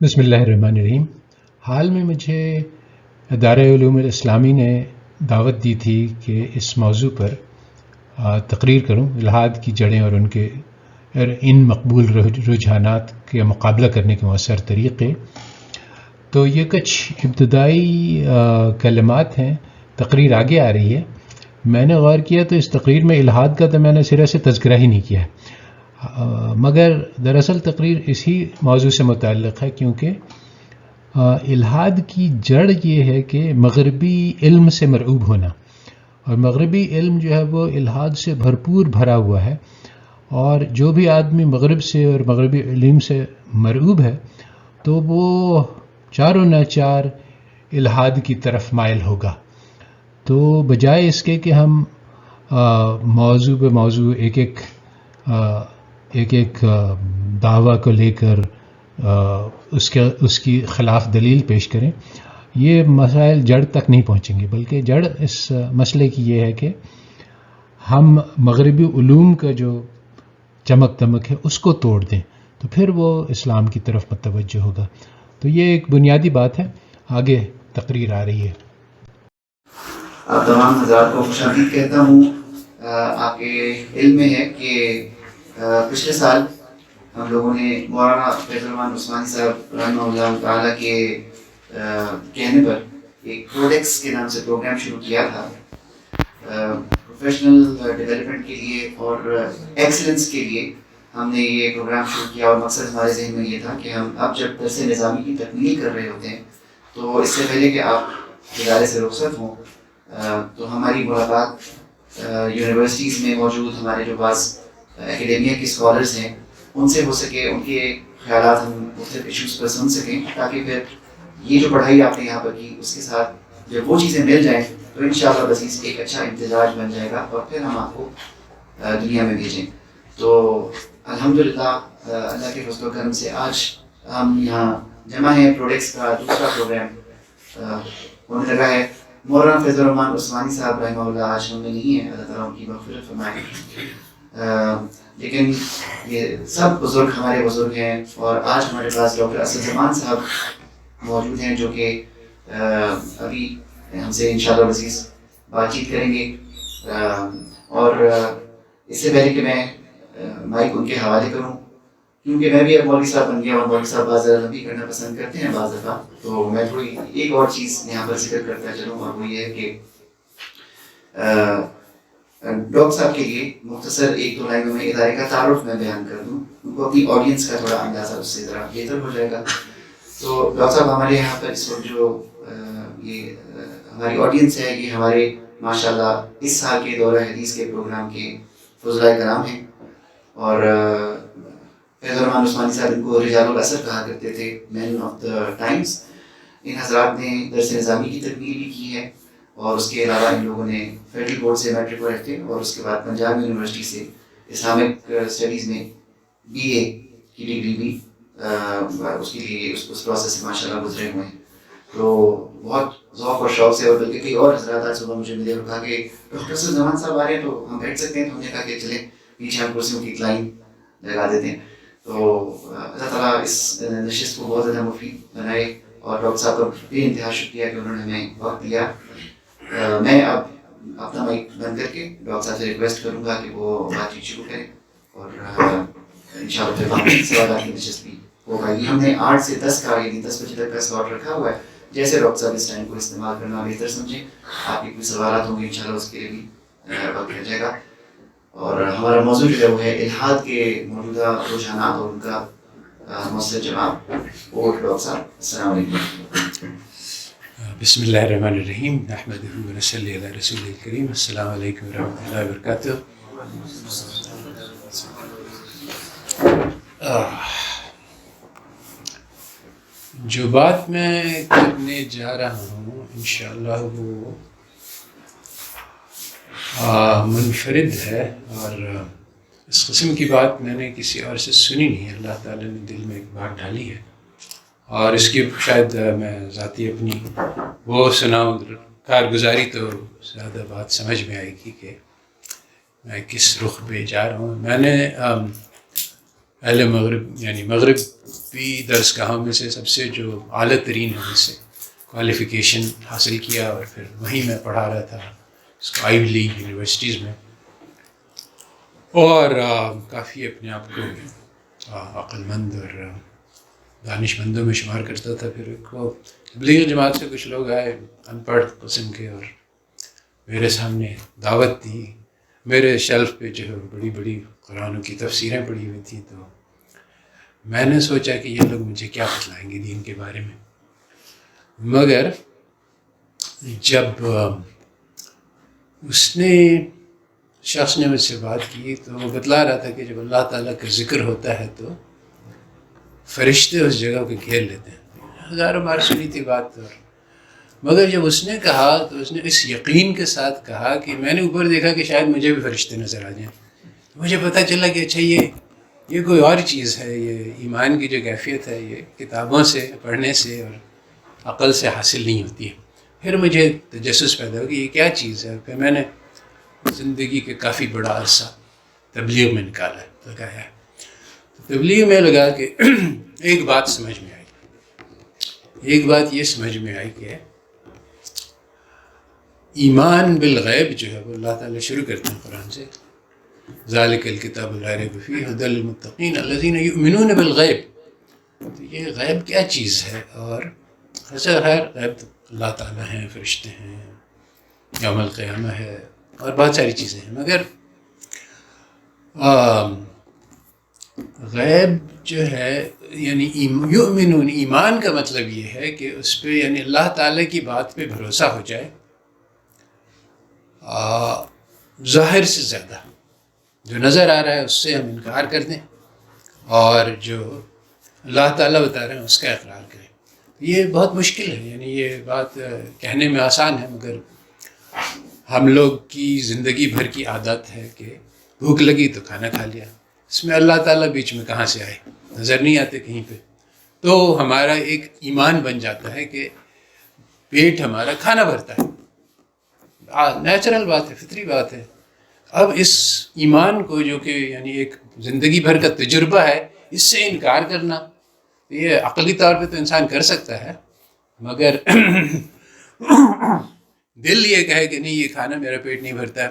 بسم اللہ الرحمن الرحیم. حال میں مجھے ادارہ علوم الاسلامی نے دعوت دی تھی کہ اس موضوع پر تقریر کروں، الحاد کی جڑیں اور ان مقبول رجحانات کے مقابلہ کرنے کے مؤثر طریقے. تو یہ کچھ ابتدائی کلمات ہیں، تقریر آگے آ رہی ہے. میں نے غور کیا تو اس تقریر میں الحاد کا تو میں نے سرے سے تذکرہ ہی نہیں کیا ہے، مگر دراصل تقریر اسی موضوع سے متعلق ہے، کیونکہ الحاد کی جڑ یہ ہے کہ مغربی علم سے مرعوب ہونا، اور مغربی علم جو ہے وہ الحاد سے بھرپور بھرا ہوا ہے، اور جو بھی آدمی مغرب سے اور مغربی علم سے مرعوب ہے تو وہ چاروں ناچار الحاد کی طرف مائل ہوگا. تو بجائے اس کے کہ ہم موضوع بے موضوع ایک ایک دعویٰ کو لے کر اس کی خلاف دلیل پیش کریں، یہ مسائل جڑ تک نہیں پہنچیں گے، بلکہ جڑ اس مسئلے کی یہ ہے کہ ہم مغربی علوم کا جو چمک دمک ہے اس کو توڑ دیں تو پھر وہ اسلام کی طرف متوجہ ہوگا. تو یہ ایک بنیادی بات ہے. آگے تقریر آ رہی ہے. آپ تمام حضرات کو خوش آمدید کہتا ہوں. آپ کے علم میں ہے کہ پچھلے سال ہم لوگوں نے مولانا فیض الرحمان عثمانی صاحب رحمہ اللہ تعالیٰ کے کہنے پر ایک پروڈکٹس کے نام سے پروگرام شروع کیا تھا پروفیشنل ڈیولپمنٹ کے لیے اور ایکسلنس کے لیے. ہم نے یہ پروگرام شروع کیا اور مقصد ہمارے ذہن میں یہ تھا کہ ہم اب جب درس نظامی کی تکمیل کر رہے ہوتے ہیں تو اس سے پہلے کہ آپ ادارے سے رخصت ہوں تو ہماری ملاقات یونیورسٹیز میں موجود ہمارے جو بعض اکیڈیمیا کے اسکالرز ہیں ان سے ہو سکے، ان کے خیالات ہم مختلف ایشوز پر سن سکیں، تاکہ پھر یہ جو پڑھائی آپ نے یہاں پر کی اس کے ساتھ جب وہ چیزیں مل جائیں تو انشاءاللہ بزیز ایک اچھا امتزاج بن جائے گا اور پھر ہم آپ کو دنیا میں بھیجیں. تو الحمدللہ اللہ کے فضل و کرم سے آج ہم یہاں جمع ہیں. پروڈکٹس کا دوسرا پروگرام ہونے لگا ہے. مولانا فیض الرحمان عثمانی صاحب رحمہ اللہ آج ہم میں نہیں ہیں، اللہ تعالیٰ ان کی مغفرت فرمائے، لیکن یہ سب بزرگ ہمارے بزرگ ہیں. اور آج ہمارے پاس ڈاکٹر اسد زمان صاحب موجود ہیں جو کہ ابھی ہم سے انشاءاللہ عزیز بات چیت کریں گے. اور اس سے پہلے کہ میں مائک ان کے حوالے کروں، کیونکہ میں بھی اب مولوی صاحب بن گیا اور مولوی صاحب بعض لمبی کرنا پسند کرتے ہیں بعض دفعہ، تو میں تھوڑی ایک اور چیز یہاں پر ذکر کرتا چلوں، اور وہ یہ ہے کہ ڈاکٹر صاحب کے لیے مختصر ایک دو لائنوں میں ادارے کا تعارف میں بیان کر دوں، ان کو اپنی آڈینس کا تھوڑا اندازہ اس سے ذرا بہتر ہو جائے گا. تو ڈاکٹر صاحب ہمارے یہاں پر اس وقت جو یہ ہماری آڈینس ہے یہ ہمارے ماشاءاللہ اس سال کے دورہ حدیث کے پروگرام کے فضلائے کرام ہیں. اور فیض الرحمان عثمانی صاحب ان کو رجال الاثر کہا کرتے تھے، مین آف دا ٹائمز. ان حضرات نے درس نظامی کی تکمیل بھی کی ہے، اور اس کے علاوہ ان لوگوں نے فیڈرل بورڈ سے میٹرک کو رکھتے اور اس کے بعد پنجاب یونیورسٹی سے اسلامک اسٹڈیز میں BA کی ڈگری بھی اس کے لیے اس پروسیس سے ماشاءاللہ گزرے ہوئے ہیں. تو بہت ذوق اور شوق سے، اور بلکہ کئی اور حضرات آج صبح مجھے ملے اور کہا کہ ڈاکٹر اسد زمان صاحب آ رہے ہیں تو ہم بیٹھ سکتے ہیں. تو ہم نے کہا کہ چلیں پیچھے ہم کرسیوں کی ایک لائن لگا دیتے ہیں. تو اللہ تعالیٰ اس نشست کو بہت زیادہ مفید بنائے، اور ڈاکٹر صاحب کا بے انتہا شکریہ کہ انہوں نے ہمیں وقت دیا. میں اب اپنا مائک بند کر کے ڈاکٹر صاحب سے ریکویسٹ کروں گا کہ وہ بات چیت شروع کریں، اور انشاءاللہ پھر باقی سوالات کی نشست بھی ہو پائے گی. ہم نے 8 سے 10 کا یعنی 10 بجے تک کا سلاٹ رکھا ہوا ہے. جیسے ڈاکٹر صاحب اس ٹائم کو استعمال کرنا بہتر سمجھیں. آپ کے کوئی سوالات ہوں گے انشاءاللہ اس کے لیے بھی وقت رہ جائے گا. اور ہمارا موضوع جو ہے وہ ہے الحاد کے موجودہ رجحانات اور ان کا مؤثر جواب. اور ڈاکٹر صاحب السلام علیکم. بسم اللہ الرحمن الرحیم. نحمدہ و نصلی علی رسول الکریم. السلام علیکم ورحمۃ اللہ وبرکاتہ. جو بات میں کرنے جا رہا ہوں انشاءاللہ وہ منفرد ہے، اور اس قسم کی بات میں نے کسی اور سے سنی نہیں ہے. اللہ تعالیٰ نے دل میں ایک بات ڈالی ہے، اور اس کی شاید میں ذاتی اپنی وہ سناؤں کارگزاری تو زیادہ بات سمجھ میں آئے گی کہ میں کس رخ پہ جا رہا ہوں. میں نے اہل مغرب یعنی مغربی درس گاہوں میں سے سب سے جو اعلیٰ ترین ہے ان سے کوالیفیکیشن حاصل کیا، اور پھر وہیں میں پڑھا رہا تھا اس کو آئیوی لیگ یونیورسٹیز میں، اور کافی اپنے آپ کو عقل مند اور دانش مندوں میں شمار کرتا تھا۔ پھر وہ تبلیغ جماعت سے کچھ لوگ آئے ان پڑھ قسم کے، اور میرے سامنے دعوت دی۔ میرے شیلف پہ جو ہے بڑی بڑی قرآن کی تفسیریں پڑھی ہوئی تھیں، تو میں نے سوچا کہ یہ لوگ مجھے کیا بتلائیں گے دین کے بارے میں، مگر جب اس نے شخص نے مجھ سے بات کی تو وہ بتلا رہا تھا کہ جب اللہ تعالیٰ کا ذکر ہوتا ہے تو فرشتے اس جگہ کو گھیر لیتے ہیں۔ ہزاروں بار سنی تھی بات، اور مگر جب اس نے کہا تو اس نے اس یقین کے ساتھ کہا کہ میں نے اوپر دیکھا کہ شاید مجھے بھی فرشتے نظر آ جائیں، مجھے پتہ چلا کہ اچھا یہ کوئی اور چیز ہے، یہ ایمان کی جو کیفیت ہے یہ کتابوں سے پڑھنے سے اور عقل سے حاصل نہیں ہوتی ہے۔ پھر مجھے تجسس پیدا ہو کہ یہ کیا چیز ہے۔ پھر میں نے زندگی کے کافی بڑا عرصہ تبلیغ میں لگایا۔ تبلیغ میں لگا کہ ایک بات سمجھ میں آئی، ایک بات یہ سمجھ میں آئی کہ ایمان بالغیب جو ہے وہ اللہ تعالیٰ شروع کرتے ہیں قرآن سے، ذالک الکتاب لا ریب فیہ ھدی للمتقین الذین یؤمنون بالغیب۔ تو یہ غیب کیا چیز ہے؟ اور خیر غیب تو اللہ تعالیٰ ہیں، فرشتے ہیں، یوم القیامہ ہے، اور بہت ساری چیزیں ہیں، مگر غیب جو ہے یعنی یؤمنون، ایمان کا مطلب یہ ہے کہ اس پہ یعنی اللہ تعالیٰ کی بات پہ بھروسہ ہو جائے ظاہر سے زیادہ، جو نظر آ رہا ہے اس سے ہم انکار کر دیں، اور جو اللہ تعالیٰ بتا رہے ہیں اس کا اقرار کریں۔ یہ بہت مشکل ہے، یعنی یہ بات کہنے میں آسان ہے، مگر ہم لوگ کی زندگی بھر کی عادت ہے کہ بھوک لگی تو کھانا کھا لیا، اس میں اللہ تعالیٰ بیچ میں کہاں سے آئے، نظر نہیں آتے کہیں پہ، تو ہمارا ایک ایمان بن جاتا ہے کہ پیٹ ہمارا کھانا بھرتا ہے، نیچرل بات ہے، فطری بات ہے۔ اب اس ایمان کو جو کہ یعنی ایک زندگی بھر کا تجربہ ہے، اس سے انکار کرنا، یہ عقلی طور پہ تو انسان کر سکتا ہے، مگر دل یہ کہے کہ نہیں یہ کھانا میرا پیٹ نہیں بھرتا ہے،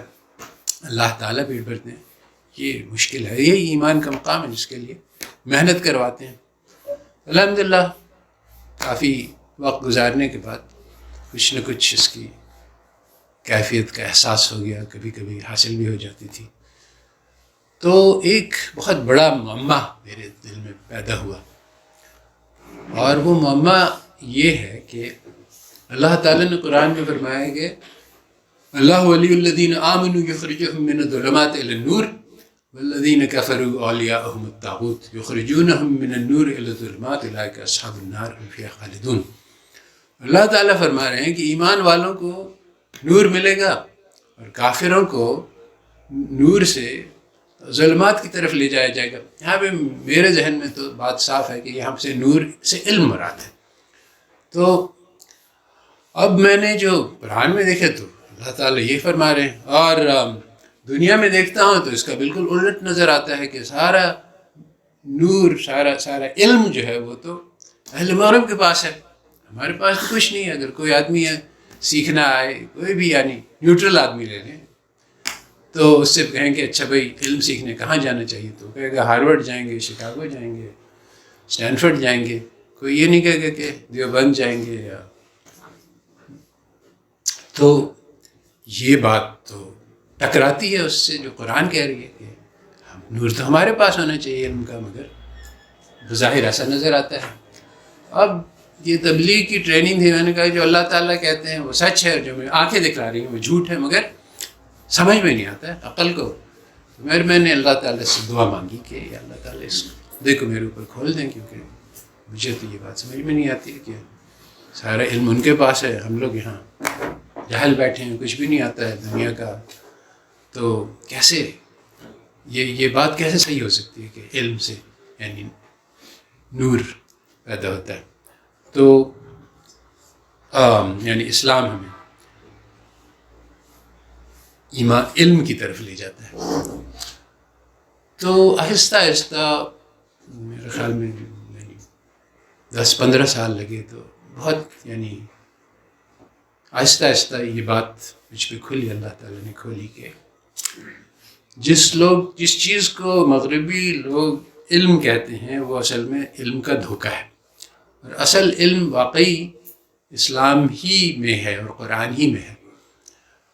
اللہ تعالیٰ پیٹ بھرتے ہیں، یہ مشکل ہے۔ یہی ایمان کا مقام ہے جس کے لیے محنت کرواتے ہیں۔ الحمدللہ کافی وقت گزارنے کے بعد کچھ نہ کچھ اس کی کیفیت کا احساس ہو گیا، کبھی کبھی حاصل بھی ہو جاتی تھی۔ تو ایک بہت بڑا معمہ میرے دل میں پیدا ہوا، اور وہ معمہ یہ ہے کہ اللہ تعالیٰ نے قرآن میں فرمایا کہ اللہ ولی الذین آمنوا یخرجہم من الظلمات الی النور والذین کفروا اولیاءہم الطاغوت یخرجونہم من النور الی الظلمات اولئک اصحاب النار هم فیہا خالدون۔ اللہ تعالیٰ فرما رہے ہیں کہ ایمان والوں کو نور ملے گا اور کافروں کو نور سے ظلمات کی طرف لے جایا جائے گا۔ یہاں پہ میرے ذہن میں تو بات صاف ہے کہ یہاں سے نور سے علم مراد ہے۔ تو اب میں نے جو قرآن میں دیکھے تو اللہ تعالیٰ یہ فرما رہے ہیں، اور دنیا میں دیکھتا ہوں تو اس کا بالکل الٹ نظر آتا ہے کہ سارا نور، سارا علم جو ہے وہ تو اہل مغرب کے پاس ہے، ہمارے پاس تو کچھ نہیں ہے۔ اگر کوئی آدمی ہے سیکھنا آئے، کوئی بھی یعنی نیوٹرل آدمی لے لیں، تو اس سے کہیں کہ اچھا بھائی علم سیکھنے کہاں جانا چاہیے، تو کہے گا ہارورڈ جائیں گے، شکاگو جائیں گے، اسٹینفورڈ جائیں گے، کوئی یہ نہیں کہے گا کہ دیوبند جائیں گے یا۔ تو یہ بات تو ٹکراتی ہے اس سے جو قرآن کہہ رہی ہے کہ نور تو ہمارے پاس ہونا چاہیے علم کا، مگر بظاہر ایسا نظر آتا ہے۔ اب یہ تبلیغ کی ٹریننگ تھی، میں نے کہا جو اللہ تعالیٰ کہتے ہیں وہ سچ ہے، جو میں آنکھیں دکھلا رہی ہیں وہ جھوٹ ہے، مگر سمجھ میں نہیں آتا ہے عقل کو۔ میں نے اللہ تعالیٰ سے دعا مانگی کہ یا اللہ تعالیٰ اس دیکھو میرے اوپر کھول دیں، کیونکہ مجھے تو یہ بات سمجھ میں نہیں آتی کہ سارا علم ان کے پاس ہے، ہم لوگ یہاں جاہل بیٹھے ہیں، کچھ بھی نہیں آتا ہے دنیا کا، تو کیسے یہ بات کیسے صحیح ہو سکتی ہے کہ علم سے یعنی نور پیدا ہوتا ہے۔ تو یعنی اسلام ہمیں ایمان علم کی طرف لے جاتا ہے۔ تو آہستہ آہستہ میرے خیال میں 10-15 سال لگے. تو بہت یعنی آہستہ آہستہ یہ بات مجھ پہ کھلی، اللہ تعالیٰ نے کھولی کہ جس چیز کو مغربی لوگ علم کہتے ہیں وہ اصل میں علم کا دھوکہ ہے، اور اصل علم واقعی اسلام ہی میں ہے اور قرآن ہی میں ہے.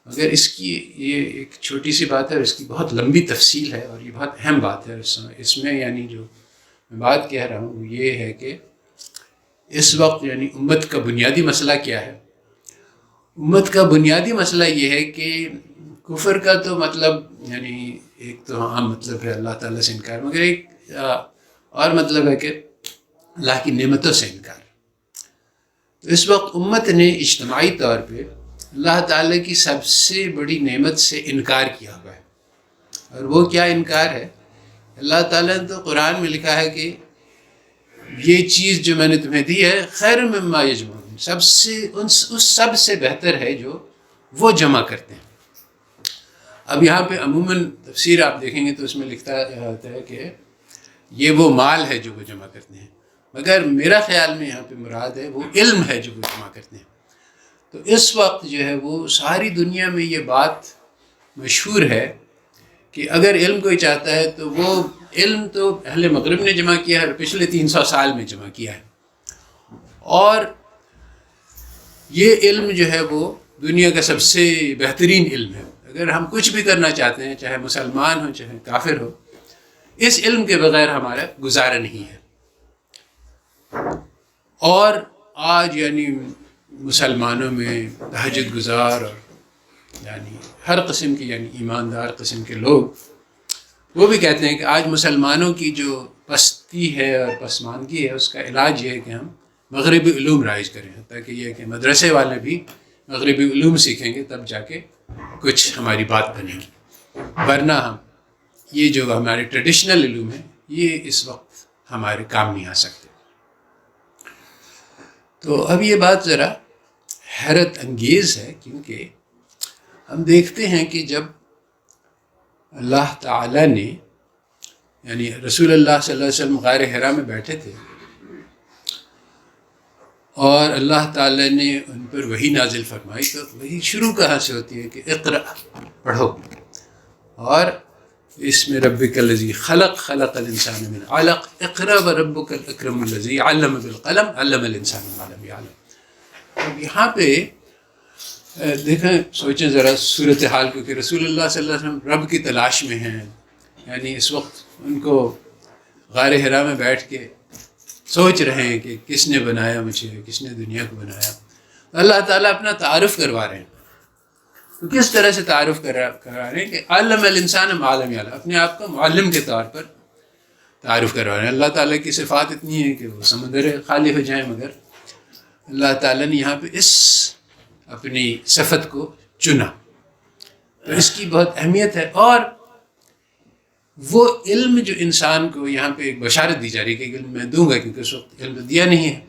مگر اس کی یہ ایک چھوٹی سی بات ہے اور اس کی بہت لمبی تفصیل ہے، اور یہ بہت اہم بات ہے. اس میں یعنی جو میں بات کہہ رہا ہوں وہ یہ ہے کہ اس وقت یعنی امت کا بنیادی مسئلہ کیا ہے. امت کا بنیادی مسئلہ یہ ہے کہ کفر کا تو مطلب یعنی ایک تو عام مطلب ہے اللہ تعالیٰ سے انکار، مگر ایک اور مطلب ہے کہ اللہ کی نعمتوں سے انکار. تو اس وقت امت نے اجتماعی طور پہ اللہ تعالیٰ کی سب سے بڑی نعمت سے انکار کیا ہوا ہے. اور وہ کیا انکار ہے؟ اللہ تعالیٰ نے تو قرآن میں لکھا ہے کہ یہ چیز جو میں نے تمہیں دی ہے خیر مما یجمعون، اس سب سے بہتر ہے جو وہ جمع کرتے ہیں. اب یہاں پہ عموماً تفسیر آپ دیکھیں گے تو اس میں لکھتا ہوتا ہے کہ یہ وہ مال ہے جو وہ جمع کرتے ہیں، مگر میرا خیال میں یہاں پہ مراد ہے وہ علم ہے جو وہ جمع کرتے ہیں. تو اس وقت جو ہے وہ ساری دنیا میں یہ بات مشہور ہے کہ اگر علم کوئی چاہتا ہے تو وہ علم تو اہل مغرب نے جمع کیا ہے اور پچھلے 300 سال میں جمع کیا ہے، اور یہ علم جو ہے وہ دنیا کا سب سے بہترین علم ہے. اگر ہم کچھ بھی کرنا چاہتے ہیں، چاہے مسلمان ہو چاہے کافر ہو، اس علم کے بغیر ہمارا گزارا نہیں ہے. اور آج یعنی مسلمانوں میں تہجد گزار اور یعنی ہر قسم کی یعنی ایماندار قسم کے لوگ وہ بھی کہتے ہیں کہ آج مسلمانوں کی جو پستی ہے اور پسماندگی ہے اس کا علاج یہ ہے کہ ہم مغربی علوم رائج کریں، تاکہ یہ کہ مدرسے والے بھی مغربی علوم سیکھیں گے تب جا کے کچھ ہماری بات بنے گی، ورنہ ہم یہ جو ہمارے ٹریڈیشنل علوم ہیں یہ اس وقت ہمارے کام نہیں آ سکتے. تو اب یہ بات ذرا حیرت انگیز ہے، کیونکہ ہم دیکھتے ہیں کہ جب اللہ تعالیٰ نے یعنی رسول اللہ صلی اللہ علیہ وسلم غار حرا میں بیٹھے تھے اور اللہ تعالیٰ نے ان پر وحی نازل فرمائی، تو وہی شروع کہاں سے ہوتی ہے کہ اقرأ، پڑھو. اور اس میں ربک الذی خلق الانسان من علق اقرأ وربک الاکرم الذی علم بالقلم علم الانسان ما لم یعلم. اب یہاں پہ دیکھیں، سوچیں ذرا صورتحال کو کہ رسول اللہ صلی اللہ علیہ وسلم رب کی تلاش میں ہیں، یعنی اس وقت ان کو غار حرا میں بیٹھ کے سوچ رہے ہیں کہ کس نے بنایا مجھے، کس نے دنیا کو بنایا. اللہ تعالیٰ اپنا تعارف کروا رہے ہیں. تو کس طرح سے تعارف کروا رہے ہیں کہ علم الانسان ما لم یعلم، اپنے آپ کو معلم کے طور پر تعارف کروا رہے ہیں. اللہ تعالیٰ کی صفات اتنی ہیں کہ وہ سمندر خالی ہو جائیں، مگر اللہ تعالیٰ نے یہاں پہ اس اپنی صفت کو چنا. تو اس کی بہت اہمیت ہے. اور وہ علم جو انسان کو یہاں پہ ایک بشارت دی جا رہی ہے کہ علم میں دوں گا، کیونکہ اس وقت علم دیا نہیں ہے.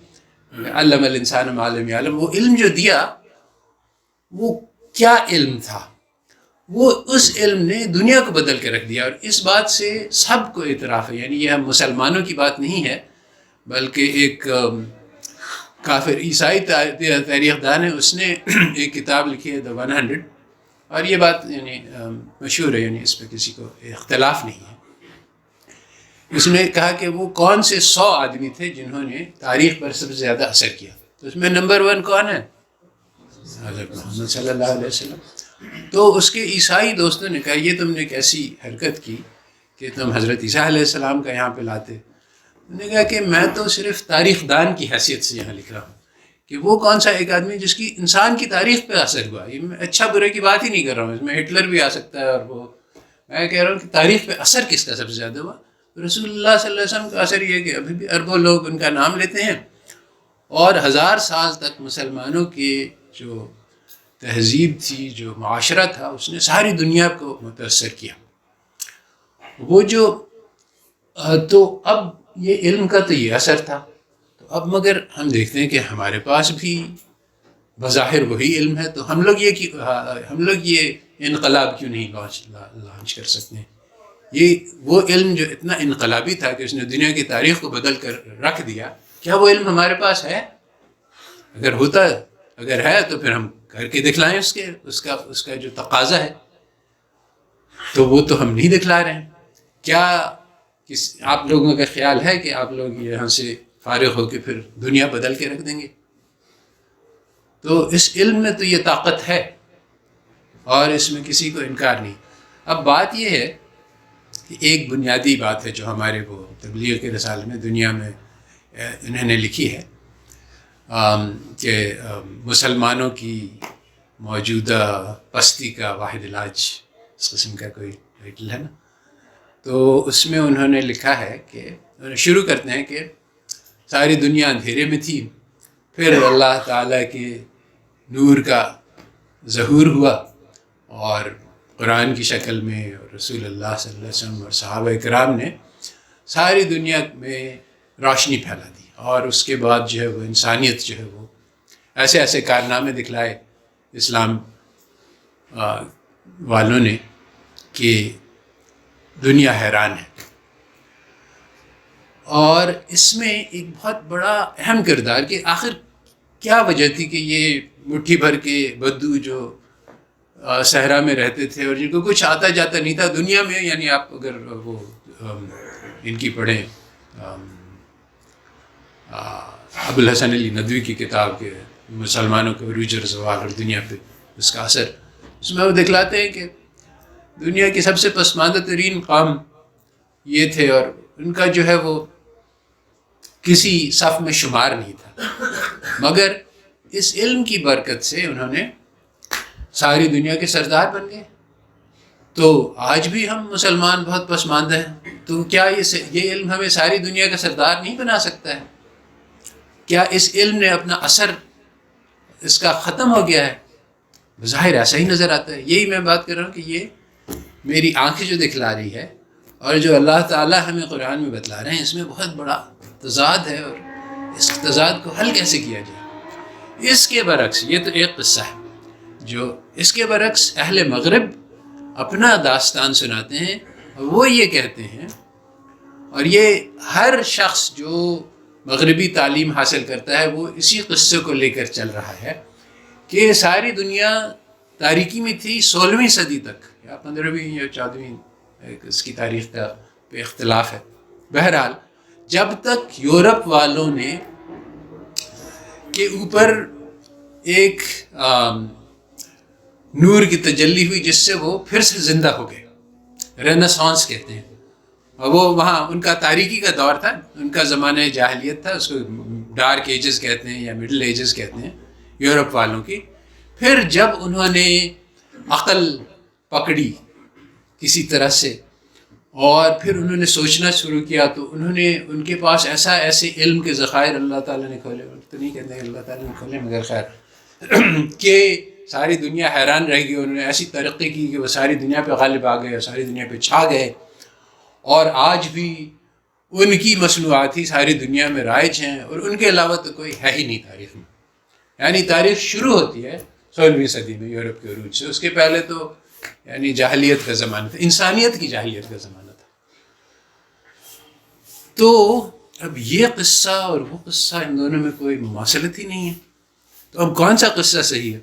علم الانسان ما لم یعلم، وہ علم جو دیا وہ کیا علم تھا؟ وہ اس علم نے دنیا کو بدل کے رکھ دیا. اور اس بات سے سب کو اعتراف ہے، یعنی یہ ہم مسلمانوں کی بات نہیں ہے، بلکہ ایک کافر عیسائی تاریخ دان ہے، اس نے ایک کتاب لکھی ہے The 100، اور یہ بات یعنی مشہور ہے، یعنی اس پہ کسی کو اختلاف نہیں ہے. اس نے کہا کہ وہ کون سے 100 آدمی تھے جنہوں نے تاریخ پر سب سے زیادہ اثر کیا. تو اس میں نمبر 1 کون ہے؟ حضرت محمد صلی اللہ علیہ وسلم. تو اس کے عیسائی دوستوں نے کہا یہ تم نے کیسی حرکت کی کہ تم حضرت عیسیٰ علیہ السلام کا یہاں پہ لاتے. انہوں نے کہا کہ میں تو صرف تاریخ دان کی حیثیت سے یہاں لکھ رہا ہوں کہ وہ کون سا ایک آدمی جس کی انسان کی تاریخ پہ اثر ہوا. یہ میں اچھا برے کی بات ہی نہیں کر رہا ہوں، اس میں ہٹلر بھی آ سکتا ہے، اور وہ میں کہہ رہا ہوں کہ تاریخ پہ اثر کس کا سب سے زیادہ ہوا. رسول اللہ صلی اللہ علیہ وسلم کا اثر یہ ہے کہ ابھی بھی اربوں لوگ ان کا نام لیتے ہیں، اور 1000 سال تک مسلمانوں کی جو تہذیب تھی، جو معاشرہ تھا، اس نے ساری دنیا کو متاثر کیا. وہ جو تو اب یہ علم کا تو یہ اثر تھا. تو اب مگر ہم دیکھتے ہیں کہ ہمارے پاس بھی بظاہر وہی علم ہے، تو ہم لوگ یہ انقلاب کیوں نہیں لانچ کر سکتے ہیں؟ یہ وہ علم جو اتنا انقلابی تھا کہ اس نے دنیا کی تاریخ کو بدل کر رکھ دیا، کیا وہ علم ہمارے پاس ہے؟ اگر ہے تو پھر ہم کر کے دکھلائیں اس کا جو تقاضا ہے، تو وہ تو ہم نہیں دکھلا رہے ہیں۔ کیا آپ لوگوں کا خیال ہے کہ آپ لوگ یہاں سے فارغ ہو کے پھر دنیا بدل کے رکھ دیں گے؟ تو اس علم میں تو یہ طاقت ہے اور اس میں کسی کو انکار نہیں۔ اب بات یہ ہے کہ ایک بنیادی بات ہے جو ہمارے وہ تبلیغ کے رسالے میں دنیا میں انہوں نے لکھی ہے کہ مسلمانوں کی موجودہ پستی کا واحد علاج، اس قسم کا کوئی ٹائٹل ہے نا، تو اس میں انہوں نے لکھا ہے کہ شروع کرتے ہیں کہ ساری دنیا اندھیرے میں تھی، پھر اللہ تعالیٰ کے نور کا ظہور ہوا اور قرآن کی شکل میں اور رسول اللہ صلی اللہ علیہ وسلم اور صحابہ کرام نے ساری دنیا میں روشنی پھیلا دی، اور اس کے بعد جو ہے وہ انسانیت جو ہے وہ ایسے ایسے کارنامے دکھلائے اسلام والوں نے کہ دنیا حیران ہے۔ اور اس میں ایک بہت بڑا اہم کردار کہ آخر کیا وجہ تھی کہ یہ مٹھی بھر کے بدو جو صحرا میں رہتے تھے اور جن کو کچھ آتا جاتا نہیں تھا دنیا میں، یعنی آپ اگر وہ ان کی پڑھیں ابوالحسن علی ندوی کی کتاب کے مسلمانوں کے عروج اور زوال اور دنیا پہ اس کا اثر، اس میں وہ دکھلاتے ہیں کہ دنیا کی سب سے پسماندہ ترین قوم یہ تھے اور ان کا جو ہے وہ کسی صف میں شمار نہیں تھا، مگر اس علم کی برکت سے انہوں نے ساری دنیا کے سردار بن گئے۔ تو آج بھی ہم مسلمان بہت پسماندہ ہیں، تو کیا یہ علم ہمیں ساری دنیا کا سردار نہیں بنا سکتا ہے؟ کیا اس علم نے اپنا اثر اس کا ختم ہو گیا ہے؟ بظاہر ایسا ہی نظر آتا ہے۔ یہی میں بات کر رہا ہوں کہ یہ میری آنکھیں جو دکھلا رہی ہے اور جو اللہ تعالیٰ ہمیں قرآن میں بتلا رہے ہیں، اس میں بہت بڑا تضاد ہے، اور اس تضاد کو حل کیسے کیا جائے؟ اس کے برعکس یہ تو ایک قصہ ہے جو اس کے برعکس اہل مغرب اپنا داستان سناتے ہیں، اور وہ یہ کہتے ہیں، اور یہ ہر شخص جو مغربی تعلیم حاصل کرتا ہے وہ اسی قصے کو لے کر چل رہا ہے کہ ساری دنیا تاریکی میں تھی 16ویں صدی تک، یا 15ویں یا 14ویں، اس کی تاریخ کا پہ اختلاف ہے۔ بہرحال جب تک یورپ والوں نے کے اوپر ایک نور کی تجلی ہوئی جس سے وہ پھر سے زندہ ہو گئے، رینیسانس کہتے ہیں، اور وہ وہاں ان کا تاریکی کا دور تھا، ان کا زمانہ جاہلیت تھا، اس کو ڈارک ایجز کہتے ہیں یا مڈل ایجز کہتے ہیں یورپ والوں کی۔ پھر جب انہوں نے عقل پکڑی کسی طرح سے اور پھر انہوں نے سوچنا شروع کیا، تو انہوں نے ان کے پاس ایسے علم کے ذخائر اللہ تعالیٰ نے کھولے، تو نہیں کہتے ہیں اللہ تعالیٰ نے کھولے مگر خیر کہ ساری دنیا حیران رہ گئی، انہوں نے ایسی ترقی کی کہ وہ ساری دنیا پہ غالب آ گئے اور ساری دنیا پہ چھا گئے، اور آج بھی ان کی مصنوعات ہی ساری دنیا میں رائج ہیں، اور ان کے علاوہ تو کوئی ہے ہی نہیں تاریخ میں۔ یعنی تاریخ شروع ہوتی ہے 16ویں صدی میں یورپ کے عروج سے، اس کے پہلے تو یعنی جاہلیت کا زمانہ تھا، انسانیت کی جاہلیت کا زمانہ تھا۔ تو اب یہ قصہ اور وہ قصہ، ان دونوں میں کوئی مماثلت ہی نہیں ہے، تو اب کون سا قصہ صحیح ہے؟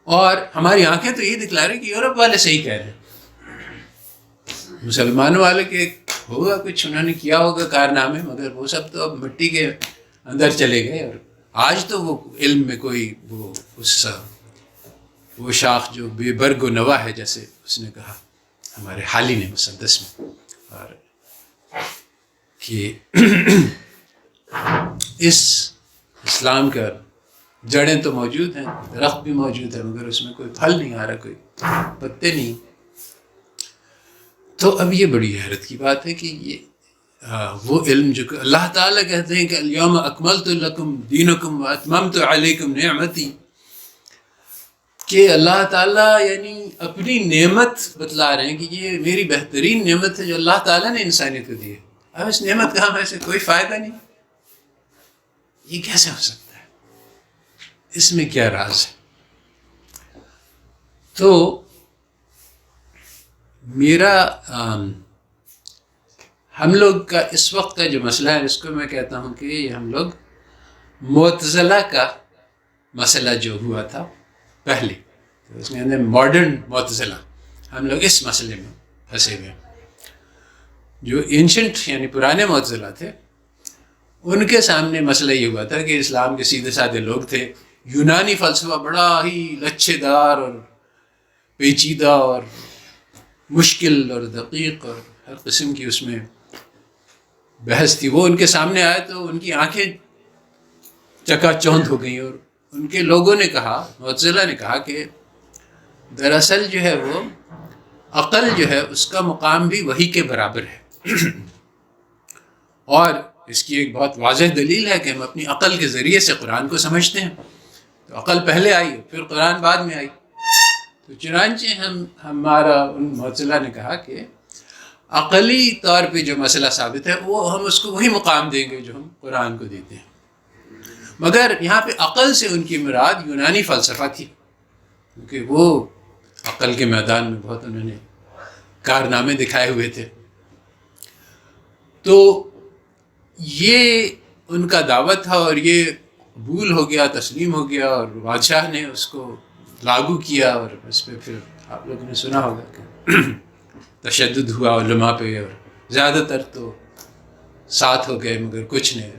اور ہماری آنکھیں تو یہ دکھلا رہی کہ یورپ والے صحیح کہہ رہے ہیں، مسلمانوں والے کے ہوگا کچھ انہوں نے کیا ہوگا کارنامے، مگر وہ سب تو اب مٹی کے اندر چلے گئے، اور آج تو وہ علم میں کوئی وہ شاخ جو بے برگ و نوا ہے، جیسے اس نے کہا ہمارے حالی نے مسدس میں، اور کہ اس اسلام کا جڑیں تو موجود ہیں، درخت بھی موجود ہے، مگر اس میں کوئی پھل نہیں آ رہا، کوئی پتے نہیں۔ تو اب یہ بڑی حیرت کی بات ہے کہ یہ وہ علم جو کہ اللہ تعالیٰ کہتے ہیں کہ الیوم اکملت لکم دینکم واتممت علیکم نعمتی، کہ اللہ تعالیٰ یعنی اپنی نعمت بتلا رہے ہیں کہ یہ میری بہترین نعمت ہے جو اللہ تعالیٰ نے انسانیت کو دی ہے، اب اس نعمت کا ہمیں سے کوئی فائدہ نہیں، یہ کیسے ہو سکتا ہے؟ اس میں کیا راز ہے؟ تو میرا ہم لوگ کا اس وقت کا جو مسئلہ ہے اس کو میں کہتا ہوں کہ یہ ہم لوگ معتزلہ کا مسئلہ جو ہوا تھا پہلے، تو اس میں ماڈرن معتزلہ، ہم لوگ اس مسئلے میں پھنسے ہوئے ہیں۔ جو اینشنٹ یعنی پرانے معتزلہ تھے ان کے سامنے مسئلہ یہ ہوا تھا کہ اسلام کے سیدھے سادے لوگ تھے، یونانی فلسفہ بڑا ہی لچھے دار اور پیچیدہ اور مشکل اور دقیق اور ہر قسم کی اس میں بحث تھی، وہ ان کے سامنے آئے تو ان کی آنکھیں چکا چوندھ ہو گئیں، اور ان کے لوگوں نے کہا، معتزلہ نے کہا کہ دراصل جو ہے وہ عقل جو ہے اس کا مقام بھی وحی کے برابر ہے اور اس کی ایک بہت واضح دلیل ہے کہ ہم اپنی عقل کے ذریعے سے قرآن کو سمجھتے ہیں، تو عقل پہلے آئی پھر قرآن بعد میں آئی۔ تو چنانچہ ہمارا ان معتزلہ نے کہا کہ عقلی طور پہ جو مسئلہ ثابت ہے وہ ہم اس کو وہی مقام دیں گے جو ہم قرآن کو دیتے ہیں، مگر یہاں پہ عقل سے ان کی مراد یونانی فلسفہ تھی، کیونکہ وہ عقل کے میدان میں بہت انہوں نے کارنامے دکھائے ہوئے تھے۔ تو یہ ان کا دعوت تھا اور یہ قبول ہو گیا، تسلیم ہو گیا، اور بادشاہ نے اس کو لاگو کیا، اور اس پہ پھر آپ لوگوں نے سنا ہوگا کہ تشدد ہوا علماء پہ، اور زیادہ تر تو ساتھ ہو گئے مگر کچھ نے۔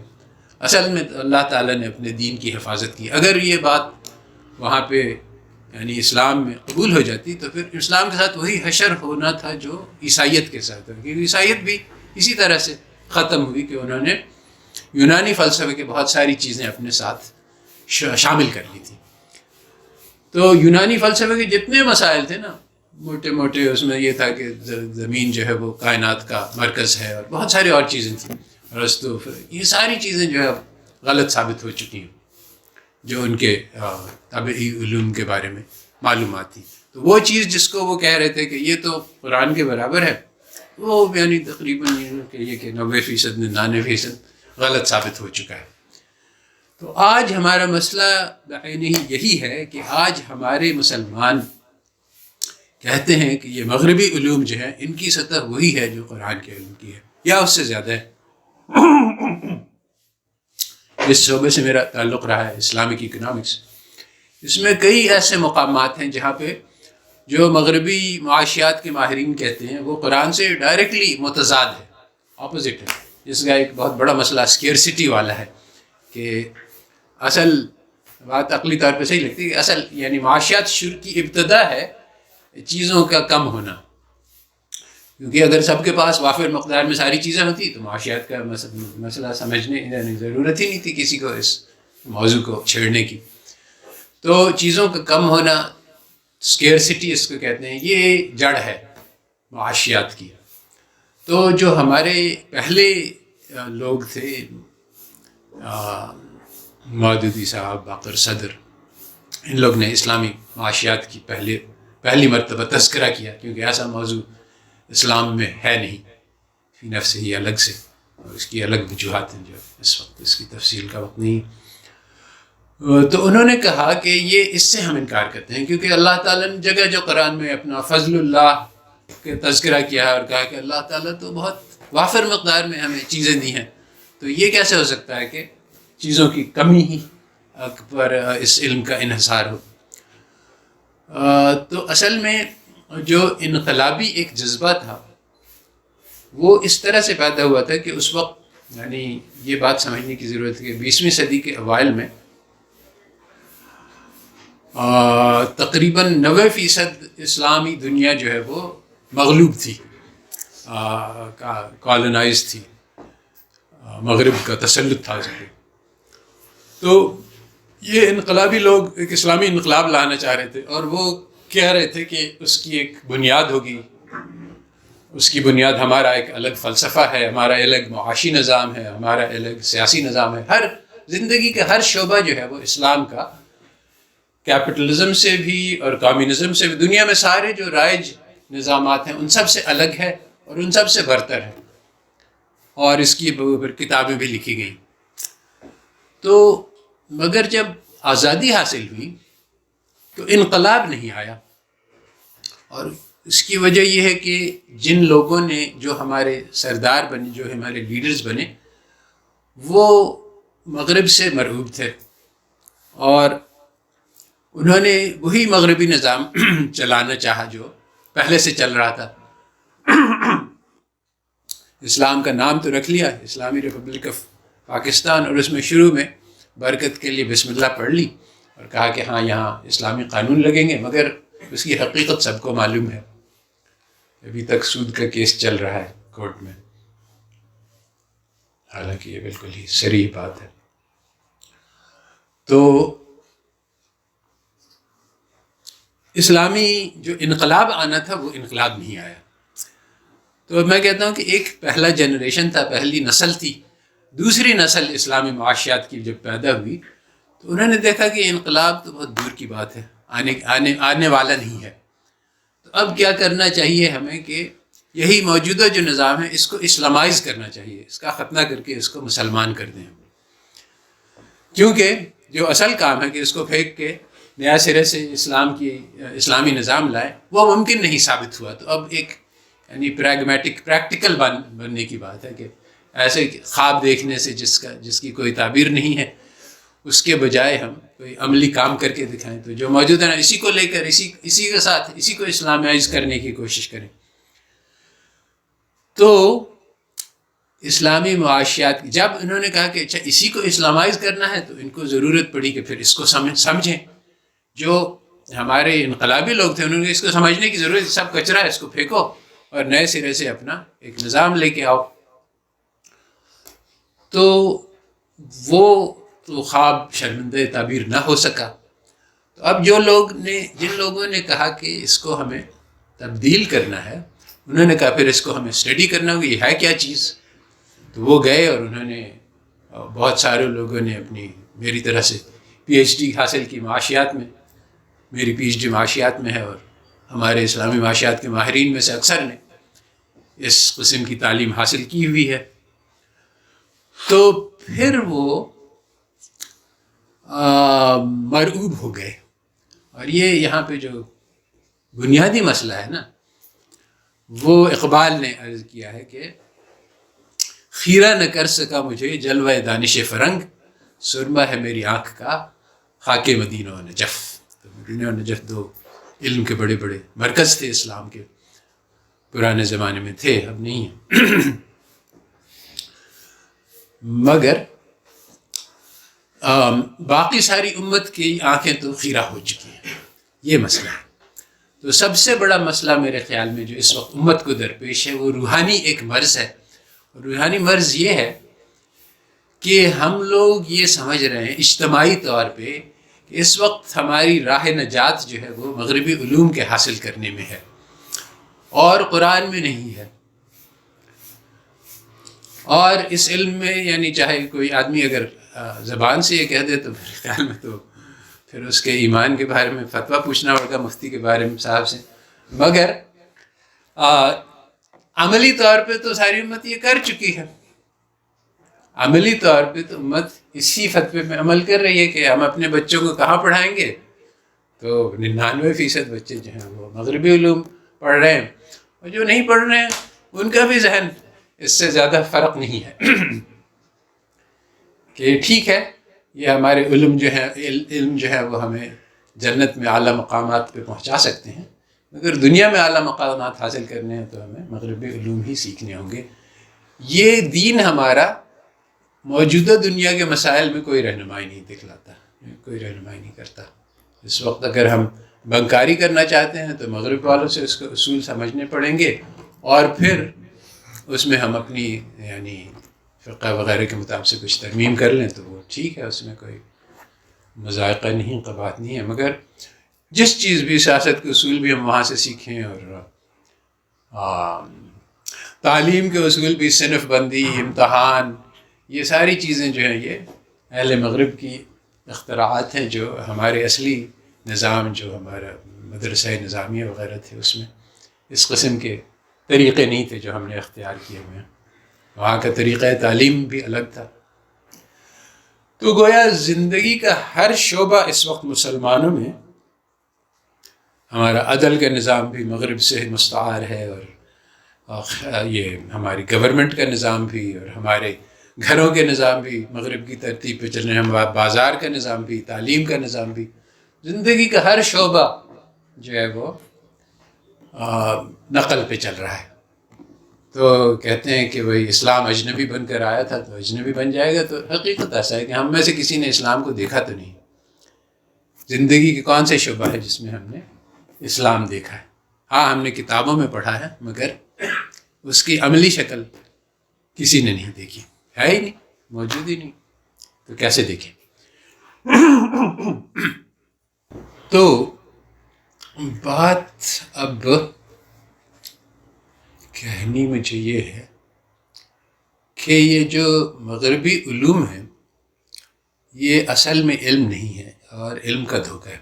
اصل میں تو اللہ تعالیٰ نے اپنے دین کی حفاظت کی۔ اگر یہ بات وہاں پہ یعنی اسلام میں قبول ہو جاتی تو پھر اسلام کے ساتھ وہی حشر ہونا تھا جو عیسائیت کے ساتھ ہے، کیونکہ عیسائیت بھی اسی طرح سے ختم ہوئی کہ انہوں نے یونانی فلسفے کے بہت ساری چیزیں اپنے ساتھ شامل کر لی تھی۔ تو یونانی فلسفے کے جتنے مسائل تھے نا، موٹے موٹے اس میں یہ تھا کہ زمین جو ہے وہ کائنات کا مرکز ہے، اور بہت ساری اور چیزیں تھیں، ارسطو، یہ ساری چیزیں جو ہے غلط ثابت ہو چکی ہیں جو ان کے طبعی علوم کے بارے میں معلومات تھی۔ تو وہ چیز جس کو وہ کہہ رہے تھے کہ یہ تو قرآن کے برابر ہے، وہ یعنی تقریباً یہ کہ 90% 99% غلط ثابت ہو چکا ہے۔ تو آج ہمارا مسئلہ یہی ہے کہ آج ہمارے مسلمان کہتے ہیں کہ یہ مغربی علوم جو ہے ان کی سطح وہی ہے جو قرآن کے علوم کی ہے یا اس سے زیادہ ہے۔ اس شعبے سے میرا تعلق رہا ہے، اسلامک اکنامکس۔ اس میں کئی ایسے مقامات ہیں جہاں پہ جو مغربی معاشیات کے ماہرین کہتے ہیں وہ قرآن سے ڈائریکٹلی متضاد ہے، اپوزٹ ہے۔ جس کا ایک بہت بڑا مسئلہ اسکیئرسٹی والا ہے کہ اصل بات عقلی طور پہ صحیح لگتی ہے کہ اصل یعنی معاشیات شروع کی ابتدا ہے چیزوں کا کم ہونا، کیونکہ اگر سب کے پاس وافر مقدار میں ساری چیزیں ہوتی تو معاشیات کا مسئلہ سمجھنے یعنی ضرورت ہی نہیں تھی کسی کو اس موضوع کو چھیڑنے کی۔ تو چیزوں کا کم ہونا، اسکیئرسٹی اس کو کہتے ہیں، یہ جڑ ہے معاشیات کی۔ تو جو ہمارے پہلے لوگ تھے، مودودی صاحب، باقر صدر، ان لوگ نے اسلامی معاشیات کی پہلی مرتبہ تذکرہ کیا، کیونکہ ایسا موضوع اسلام میں ہے نہیں فی نفس ہی الگ سے، اور اس کی الگ وجوہات ہیں جو اس وقت اس کی تفصیل کا وقت نہیں۔ تو انہوں نے کہا کہ یہ اس سے ہم انکار کرتے ہیں، کیونکہ اللہ تعالیٰ نے جگہ جو قرآن میں اپنا فضل اللہ کے تذکرہ کیا ہے اور کہا کہ اللہ تعالیٰ تو بہت وافر مقدار میں ہمیں چیزیں دی ہیں، تو یہ کیسے ہو سکتا ہے کہ چیزوں کی کمی ہی پر اس علم کا انحصار ہو۔ تو اصل میں جو انقلابی ایک جذبہ تھا وہ اس طرح سے پیدا ہوا تھا کہ اس وقت یعنی یہ بات سمجھنے کی ضرورت ہے کہ 20ویں صدی کے اوائل میں تقریباً 90% اسلامی دنیا جو ہے وہ مغلوب تھی، کالونائز تھی، مغرب کا تسلط تھا اس پہ۔ تو یہ انقلابی لوگ ایک اسلامی انقلاب لانا چاہ رہے تھے، اور وہ کہہ رہے تھے کہ اس کی ایک بنیاد ہوگی، اس کی بنیاد ہمارا ایک الگ فلسفہ ہے، ہمارا الگ معاشی نظام ہے، ہمارا الگ سیاسی نظام ہے۔ ہر زندگی کا ہر شعبہ جو ہے وہ اسلام کا، کیپٹلزم سے بھی اور کمیونزم سے بھی، دنیا میں سارے جو رائج نظامات ہیں ان سب سے الگ ہے اور ان سب سے برتر ہے، اور اس کی کتابیں بھی لکھی گئیں۔ تو مگر جب آزادی حاصل ہوئی تو انقلاب نہیں آیا، اور اس کی وجہ یہ ہے کہ جن لوگوں نے جو ہمارے سردار بنے، جو ہمارے لیڈرز بنے، وہ مغرب سے مرعوب تھے اور انہوں نے وہی مغربی نظام چلانا چاہا جو پہلے سے چل رہا تھا. اسلام کا نام تو رکھ لیا، اسلامی ریپبلک آف پاکستان، اور اس میں شروع میں برکت کے لیے بسم اللہ پڑھ لی اور کہا کہ ہاں یہاں اسلامی قانون لگیں گے، مگر اس کی حقیقت سب کو معلوم ہے. ابھی تک سود کا کیس چل رہا ہے کورٹ میں، حالانکہ یہ بالکل ہی صریح بات ہے. تو اسلامی جو انقلاب آنا تھا وہ انقلاب نہیں آیا. تو میں کہتا ہوں کہ ایک پہلا جنریشن تھا، پہلی نسل تھی. دوسری نسل اسلامی معاشیات کی جب پیدا ہوئی تو انہوں نے دیکھا کہ انقلاب تو بہت دور کی بات ہے، آنے والا نہیں ہے. تو اب کیا کرنا چاہیے ہمیں کہ یہی موجودہ جو نظام ہے اس کو اسلامائز کرنا چاہیے، اس کا ختنہ کر کے اس کو مسلمان کر دیں. کیونکہ جو اصل کام ہے کہ اس کو پھینک کے نیا سرے سے اسلامی نظام لائے، وہ ممکن نہیں ثابت ہوا. تو اب ایک یعنی پریکٹیکل بننے کی بات ہے کہ ایسے خواب دیکھنے سے جس کی کوئی تعبیر نہیں ہے، اس کے بجائے ہم کوئی عملی کام کر کے دکھائیں. تو جو موجود ہے نا اسی کو لے کر اسی کے ساتھ اسی کو اسلامائز کرنے کی کوشش کریں. تو اسلامی معاشیات جب انہوں نے کہا کہ اچھا اسی کو اسلامائز کرنا ہے تو ان کو ضرورت پڑی کہ پھر اس کو سمجھیں. جو ہمارے انقلابی لوگ تھے انہوں نے اس کو سمجھنے کی ضرورت، سب کچرا ہے اس کو پھینکو اور نئے سرے سے اپنا ایک نظام لے کے آؤ. تو وہ تو خواب شرمندہ تعبیر نہ ہو سکا. تو اب جن لوگوں نے کہا کہ اس کو ہمیں تبدیل کرنا ہے، انہوں نے کہا پھر اس کو ہمیں اسٹڈی کرنا ہوگا، یہ ہے کیا چیز. تو وہ گئے اور انہوں نے بہت سارے لوگوں نے میری طرح سے پی ایچ ڈی حاصل کی معاشیات میں. میری پی ایچ ڈی معاشیات میں ہے اور ہمارے اسلامی معاشیات کے ماہرین میں سے اکثر نے اس قسم کی تعلیم حاصل کی ہوئی ہے. تو پھر وہ مرعوب ہو گئے. اور یہاں پہ جو بنیادی مسئلہ ہے نا، وہ اقبال نے عرض کیا ہے کہ خیرہ نہ کر سکا مجھے جلوہ دانش فرنگ، سرما ہے میری آنکھ کا خاک مدینہ و نجف. تو مدینہ و نجف دو علم کے بڑے بڑے مرکز تھے اسلام کے، پرانے زمانے میں تھے، اب نہیں ہیں. مگر باقی ساری امت کی آنکھیں تو خیرہ ہو چکی ہیں. یہ مسئلہ ہے. تو سب سے بڑا مسئلہ میرے خیال میں جو اس وقت امت کو درپیش ہے وہ روحانی ایک مرض ہے. اور روحانی مرض یہ ہے کہ ہم لوگ یہ سمجھ رہے ہیں اجتماعی طور پہ کہ اس وقت ہماری راہ نجات جو ہے وہ مغربی علوم کے حاصل کرنے میں ہے اور قرآن میں نہیں ہے. اور اس علم میں یعنی چاہے کوئی آدمی اگر زبان سے یہ کہہ دے تو میرے خیال میں تو پھر اس کے ایمان کے بارے میں فتویٰ پوچھنا ہوگا مفتی کے بارے میں صاحب سے. مگر عملی طور پہ تو ساری امت یہ کر چکی ہے. عملی طور پہ تو امت اسی فتوے میں عمل کر رہی ہے کہ ہم اپنے بچوں کو کہاں پڑھائیں گے. تو 99% بچے جو ہیں وہ مغربی علوم پڑھ رہے ہیں، اور جو نہیں پڑھ رہے ہیں ان کا بھی ذہن اس سے زیادہ فرق نہیں ہے کہ ٹھیک ہے یہ ہمارے علم جو ہے وہ ہمیں جنت میں اعلیٰ مقامات پہ پہنچا سکتے ہیں، مگر دنیا میں اعلیٰ مقامات حاصل کرنے ہیں تو ہمیں مغربی علوم ہی سیکھنے ہوں گے. یہ دین ہمارا موجودہ دنیا کے مسائل میں کوئی رہنمائی نہیں دکھلاتا، کوئی رہنمائی نہیں کرتا. اس وقت اگر ہم بنکاری کرنا چاہتے ہیں تو مغرب والوں سے اس کو اصول سمجھنے پڑیں گے اور پھر اس میں ہم اپنی یعنی فقہ وغیرہ کے مطابق سے کچھ ترمیم کر لیں تو وہ ٹھیک ہے، اس میں کوئی مذائقہ نہیں، قباحت نہیں ہے. مگر جس چیز بھی سیاست کے اصول بھی ہم وہاں سے سیکھیں اور تعلیم کے اصول بھی، صنف بندی، امتحان، یہ ساری چیزیں جو ہیں یہ اہل مغرب کی اختراعات ہیں. جو ہمارے اصلی نظام جو ہمارا مدرسہ نظامیہ وغیرہ تھے اس میں اس قسم کے طریقے نہیں تھے جو ہم نے اختیار کیے ہوئے ہیں. وہاں کا طریقہ تعلیم بھی الگ تھا. تو گویا زندگی کا ہر شعبہ اس وقت مسلمانوں میں ہمارا عدل کا نظام بھی مغرب سے مستعار ہے، اور یہ ہماری گورنمنٹ کا نظام بھی، اور ہمارے گھروں کے نظام بھی مغرب کی ترتیب پہ چل رہے ہیں، بازار کا نظام بھی، تعلیم کا نظام بھی، زندگی کا ہر شعبہ جو ہے وہ نقل پہ چل رہا ہے. تو کہتے ہیں کہ بھائی اسلام اجنبی بن کر آیا تھا تو اجنبی بن جائے گا، تو حقیقت ایسا ہے کہ ہم میں سے کسی نے اسلام کو دیکھا تو نہیں. زندگی کے کون سے شعبہ ہے جس میں ہم نے اسلام دیکھا ہے؟ ہاں، ہم نے کتابوں میں پڑھا ہے، مگر اس کی عملی شکل کسی نے نہیں دیکھی، ہے ہی نہیں، موجود ہی نہیں، تو کیسے دیکھیں؟ تو بات اب کہنی مجھے یہ ہے کہ یہ جو مغربی علوم ہیں یہ اصل میں علم نہیں ہے، اور علم کا دھوکہ ہے.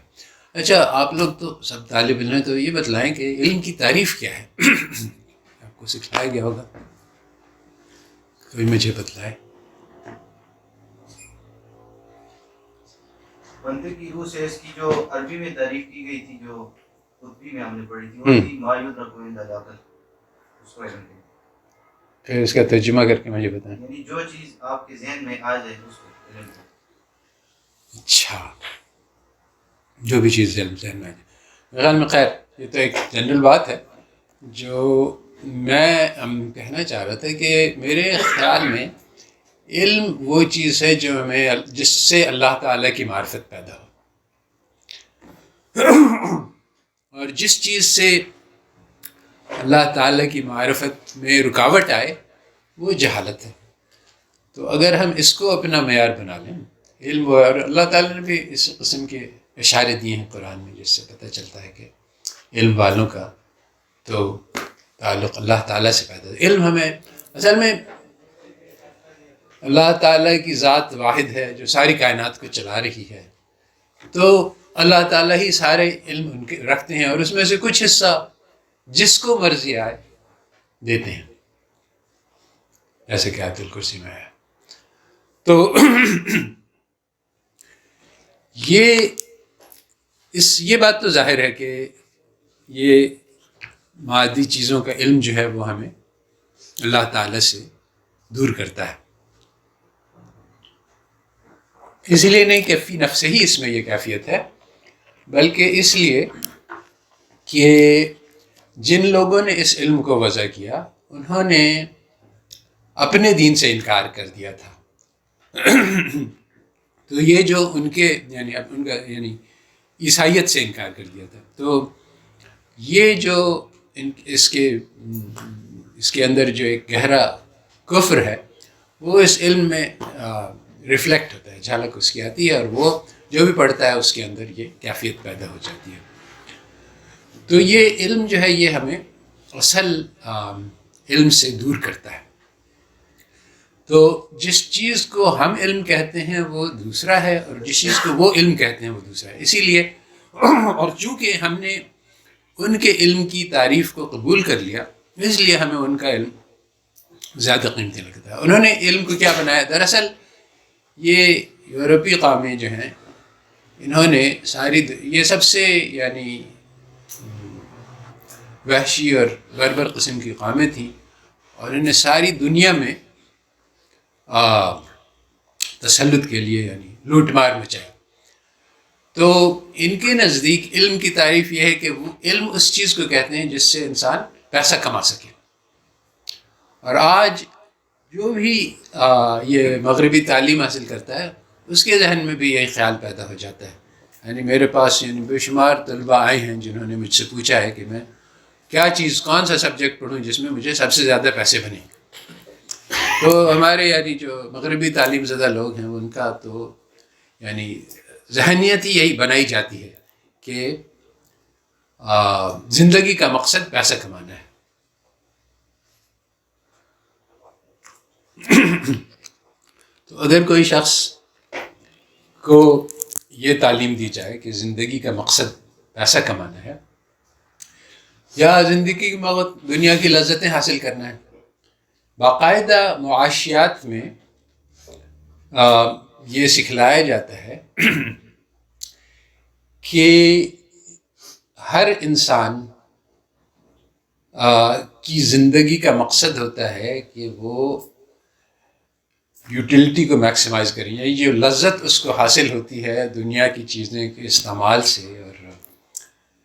اچھا، آپ لوگ تو سب طالب علم ہیں، تو یہ بتلائیں کہ علم کی تعریف کیا ہے؟ آپ کو سکھلایا گیا ہوگا، کوئی مجھے بتلائے. بندے کی روح سے اس کی جو عربی میں تعریف کی گئی تھی، جو قطبی میں ہم نے پڑھی تھی، وہ تھی ما یدرک عند العقل. اس کو علم کہتے ہیں. پھر اس کا ترجمہ کر کے مجھے بتائیں. یعنی جو چیز آپ کے ذہن میں آ جائے اس کو علم کہتے ہیں. اچھا، جو بھی چیز ذہن میں آ جائے. میرے خیال میں خیر یہ تو ایک جنرل بات ہے. جو میں کہنا چاہ رہا تھا کہ میرے خیال میں علم وہ چیز ہے جو ہمیں، جس سے اللہ تعالیٰ کی معرفت پیدا ہو، اور جس چیز سے اللہ تعالیٰ کی معرفت میں رکاوٹ آئے وہ جہالت ہے. تو اگر ہم اس کو اپنا معیار بنا لیں علم، اور اللہ تعالیٰ نے بھی اس قسم کے اشارے دیے ہیں قرآن میں، جس سے پتہ چلتا ہے کہ علم والوں کا تو تعلق اللہ تعالیٰ سے پیدا ہے. علم ہمیں اصل میں اللہ تعالیٰ کی ذات واحد ہے جو ساری کائنات کو چلا رہی ہے، تو اللہ تعالیٰ ہی سارے علم ان کے رکھتے ہیں، اور اس میں سے کچھ حصہ جس کو مرضی آئے دیتے ہیں، جیسے کہ آیت الکرسی میں ہے. تو یہ بات تو ظاہر ہے کہ یہ مادی چیزوں کا علم جو ہے وہ ہمیں اللہ تعالیٰ سے دور کرتا ہے. اس لیے نہیں کہ فی نفس ہی اس میں یہ کیفیت ہے، بلکہ اس لیے کہ جن لوگوں نے اس علم کو وضع کیا انہوں نے اپنے دین سے انکار کر دیا تھا. تو یہ جو ان کے یعنی عیسائیت سے انکار کر دیا تھا، تو یہ جو اس کے اندر جو ایک گہرا کفر ہے وہ اس علم میں ریفلیکٹ ہوتا ہے، جھلک اس کی آتی ہے، اور وہ جو بھی پڑھتا ہے اس کے اندر یہ کیفیت پیدا ہو جاتی ہے. تو یہ علم جو ہے یہ ہمیں اصل علم سے دور کرتا ہے. تو جس چیز کو ہم علم کہتے ہیں وہ دوسرا ہے، اور جس چیز کو وہ علم کہتے ہیں وہ دوسرا ہے. اسی لیے اور چونکہ ہم نے ان کے علم کی تعریف کو قبول کر لیا، اس لیے ہمیں ان کا علم زیادہ قیمتی لگتا ہے. انہوں نے علم کو کیا بنایا؟ دراصل یہ یورپی قومیں جو ہیں انہوں نے یہ سب سے یعنی وحشی اور بربر قسم کی قومیں تھیں، اور انہیں ساری دنیا میں تسلط کے لیے یعنی لوٹ مار مچائی. تو ان کے نزدیک علم کی تعریف یہ ہے کہ وہ علم اس چیز کو کہتے ہیں جس سے انسان پیسہ کما سکے. اور آج جو بھی یہ مغربی تعلیم حاصل کرتا ہے اس کے ذہن میں بھی یہی خیال پیدا ہو جاتا ہے. یعنی میرے پاس بے شمار طلباء آئے ہیں جنہوں نے مجھ سے پوچھا ہے کہ میں کون سا سبجیکٹ پڑھوں جس میں مجھے سب سے زیادہ پیسے بنیں. تو ہمارے یعنی جو مغربی تعلیم زدہ لوگ ہیں ان کا تو یعنی ذہنیت ہی یہی بنائی جاتی ہے کہ زندگی کا مقصد پیسہ کمانا ہے. تو اگر کوئی شخص کو یہ تعلیم دی جائے کہ زندگی کا مقصد پیسہ کمانا ہے یا زندگی کی دنیا کی لذتیں حاصل کرنا ہے، باقاعدہ معاشیات میں یہ سکھلایا جاتا ہے کہ ہر انسان کی زندگی کا مقصد ہوتا ہے کہ وہ یوٹیلیٹی کو میکسیمائز کریں، یعنی جو لذت اس کو حاصل ہوتی ہے دنیا کی چیزیں کے استعمال سے اور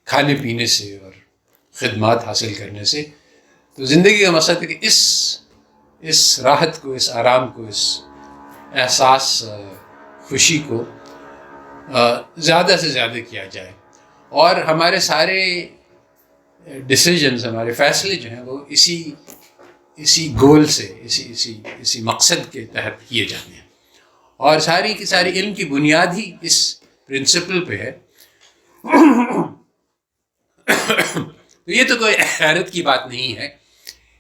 کھانے پینے سے اور خدمات حاصل کرنے سے، تو زندگی کا مقصد ہے کہ اس راحت کو، اس آرام کو، اس احساس خوشی کو زیادہ سے زیادہ کیا جائے، اور ہمارے سارے ڈیسیجنز، ہمارے فیصلے جو ہیں وہ اسی گول سے، اسی مقصد کے تحت کیے جاتے ہیں، اور ساری کی ساری علم کی بنیاد ہی اس پرنسپل پہ ہے۔ تو یہ تو کوئی حیرت کی بات نہیں ہے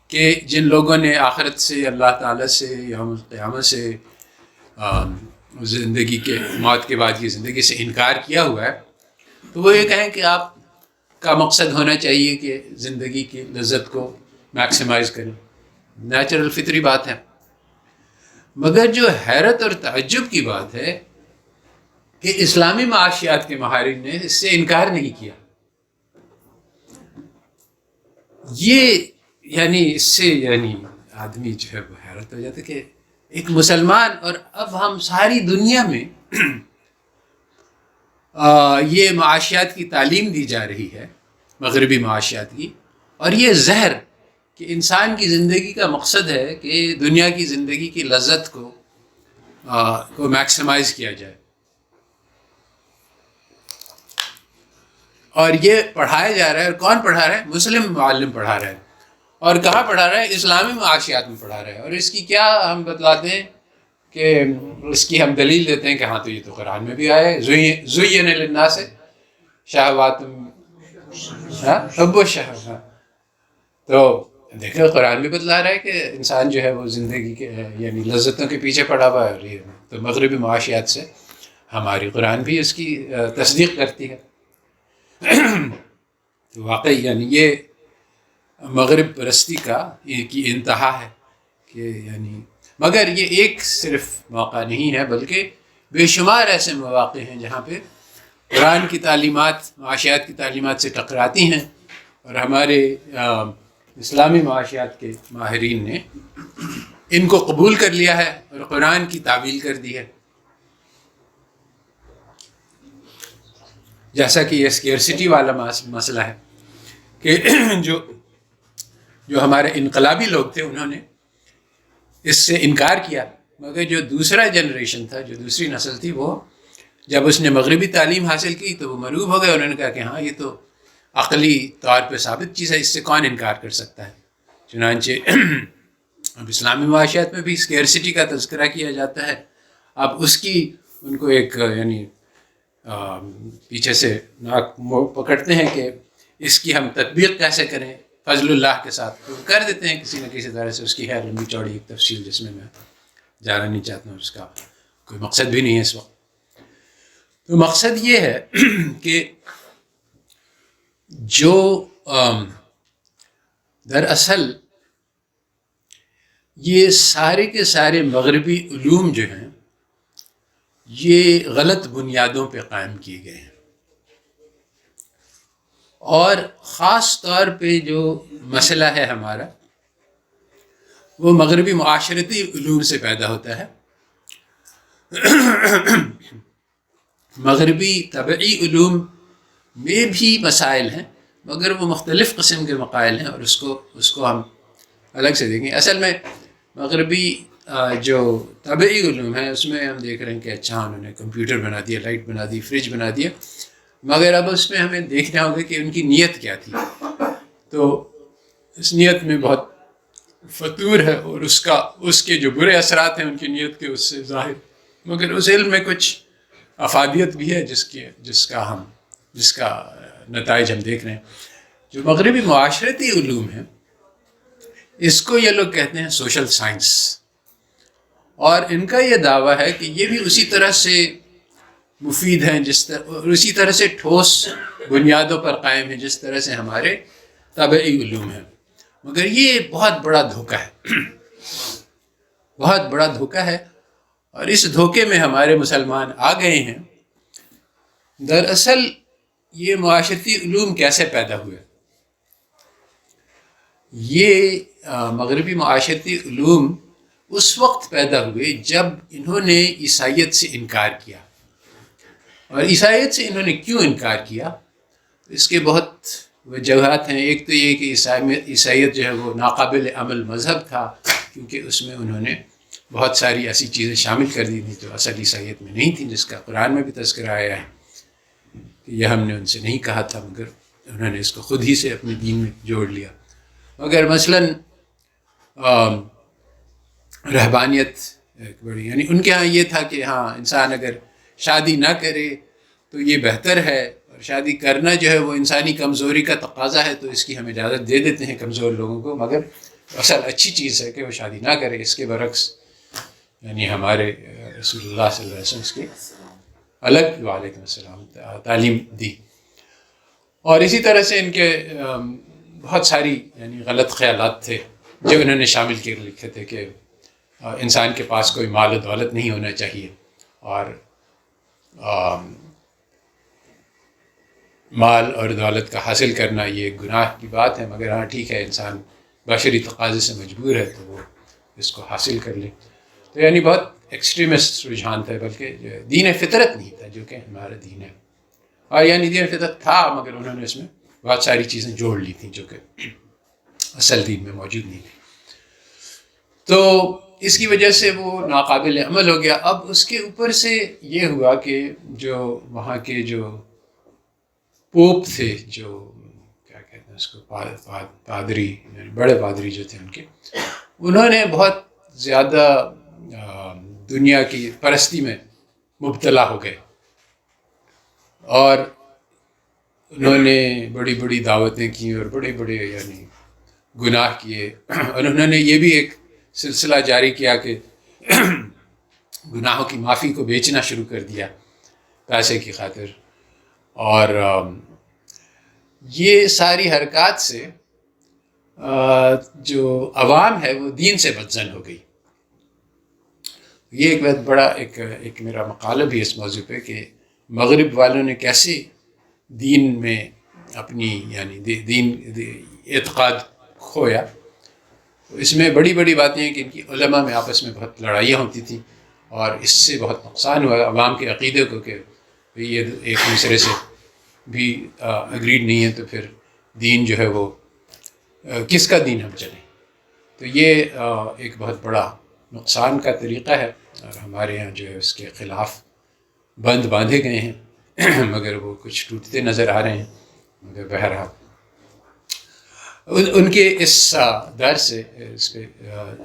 کہ جن لوگوں نے آخرت سے، اللہ تعالیٰ سے، یوم القیامت سے، زندگی کے موت کے بعد کی زندگی سے انکار کیا ہوا ہے، تو وہ یہ کہیں کہ آپ کا مقصد ہونا چاہیے کہ زندگی کی لذت کو میکسیمائز کریں، نیچرل فطری بات ہے۔ مگر جو حیرت اور تعجب کی بات ہے کہ اسلامی معاشیات کے ماہرین نے اس سے انکار نہیں کیا۔ یہ اس سے آدمی جو ہے وہ حیرت ہو جاتا ہے کہ ایک مسلمان، اور اب ہم ساری دنیا میں یہ معاشیات کی تعلیم دی جا رہی ہے، مغربی معاشیات کی، اور یہ زہر کہ انسان کی زندگی کا مقصد ہے کہ دنیا کی زندگی کی لذت کو میکسیمائز کیا جائے، اور یہ پڑھایا جا رہا ہے۔ اور کون پڑھا رہا ہے؟ مسلم معلم پڑھا رہا ہے، اور کہاں پڑھا رہا ہے؟ اسلامی معاشیات میں پڑھا رہا ہے، اور اس کی کیا ہم بتلاتے ہیں کہ اس کی ہم دلیل دیتے ہیں کہ ہاں تو یہ تو قرآن میں بھی آیا ہے، زُيِّنَ لِلنَّاسِ شہوات حب الشہوات۔ تو دیکھیں قرآن بھی بتلا رہا ہے کہ انسان جو ہے وہ زندگی کے لذتوں کے پیچھے پڑا ہوا ہے، اور یہ تو مغربی معاشیات سے ہماری قرآن بھی اس کی تصدیق کرتی ہے۔ تو واقعی یہ مغرب پرستی کی انتہا ہے کہ مگر یہ ایک صرف موقع نہیں ہے، بلکہ بے شمار ایسے مواقع ہیں جہاں پہ قرآن کی تعلیمات معاشیات کی تعلیمات سے ٹکراتی ہیں، اور ہمارے اسلامی معاشیات کے ماہرین نے ان کو قبول کر لیا ہے اور قرآن کی تعویل کر دی ہے۔ جیسا کہ یہ اسکیئرسٹی والا مسئلہ ہے کہ جو ہمارے انقلابی لوگ تھے انہوں نے اس سے انکار کیا، مگر جو دوسرا جنریشن تھا، جو دوسری نسل تھی، وہ جب اس نے مغربی تعلیم حاصل کی تو وہ مغلوب ہو گئے۔ انہوں نے کہا کہ ہاں یہ تو عقلی طور پہ ثابت چیز ہے، اس سے کون انکار کر سکتا ہے۔ چنانچہ اب اسلامی معاشیات میں بھی اسکیئرسٹی کا تذکرہ کیا جاتا ہے، اب اس کی ان کو ایک پیچھے سے ناک پکڑتے ہیں کہ اس کی ہم تطبیق کیسے کریں فضل اللہ کے ساتھ، تو کر دیتے ہیں کسی نہ کسی طرح سے۔ اس کی ہے لمبی چوڑی ایک تفصیل جس میں جانا نہیں چاہتا ہوں، اس کا کوئی مقصد بھی نہیں ہے اس وقت۔ تو مقصد یہ ہے کہ جو دراصل یہ سارے کے سارے مغربی علوم جو ہیں یہ غلط بنیادوں پہ قائم کیے گئے ہیں، اور خاص طور پہ جو مسئلہ ہے ہمارا وہ مغربی معاشرتی علوم سے پیدا ہوتا ہے۔ مغربی طبعی علوم میں بھی مسائل ہیں، مگر وہ مختلف قسم کے مسائل ہیں، اور اس کو ہم الگ سے دیکھیں۔ اصل میں مغربی جو طبعی علوم ہیں اس میں ہم دیکھ رہے ہیں کہ اچھا انہوں نے کمپیوٹر بنا دیا، لائٹ بنا دی، فریج بنا دیا، مگر اب اس میں ہمیں دیکھنا ہوگا کہ ان کی نیت کیا تھی۔ تو اس نیت میں بہت فتور ہے، اور اس کے جو برے اثرات ہیں ان کی نیت کے اس سے ظاہر، مگر اس علم میں کچھ افادیت بھی ہے جس کا نتائج ہم دیکھ رہے ہیں۔ جو مغربی معاشرتی علوم ہیں اس کو یہ لوگ کہتے ہیں سوشل سائنس، اور ان کا یہ دعویٰ ہے کہ یہ بھی اسی طرح سے مفید ہیں اور اسی طرح سے ٹھوس بنیادوں پر قائم ہیں جس طرح سے ہمارے طبعی علوم ہیں، مگر یہ بہت بڑا دھوکہ ہے، بہت بڑا دھوکہ ہے، اور اس دھوکے میں ہمارے مسلمان آ گئے ہیں۔ دراصل یہ معاشرتی علوم کیسے پیدا ہوئے؟ یہ مغربی معاشرتی علوم اس وقت پیدا ہوئے جب انہوں نے عیسائیت سے انکار کیا. اور عیسائیت سے انہوں نے کیوں انکار کیا؟ اس کے بہت وجوہات ہیں. ایک تو یہ کہ عیسائیت جو ہے وہ ناقابل عمل مذہب تھا، کیونکہ اس میں انہوں نے بہت ساری ایسی چیزیں شامل کر دی تھیں جو اصل عیسائیت میں نہیں تھیں، جس کا قرآن میں بھی تذکرہ آیا ہے کہ یہ ہم نے ان سے نہیں کہا تھا، مگر انہوں نے اس کو خود ہی سے اپنے دین میں جوڑ لیا. مگر مثلاً رہبانیت ایک بڑی، یعنی ان کے ہاں یہ تھا کہ ہاں انسان اگر شادی نہ کرے تو یہ بہتر ہے، اور شادی کرنا جو ہے وہ انسانی کمزوری کا تقاضا ہے، تو اس کی ہم اجازت دے دیتے ہیں کمزور لوگوں کو، مگر اصل اچھی چیز ہے کہ وہ شادی نہ کرے. اس کے برعکس یعنی ہمارے رسول اللہ صلی اللہ علیہ وسلم اس کی الگ وعلیکم السلام تعلیم دی. اور اسی طرح سے ان کے بہت ساری یعنی غلط خیالات تھے جو انہوں نے شامل کر لکھے تھے کہ انسان کے پاس کوئی مال و دولت نہیں ہونا چاہیے، اور مال اور دولت کا حاصل کرنا یہ گناہ کی بات ہے، مگر ہاں ٹھیک ہے انسان بشری تقاضے سے مجبور ہے تو وہ اس کو حاصل کر لے. تو یعنی بہت ایکسٹریمسٹ رجحان تھا، بلکہ دین فطرت نہیں تھا جو کہ ہمارا دین ہے. اور یعنی دین فطرت تھا مگر انہوں نے اس میں بہت ساری چیزیں جوڑ لی تھیں جو کہ اصل دین میں موجود نہیں تھی. تو اس کی وجہ سے وہ ناقابل عمل ہو گیا. اب اس کے اوپر سے یہ ہوا کہ جو وہاں کے جو پوپ تھے، جو کیا کہتے ہیں اس کو، پادری، یعنی بڑے پادری جو تھے ان کے، انہوں نے بہت زیادہ دنیا کی پرستی میں مبتلا ہو گئے، اور انہوں نے بڑی بڑی دعوتیں کی اور بڑے بڑے یعنی گناہ کیے. اور انہوں نے یہ بھی ایک سلسلہ جاری کیا کہ گناہوں کی معافی کو بیچنا شروع کر دیا پیسے کی خاطر. اور یہ ساری حرکات سے جو عوام ہے وہ دین سے بدظن ہو گئی. یہ ایک بہت بڑا ایک میرا مقالہ بھی اس موضوع پہ کہ مغرب والوں نے کیسے دین میں اپنی یعنی دین اعتقاد کھویا. اس میں بڑی بڑی باتیں ہیں کہ ان کی علماء میں آپس میں بہت لڑائیاں ہوتی تھیں، اور اس سے بہت نقصان ہوا عوام کے عقیدے کو کہ یہ ایک دوسرے سے بھی اگریڈ نہیں ہے، تو پھر دین جو ہے وہ کس کا دین ہم چلیں. تو یہ ایک بہت بڑا نقصان کا طریقہ ہے، اور ہمارے یہاں جو ہے اس کے خلاف بند باندھے گئے ہیں مگر وہ کچھ ٹوٹتے نظر آ رہے ہیں. مگر بہرحال ان کے اس در سے اس پہ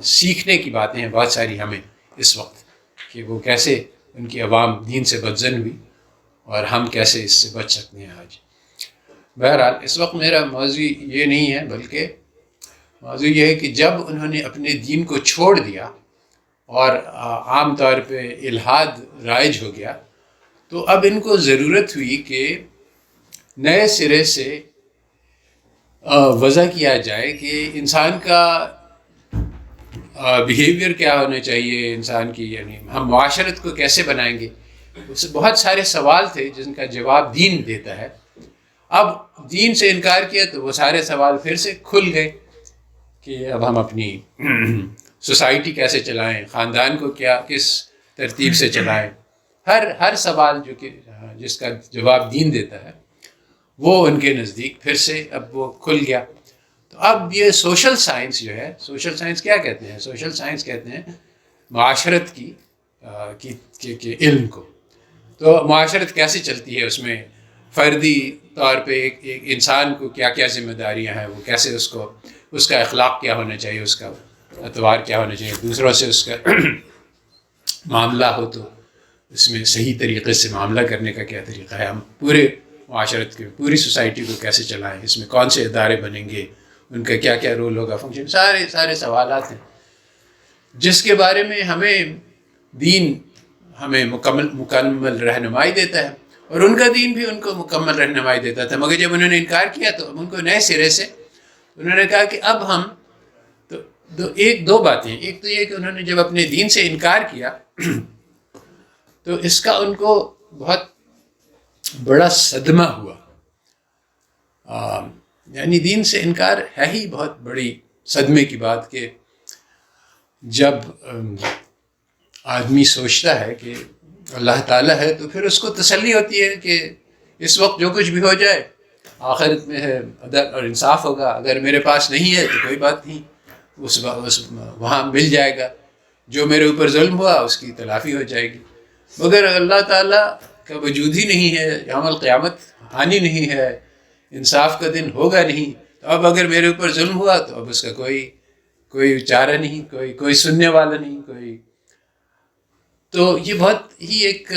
سیکھنے کی باتیں ہیں بہت ساری ہمیں اس وقت، کہ وہ کیسے ان کی عوام دین سے بدظن ہوئی اور ہم کیسے اس سے بچ سکتے ہیں آج. بہرحال اس وقت میرا موضوع یہ نہیں ہے، بلکہ موضوع یہ ہے کہ جب انہوں نے اپنے دین کو چھوڑ دیا اور عام طور پہ الحاد رائج ہو گیا، تو اب ان کو ضرورت ہوئی کہ نئے سرے سے وضع کیا جائے کہ انسان کا بیہیویئر کیا ہونا چاہیے، انسان کی یعنی ہم معاشرت کو کیسے بنائیں گے. اس سے بہت سارے سوال تھے جن کا جواب دین دیتا ہے. اب دین سے انکار کیا تو وہ سارے سوال پھر سے کھل گئے کہ اب ہم اپنی سوسائٹی کیسے چلائیں، خاندان کو کس ترتیب سے چلائیں. ہر سوال جو کہ جس کا جواب دین دیتا ہے وہ ان کے نزدیک پھر سے اب وہ کھل گیا. تو اب یہ سوشل سائنس جو ہے، سوشل سائنس کیا کہتے ہیں؟ سوشل سائنس کہتے ہیں معاشرت کی علم کو. تو معاشرت کیسے چلتی ہے، اس میں فردی طور پہ ایک انسان کو کیا کیا ذمہ داریاں ہیں، وہ کیسے اس کا اخلاق کیا ہونا چاہیے، اس کا اعتبار کیا ہونا چاہیے، دوسروں سے اس کا معاملہ ہو تو اس میں صحیح طریقے سے معاملہ کرنے کا کیا طریقہ ہے، ہم پورے معاشرت کے پوری سوسائٹی کو کیسے چلائیں، اس میں کون سے ادارے بنیں گے، ان کا کیا کیا رول ہوگا، فنکشن، سارے سوالات ہیں جس کے بارے میں دین ہمیں مکمل رہنمائی دیتا ہے، اور ان کا دین بھی ان کو مکمل رہنمائی دیتا تھا. مگر جب انہوں نے انکار کیا تو ان کو نئے سرے سے انہوں نے کہا کہ اب ہم دو باتیں ہیں. ایک تو یہ کہ انہوں نے جب اپنے دین سے انکار کیا تو اس کا ان کو بہت بڑا صدمہ ہوا یعنی دین سے انکار ہے ہی بہت بڑی صدمے کی بات کہ جب آدمی سوچتا ہے کہ اللہ تعالیٰ ہے تو پھر اس کو تسلی ہوتی ہے کہ اس وقت جو کچھ بھی ہو جائے آخرت میں ہے عدل اور انصاف ہوگا، اگر میرے پاس نہیں ہے تو کوئی بات نہیں، وہاں مل جائے گا، جو میرے اوپر ظلم ہوا اس کی تلافی ہو جائے گی۔ مگر اللہ تعالیٰ کا وجود ہی نہیں ہے، یوم القیامت آنی نہیں ہے، انصاف کا دن ہوگا نہیں، تو اب اگر میرے اوپر ظلم ہوا تو اب اس کا کوئی چارہ نہیں، کوئی سننے والا نہیں، کوئی۔ تو یہ بہت ہی ایک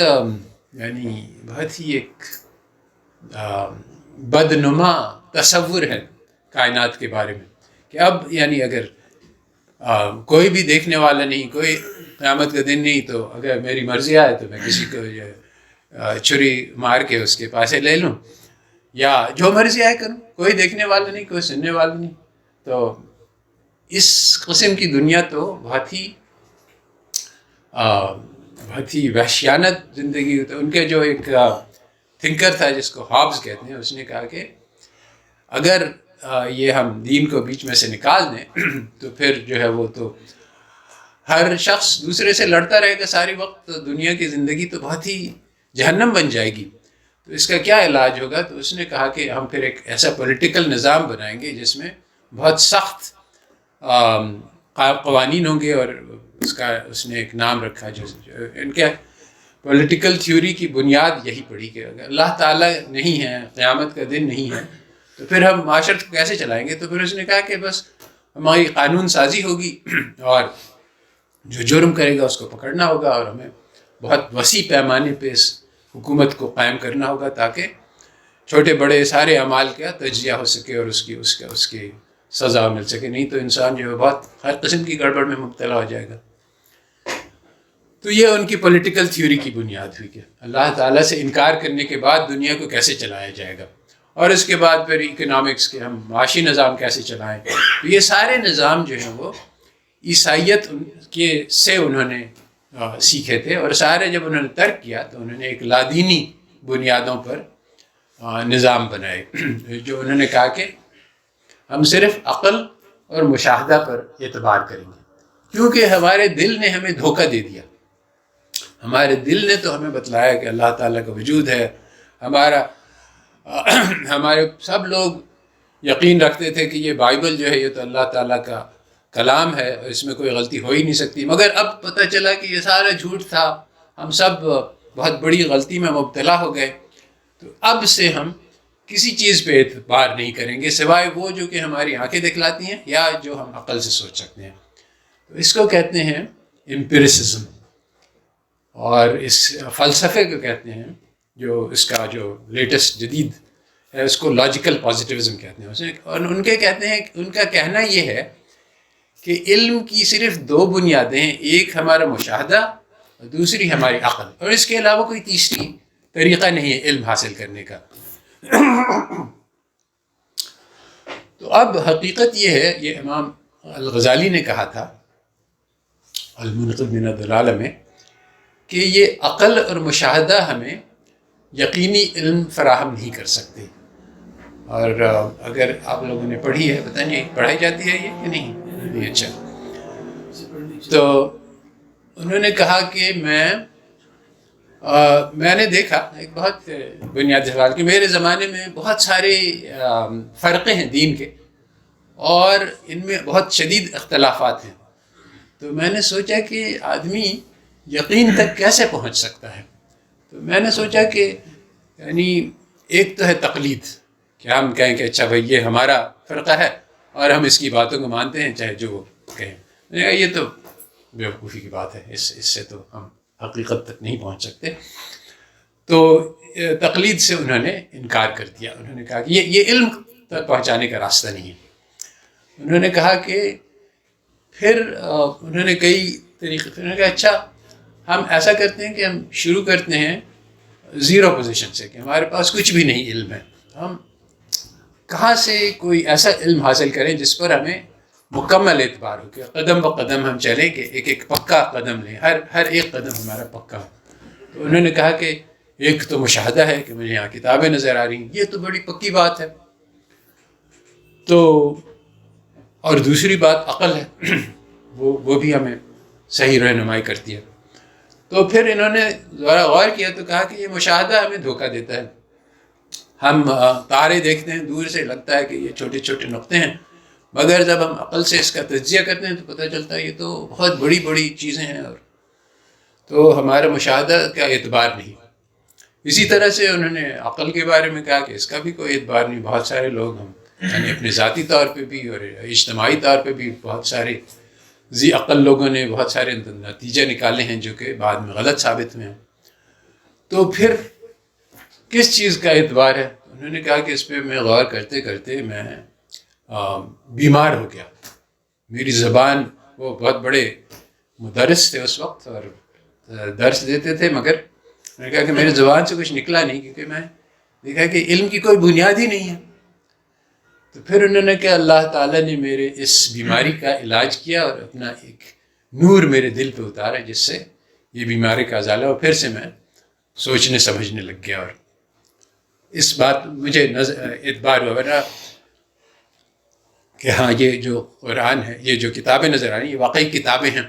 بدنما تصور ہے کائنات کے بارے میں کہ اب یعنی اگر کوئی بھی دیکھنے والا نہیں، کوئی قیامت کا دن نہیں، تو اگر میری مرضی آئے تو میں کسی کو چھری مار کے اس کے پاسے لے لوں یا جو مرضی آئے کروں، کوئی دیکھنے والا نہیں، کوئی سننے والا نہیں۔ تو اس قسم کی دنیا تو بہت ہی وحشیانہ زندگی ہوتا ہے۔ ان کے جو ایک تھنکر تھا جس کو ہابز کہتے ہیں، اس نے کہا کہ اگر یہ ہم دین کو بیچ میں سے نکال دیں تو پھر جو ہے وہ تو ہر شخص دوسرے سے لڑتا رہے گا ساری وقت، تو دنیا کی زندگی تو بہت ہی جہنم بن جائے گی۔ تو اس کا کیا علاج ہوگا؟ تو اس نے کہا کہ ہم پھر ایک ایسا پولیٹیکل نظام بنائیں گے جس میں بہت سخت قوانین ہوں گے، اور اس نے ایک نام رکھا جو ان کے پولیٹیکل تھیوری کی بنیاد یہی پڑی کہ اگر اللہ تعالیٰ نہیں ہے، قیامت کا دن نہیں ہے، تو پھر ہم معاشرت کو کیسے چلائیں گے؟ تو پھر اس نے کہا کہ بس ہماری قانون سازی ہوگی اور جو جرم کرے گا اس کو پکڑنا ہوگا، اور ہمیں بہت وسیع پیمانے پہ اس حکومت کو قائم کرنا ہوگا تاکہ چھوٹے بڑے سارے اعمال کا تجزیہ ہو سکے اور اس کی سزا مل سکے، نہیں تو انسان جو ہے بہت ہر قسم کی گڑبڑ میں مبتلا ہو جائے گا۔ تو یہ ان کی پولیٹیکل تھیوری کی بنیاد ہوئی کہ اللہ تعالیٰ سے انکار کرنے کے بعد دنیا کو کیسے چلایا جائے گا، اور اس کے بعد پھر اکنامکس کے ہم معاشی نظام کیسے چلائیں۔ تو یہ سارے نظام جو ہیں وہ عیسائیت سے انہوں نے سیکھے تھے، اور سارے جب انہوں نے ترک کیا تو انہوں نے ایک لادینی بنیادوں پر نظام بنائے، جو انہوں نے کہا کہ ہم صرف عقل اور مشاہدہ پر اعتبار کریں گے، کیونکہ ہمارے دل نے ہمیں دھوکہ دے دیا۔ ہمارے دل نے تو ہمیں بتلایا کہ اللہ تعالیٰ کا وجود ہے، ہمارے سب لوگ یقین رکھتے تھے کہ یہ بائبل جو ہے یہ تو اللہ تعالیٰ کا کلام ہے اور اس میں کوئی غلطی ہو ہی نہیں سکتی، مگر اب پتہ چلا کہ یہ سارا جھوٹ تھا، ہم سب بہت بڑی غلطی میں مبتلا ہو گئے۔ تو اب سے ہم کسی چیز پہ اعتبار نہیں کریں گے سوائے وہ جو کہ ہماری آنکھیں دکھلاتی ہیں یا جو ہم عقل سے سوچ سکتے ہیں۔ تو اس کو کہتے ہیں امپیریسزم، اور اس فلسفے کو کہتے ہیں جو اس کا جو لیٹسٹ جدید ہے اس کو لاجیکل پازیٹیوزم کہتے ہیں۔ اور ان کا کہنا یہ ہے کہ علم کی صرف دو بنیادیں ہیں، ایک ہمارا مشاہدہ اور دوسری ہماری عقل، اور اس کے علاوہ کوئی تیسری طریقہ نہیں ہے علم حاصل کرنے کا۔ تو اب حقیقت یہ ہے، یہ امام الغزالی نے کہا تھا المنقذ من الضلالہ میں، کہ یہ عقل اور مشاہدہ ہمیں یقینی علم فراہم نہیں کر سکتے۔ اور اگر آپ لوگوں نے پڑھی ہے، پتہ نہیں پڑھائی جاتی ہے یہ کہ نہیں؟ اچھا، تو انہوں نے کہا کہ میں نے دیکھا ایک بہت بنیادی سوال کہ میرے زمانے میں بہت سارے فرقے ہیں دین کے، اور ان میں بہت شدید اختلافات ہیں۔ تو میں نے سوچا کہ آدمی یقین تک کیسے پہنچ سکتا ہے؟ تو میں نے سوچا کہ یعنی ایک تو ہے تقلید، کہ ہم کہیں کہ اچھا بھائی یہ ہمارا فرقہ ہے اور ہم اس کی باتوں کو مانتے ہیں چاہے جو وہ کہیں۔ یہ تو بیوقوفی کی بات ہے، اس سے تو ہم حقیقت تک نہیں پہنچ سکتے۔ تو تقلید سے انہوں نے انکار کر دیا، انہوں نے کہا کہ یہ علم تک پہنچانے کا راستہ نہیں ہے۔ انہوں نے کہا کہ پھر انہوں نے کئی طریقے، انہوں نے کہا اچھا ہم ایسا کرتے ہیں کہ ہم شروع کرتے ہیں زیرو پوزیشن سے، کہ ہمارے پاس کچھ بھی نہیں علم ہے، ہم کہاں سے کوئی ایسا علم حاصل کریں جس پر ہمیں مکمل اعتبار ہو، کہ قدم بہ قدم ہم چلیں، کہ ایک ایک پکا قدم لیں، ہر ایک قدم ہمارا پکا ہو۔ تو انہوں نے کہا کہ ایک تو مشاہدہ ہے کہ مجھے یہاں کتابیں نظر آ رہی ہیں، یہ تو بڑی پکی بات ہے، تو اور دوسری بات عقل ہے، وہ بھی ہمیں صحیح رہنمائی کرتی ہے. تو پھر انہوں نے ذرا غور کیا تو کہا کہ یہ مشاہدہ ہمیں دھوکہ دیتا ہے. ہم تارے دیکھتے ہیں، دور سے لگتا ہے کہ یہ چھوٹے چھوٹے نقطے ہیں، مگر جب ہم عقل سے اس کا تجزیہ کرتے ہیں تو پتہ چلتا ہے یہ تو بہت بڑی بڑی چیزیں ہیں، اور تو ہمارا مشاہدہ کا اعتبار نہیں. اسی طرح سے انہوں نے عقل کے بارے میں کہا کہ اس کا بھی کوئی اعتبار نہیں. بہت سارے لوگ ہم یعنی اپنے ذاتی طور پہ بھی اور اجتماعی طور پہ بھی بہت سارے ذی عقل لوگوں نے بہت سارے نتیجے نکالے ہیں جو کہ بعد میں غلط ثابت ہوئے ہیں. تو پھر کس چیز کا اعتبار ہے؟ انہوں نے کہا کہ اس پہ میں غور کرتے کرتے میں بیمار ہو گیا. میری زبان، وہ بہت بڑے مدرس تھے اس وقت اور درس دیتے تھے، مگر میں نے کہا کہ میری زبان سے کچھ نکلا نہیں، کیونکہ میں دیکھا کہ علم کی کوئی بنیاد ہی نہیں ہے. تو پھر انہوں نے کہا اللہ تعالیٰ نے میرے اس بیماری کا علاج کیا اور اپنا ایک نور میرے دل پہ اتارا، جس سے یہ بیماری کا ازالہ، اور پھر سے میں سوچنے سمجھنے لگ گیا. اور اس بات مجھے اعتبار ہوا ورنہ کہ ہاں یہ جو قرآن ہے، یہ جو کتابیں نظر آ رہی ہیں یہ واقعی کتابیں ہیں.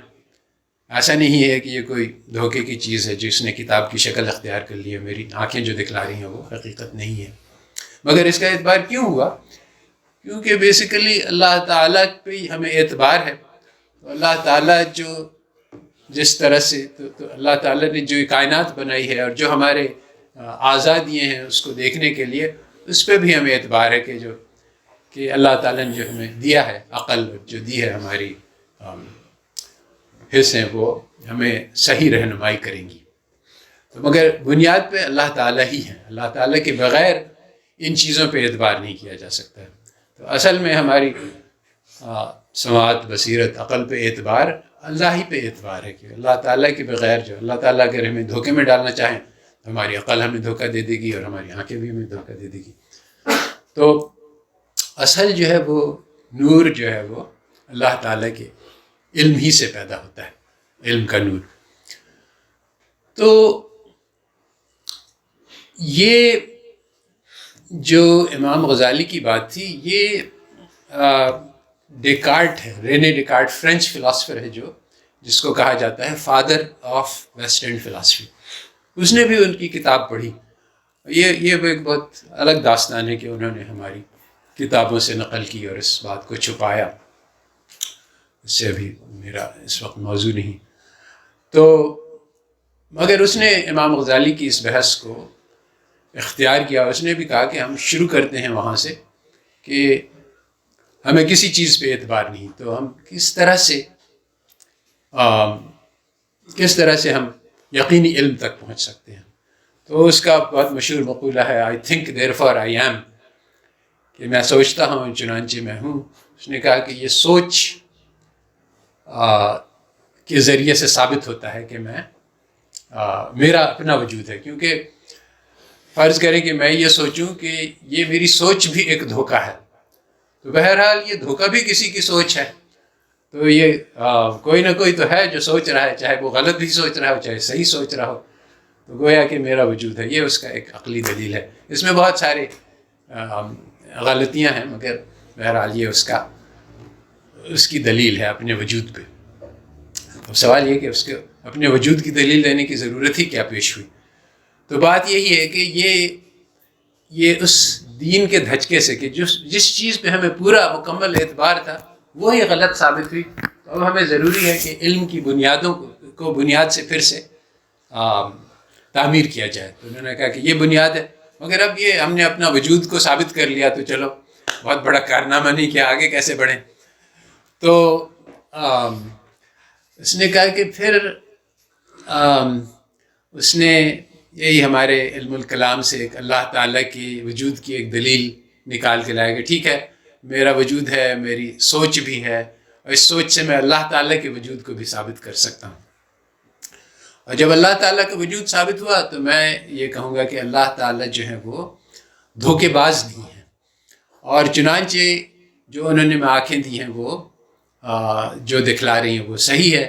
ایسا نہیں ہے کہ یہ کوئی دھوکے کی چیز ہے جس نے کتاب کی شکل اختیار کر لی ہے. میری آنکھیں جو دکھلا رہی ہیں وہ حقیقت نہیں ہے. مگر اس کا اعتبار کیوں ہوا؟ کیونکہ بیسیکلی اللہ تعالیٰ پہ ہمیں اعتبار ہے. تو اللہ تعالیٰ جو جس طرح سے تو اللہ تعالیٰ نے جو کائنات بنائی ہے اور جو ہمارے اعضاء دیے ہیں اس کو دیکھنے کے لیے، اس پہ بھی ہمیں اعتبار ہے کہ اللہ تعالیٰ نے جو ہمیں دیا ہے عقل، جو دی ہے ہماری حص ہیں، وہ ہمیں صحیح رہنمائی کریں گی. تو مگر بنیاد پہ اللہ تعالیٰ ہی ہیں. اللہ تعالیٰ کے بغیر ان چیزوں پہ اعتبار نہیں کیا جا سکتا ہے. تو اصل میں ہماری سماعت، بصیرت، عقل پہ اعتبار اللہ ہی پہ اعتبار ہے کہ اللہ تعالیٰ کے بغیر جو اللہ تعالیٰ اگر ہمیں دھوکے میں ڈالنا چاہیں تو ہماری عقل ہمیں دھوکہ دے دے گی اور ہماری آنکھیں بھی ہمیں دھوکہ دے دے گی. تو اصل جو ہے وہ نور جو ہے وہ اللہ تعالیٰ کے علم ہی سے پیدا ہوتا ہے، علم کا نور. تو یہ جو امام غزالی کی بات تھی، یہ ڈیکارٹ ہے، رینے ڈیکارٹ، فرینچ فلاسفر ہے جس کو کہا جاتا ہے فادر آف ویسٹرن فلاسفی. اس نے بھی ان کی کتاب پڑھی. یہ ایک بہت الگ داستان ہے کہ انہوں نے ہماری کتابوں سے نقل کی اور اس بات کو چھپایا. اس سے بھی میرا اس وقت موضوع نہیں. تو مگر اس نے امام غزالی کی اس بحث کو اختیار کیا. اس نے بھی کہا کہ ہم شروع کرتے ہیں وہاں سے کہ ہمیں کسی چیز پہ اعتبار نہیں، تو ہم کس طرح سے ہم یقینی علم تک پہنچ سکتے ہیں. تو اس کا بہت مشہور مقولہ ہے I think therefore I am، کہ میں سوچتا ہوں چنانچہ میں ہوں. اس نے کہا کہ یہ سوچ کے ذریعے سے ثابت ہوتا ہے کہ میرا اپنا وجود ہے. کیونکہ فرض کریں کہ میں یہ سوچوں کہ یہ میری سوچ بھی ایک دھوکہ ہے، تو بہرحال یہ دھوکہ بھی کسی کی سوچ ہے. تو یہ کوئی نہ کوئی تو ہے جو سوچ رہا ہے، چاہے وہ غلط بھی سوچ رہا ہو چاہے صحیح سوچ رہا ہو. تو گویا کہ میرا وجود ہے. یہ اس کا ایک عقلی دلیل ہے. اس میں بہت سارے غلطیاں ہیں، مگر بہرحال یہ اس کی دلیل ہے اپنے وجود پہ. اب سوال یہ کہ اس کے اپنے وجود کی دلیل دینے کی ضرورت ہی کیا پیش ہوئی؟ تو بات یہی ہے کہ یہ اس دین کے دھچکے سے کہ جس چیز پہ ہمیں پورا مکمل اعتبار تھا وہی غلط ثابت ہوئی. تو اب ہمیں ضروری ہے کہ علم کی بنیادوں کو بنیاد سے پھر سے تعمیر کیا جائے. تو انہوں نے کہا کہ یہ بنیاد ہے، مگر اب یہ ہم نے اپنا وجود کو ثابت کر لیا تو چلو بہت بڑا کارنامہ نہیں کیا، آگے کیسے بڑھیں. تو اس نے کہا کہ پھر اس نے یہی ہمارے علم الکلام سے ایک اللہ تعالیٰ کی وجود کی ایک دلیل نکال کے لائے کہ ٹھیک ہے میرا وجود ہے، میری سوچ بھی ہے، اور اس سوچ سے میں اللہ تعالیٰ کے وجود کو بھی ثابت کر سکتا ہوں. اور جب اللہ تعالیٰ کا وجود ثابت ہوا تو میں یہ کہوں گا کہ اللہ تعالیٰ جو ہے وہ دھوکے باز نہیں ہیں. اور چنانچہ جو انہوں نے آنکھیں دی ہیں وہ جو دکھلا رہی ہیں وہ صحیح ہے،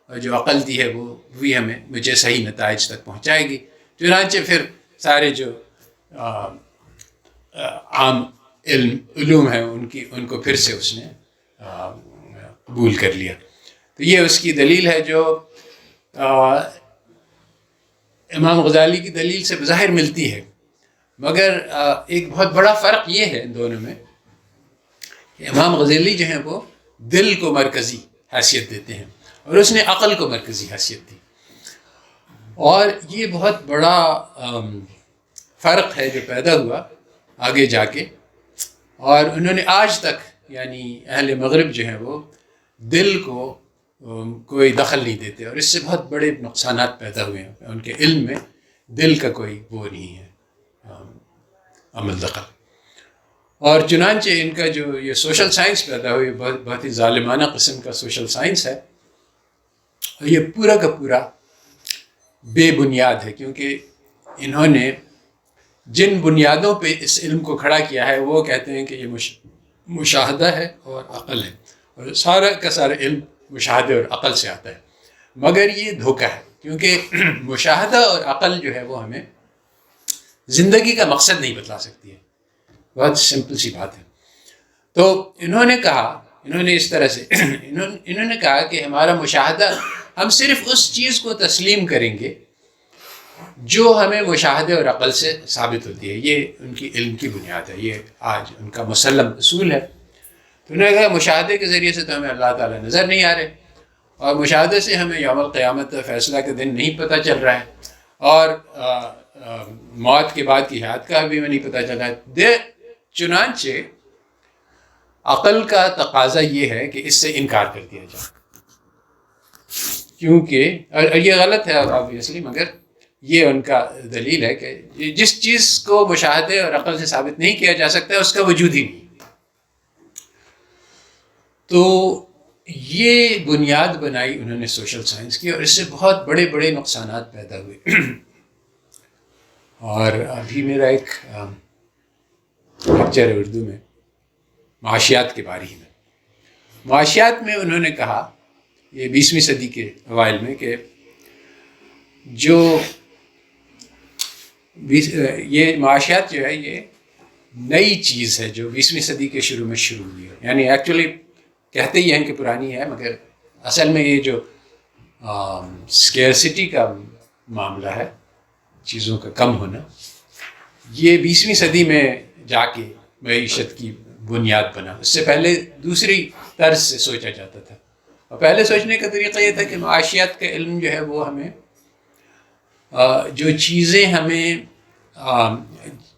اور جو عقل دی ہے وہ بھی مجھے صحیح نتائج تک پہنچائے گی. چنانچہ پھر سارے جو عام علوم ہیں ان کو پھر سے اس نے قبول کر لیا. تو یہ اس کی دلیل ہے جو امام غزالی کی دلیل سے بظاہر ملتی ہے، مگر ایک بہت بڑا فرق یہ ہے ان دونوں میں کہ امام غزالی جو ہیں وہ دل کو مرکزی حیثیت دیتے ہیں اور اس نے عقل کو مرکزی حیثیت دی. اور یہ بہت بڑا فرق ہے جو پیدا ہوا آگے جا کے، اور انہوں نے آج تک یعنی اہل مغرب جو ہیں وہ دل کو کوئی دخل نہیں دیتے، اور اس سے بہت بڑے نقصانات پیدا ہوئے ہیں. ان کے علم میں دل کا کوئی وہ نہیں ہے عمل دخل. اور چنانچہ ان کا جو یہ سوشل سائنس پیدا ہوئی بہت ہی ظالمانہ قسم کا سوشل سائنس ہے، اور یہ پورا کا پورا بے بنیاد ہے، کیونکہ انہوں نے جن بنیادوں پہ اس علم کو کھڑا کیا ہے وہ کہتے ہیں کہ یہ مشاہدہ ہے اور عقل ہے، اور سارا کا سارا علم مشاہدے اور عقل سے آتا ہے. مگر یہ دھوکہ ہے، کیونکہ مشاہدہ اور عقل جو ہے وہ ہمیں زندگی کا مقصد نہیں بتلا سکتی ہے. بہت سمپل سی بات ہے. تو انہوں نے اس طرح سے انہوں نے کہا کہ ہمارا مشاہدہ، ہم صرف اس چیز کو تسلیم کریں گے جو ہمیں مشاہدے اور عقل سے ثابت ہوتی ہے. یہ ان کی علم کی بنیاد ہے، یہ آج ان کا مسلم اصول ہے. تو انہوں نے کہا مشاہدے کے ذریعے سے تو ہمیں اللہ تعالیٰ نظر نہیں آ رہے، اور مشاہدے سے ہمیں یوم القیامت فیصلہ کے دن نہیں پتہ چل رہا ہے، اور موت کے بعد کی حیات کا بھی نہیں پتہ چل رہا ہے. چنانچہ عقل کا تقاضا یہ ہے کہ اس سے انکار کر دیا جائے، کیونکہ اور یہ غلط ہے آبویسلی، مگر یہ ان کا دلیل ہے کہ جس چیز کو مشاہدے اور عقل سے ثابت نہیں کیا جا سکتا اس کا وجود ہی نہیں. تو یہ بنیاد بنائی انہوں نے سوشل سائنس کی، اور اس سے بہت بڑے بڑے نقصانات پیدا ہوئے. اور ابھی میرا ایک لیکچر ہے اردو میں معاشیات کے بارے میں. معاشیات میں انہوں نے کہا یہ 20ویں صدی کے اوائل میں کہ جو یہ معاشیات جو ہے یہ نئی چیز ہے جو 20ویں صدی کے شروع میں شروع ہوئی ہے. یعنی ایکچولی کہتے ہی ہیں کہ پرانی ہے، مگر اصل میں یہ جو اسکیئرسٹی کا معاملہ ہے، چیزوں کا کم ہونا، یہ 20ویں صدی میں جا کے معیشت کی بنیاد بنا. اس سے پہلے دوسری طرز سے سوچا جاتا تھا، اور پہلے سوچنے کا طریقہ یہ تھا کہ معاشیات کا علم جو ہے وہ ہمیں جو چیزیں ہمیں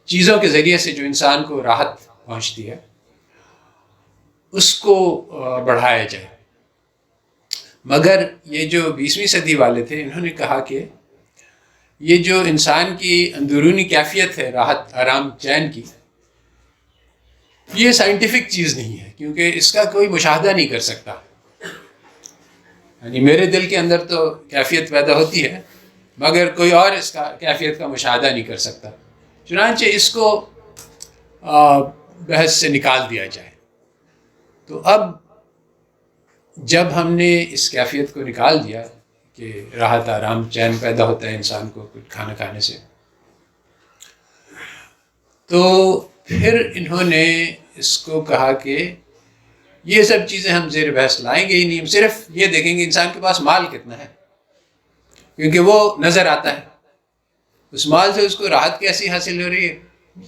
چیزوں کے ذریعے سے جو انسان کو راحت پہنچتی ہے اس کو بڑھایا جائے. مگر یہ جو 20ویں صدی والے تھے انہوں نے کہا کہ یہ جو انسان کی اندرونی کیفیت ہے راحت آرام چین کی، یہ سائنٹیفک چیز نہیں ہے، کیونکہ اس کا کوئی مشاہدہ نہیں کر سکتا. یعنی میرے دل کے اندر تو کیفیت پیدا ہوتی ہے، مگر کوئی اور اس کا کیفیت کا مشاہدہ نہیں کر سکتا. چنانچہ اس کو بحث سے نکال دیا جائے. تو اب جب ہم نے اس کیفیت کو نکال دیا کہ راحت آرام چین پیدا ہوتا ہے انسان کو کچھ کھانا کھانے سے، تو پھر انہوں نے اس کو کہا کہ یہ سب چیزیں ہم زیر بحث لائیں گے ہی نہیں، ہم صرف یہ دیکھیں گے انسان کے پاس مال کتنا ہے، کیونکہ وہ نظر آتا ہے. اس مال سے اس کو راحت کیسی حاصل ہو رہی ہے،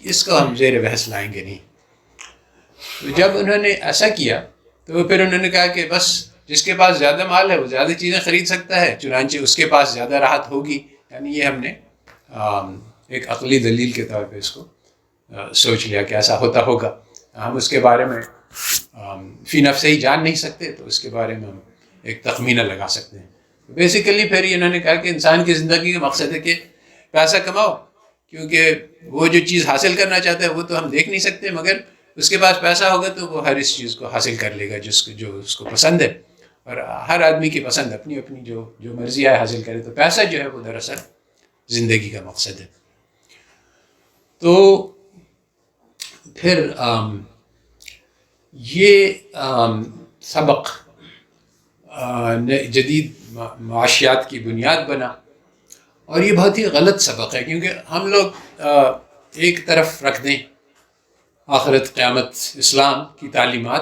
اس کو ہم زیر بحث لائیں گے نہیں. تو جب انہوں نے ایسا کیا تو پھر انہوں نے کہا کہ بس جس کے پاس زیادہ مال ہے وہ زیادہ چیزیں خرید سکتا ہے، چنانچہ اس کے پاس زیادہ راحت ہوگی. یعنی یہ ہم نے ایک عقلی دلیل کے طور پہ اس کو سوچ لیا کہ ایسا ہوتا ہوگا. ہم اس کے بارے میں فی نفس ہی جان نہیں سکتے، تو اس کے بارے میں ہم ایک تخمینہ لگا سکتے ہیں. بیسیکلی پھر انہوں نے کہا کہ انسان کی زندگی کا مقصد ہے کہ پیسہ کماؤ، کیونکہ وہ جو چیز حاصل کرنا چاہتا ہے وہ تو ہم دیکھ نہیں سکتے، مگر اس کے پاس پیسہ ہوگا تو وہ ہر اس چیز کو حاصل کر لے گا جو اس کو پسند ہے. اور ہر آدمی کی پسند اپنی اپنی جو مرضی آئے حاصل کرے. تو پیسہ جو ہے وہ دراصل زندگی کا مقصد ہے. تو پھر یہ سبق جدید معاشیات کی بنیاد بنا، اور یہ بہت ہی غلط سبق ہے، کیونکہ ہم لوگ ایک طرف رکھ دیں آخرت قیامت اسلام کی تعلیمات،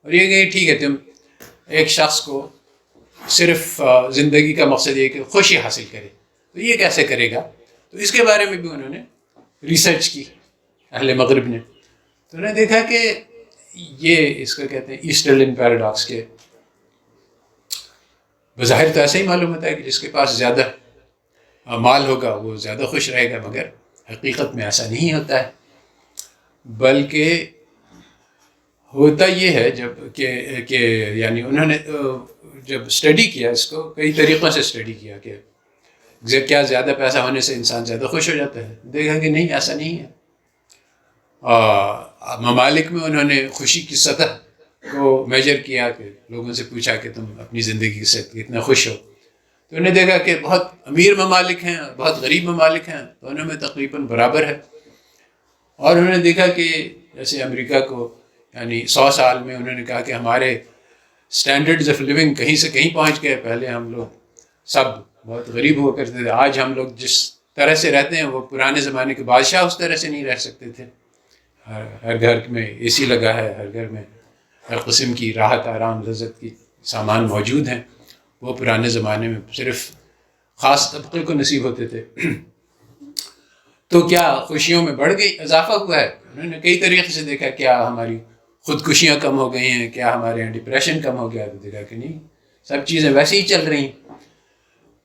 اور یہ کہ ٹھیک ہے تم ایک شخص کو صرف زندگی کا مقصد یہ کہ خوشی حاصل کرے، تو یہ کیسے کرے گا؟ تو اس کے بارے میں بھی انہوں نے ریسرچ کی اہل مغرب نے، تو انہوں نے دیکھا کہ یہ اس کو کہتے ہیں ایسٹرلن پیراڈاکس کے بظاہر تو ایسا ہی معلوم ہوتا ہے کہ جس کے پاس زیادہ مال ہوگا وہ زیادہ خوش رہے گا، مگر حقیقت میں ایسا نہیں ہوتا ہے، بلکہ ہوتا یہ ہے کہ یعنی انہوں نے جب اسٹڈی کیا اس کو کئی طریقوں سے اسٹڈی کیا کہ کیا زیادہ پیسہ ہونے سے انسان زیادہ خوش ہو جاتا ہے، دیکھا کہ نہیں، ایسا نہیں ہے۔ ممالک میں انہوں نے خوشی کی سطح کو میجر کیا کہ لوگوں سے پوچھا کہ تم اپنی زندگی سے کتنا خوش ہو، تو انہوں نے دیکھا کہ بہت امیر ممالک ہیں اور بہت غریب ممالک ہیں، دونوں میں تقریباً برابر ہے، اور انہوں نے دیکھا کہ جیسے امریکہ کو یعنی 100 سال میں انہوں نے کہا کہ ہمارے اسٹینڈرڈز آف لیونگ کہیں سے کہیں پہنچ گئے، پہلے ہم لوگ سب بہت غریب ہوا کرتے تھے، آج ہم لوگ جس طرح سے رہتے ہیں وہ پرانے زمانے کے بادشاہ اس طرح سے نہیں رہ سکتے تھے، ہر گھر میں اے سی لگا ہے، ہر گھر میں ہر قسم کی راحت آرام لذت کی سامان موجود ہیں، وہ پرانے زمانے میں صرف خاص طبقے کو نصیب ہوتے تھے۔ تو کیا خوشیوں میں بڑھ گئی، اضافہ ہوا ہے؟ انہوں نے کئی طریقے سے دیکھا، کیا ہماری خودکشیاں کم ہو گئی ہیں، کیا ہمارے یہاں ڈپریشن کم ہو گیا، تو دیکھا کہ نہیں، سب چیزیں ویسے ہی چل رہی ہیں۔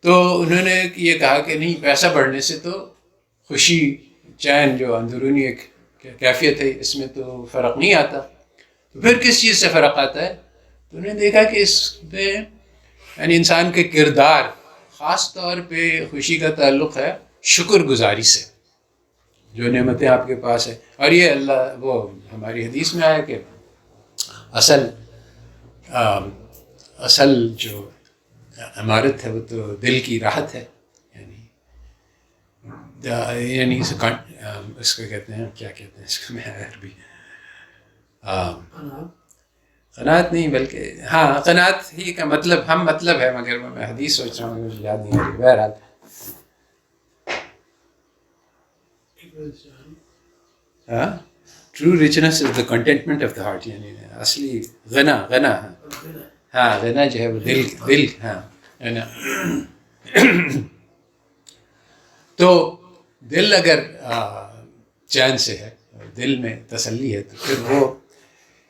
تو انہوں نے یہ کہا کہ نہیں، پیسہ بڑھنے سے تو خوشی چین جو اندرونی ایک کیفیت ہے اس میں تو فرق نہیں آتا، تو پھر کس چیز سے فرق آتا ہے؟ تو انہوں نے دیکھا کہ اس میں یعنی انسان کے کردار، خاص طور پہ خوشی کا تعلق ہے شکر گزاری سے، جو نعمتیں آپ کے پاس ہے، اور یہ اللہ وہ ہماری حدیث میں آیا کہ اصل جو عمارت ہے وہ تو دل کی راحت ہے، یعنی اس کو کہتے ہیں، کیا کہتے ہیں اس کو، میں عربی قناعت نہیں بلکہ ہاں قناعت ہی کا مطلب ہم مطلب ہے، مگر میں حدیث سوچ رہا ہوں، مجھے یاد نہیں آ رہی، بہرحال true richness is the contentment of the heart, یعنی اصلی غنا ہاں غنا جو ہے وہ دل ہاں غنا۔ تو دل اگر چین سے ہے، دل میں تسلی ہے، تو پھر وہ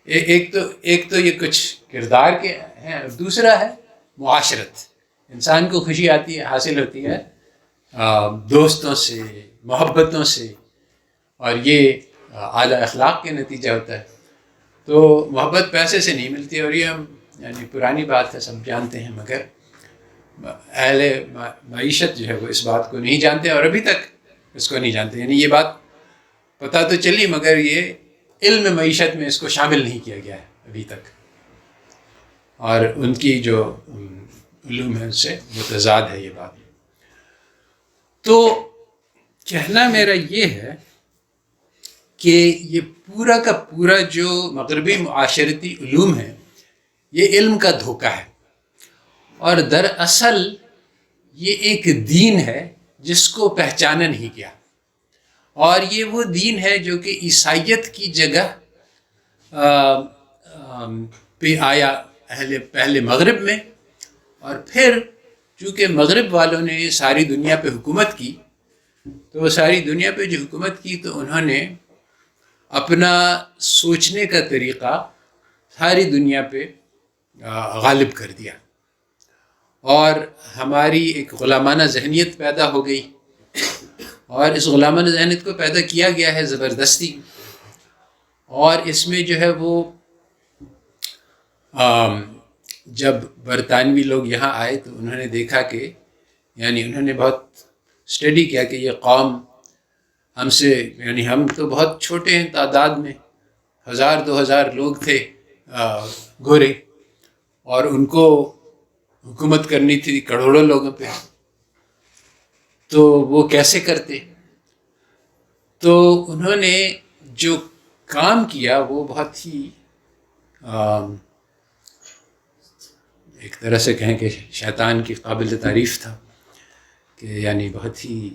ایک تو یہ کچھ کردار کے ہیں، اور دوسرا ہے معاشرت، انسان کو خوشی آتی ہے، حاصل ہوتی ہے دوستوں سے، محبتوں سے، اور یہ اعلیٰ اخلاق کے نتیجہ ہوتا ہے۔ تو محبت پیسے سے نہیں ملتی، اور یہ ہم یعنی پرانی بات ہے، سب جانتے ہیں، مگر اہل معیشت جو ہے وہ اس بات کو نہیں جانتے، اور ابھی تک اس کو نہیں جانتے، یعنی یہ بات پتہ تو چلی مگر یہ علم معیشت میں اس کو شامل نہیں کیا گیا ہے ابھی تک، اور ان کی جو علوم ہے ان سے متضاد ہے یہ بات۔ تو کہنا میرا یہ ہے کہ یہ پورا کا پورا جو مغربی معاشرتی علوم ہے یہ علم کا دھوکہ ہے، اور دراصل یہ ایک دین ہے جس کو پہچانا نہیں گیا، اور یہ وہ دین ہے جو کہ عیسائیت کی جگہ پہ آیا پہلے مغرب میں، اور پھر چونکہ مغرب والوں نے ساری دنیا پہ حکومت کی، تو ساری دنیا پہ جو حکومت کی تو انہوں نے اپنا سوچنے کا طریقہ ساری دنیا پہ غالب کر دیا، اور ہماری ایک غلامانہ ذہنیت پیدا ہو گئی، اور اس غلامانہ ذہنیت کو پیدا کیا گیا ہے زبردستی، اور اس میں جو ہے وہ جب برطانوی لوگ یہاں آئے تو انہوں نے دیکھا کہ یعنی انہوں نے بہت اسٹڈی کیا کہ یہ قوم ہم سے یعنی ہم تو بہت چھوٹے ہیں تعداد میں، 1000-2000 لوگ تھے گورے، اور ان کو حکومت کرنی تھی کروڑوں لوگوں پہ، تو وہ کیسے کرتے؟ تو انہوں نے جو کام کیا وہ بہت ہی ایک طرح سے کہیں کہ شیطان کی قابل تعریف تھا، کہ یعنی بہت ہی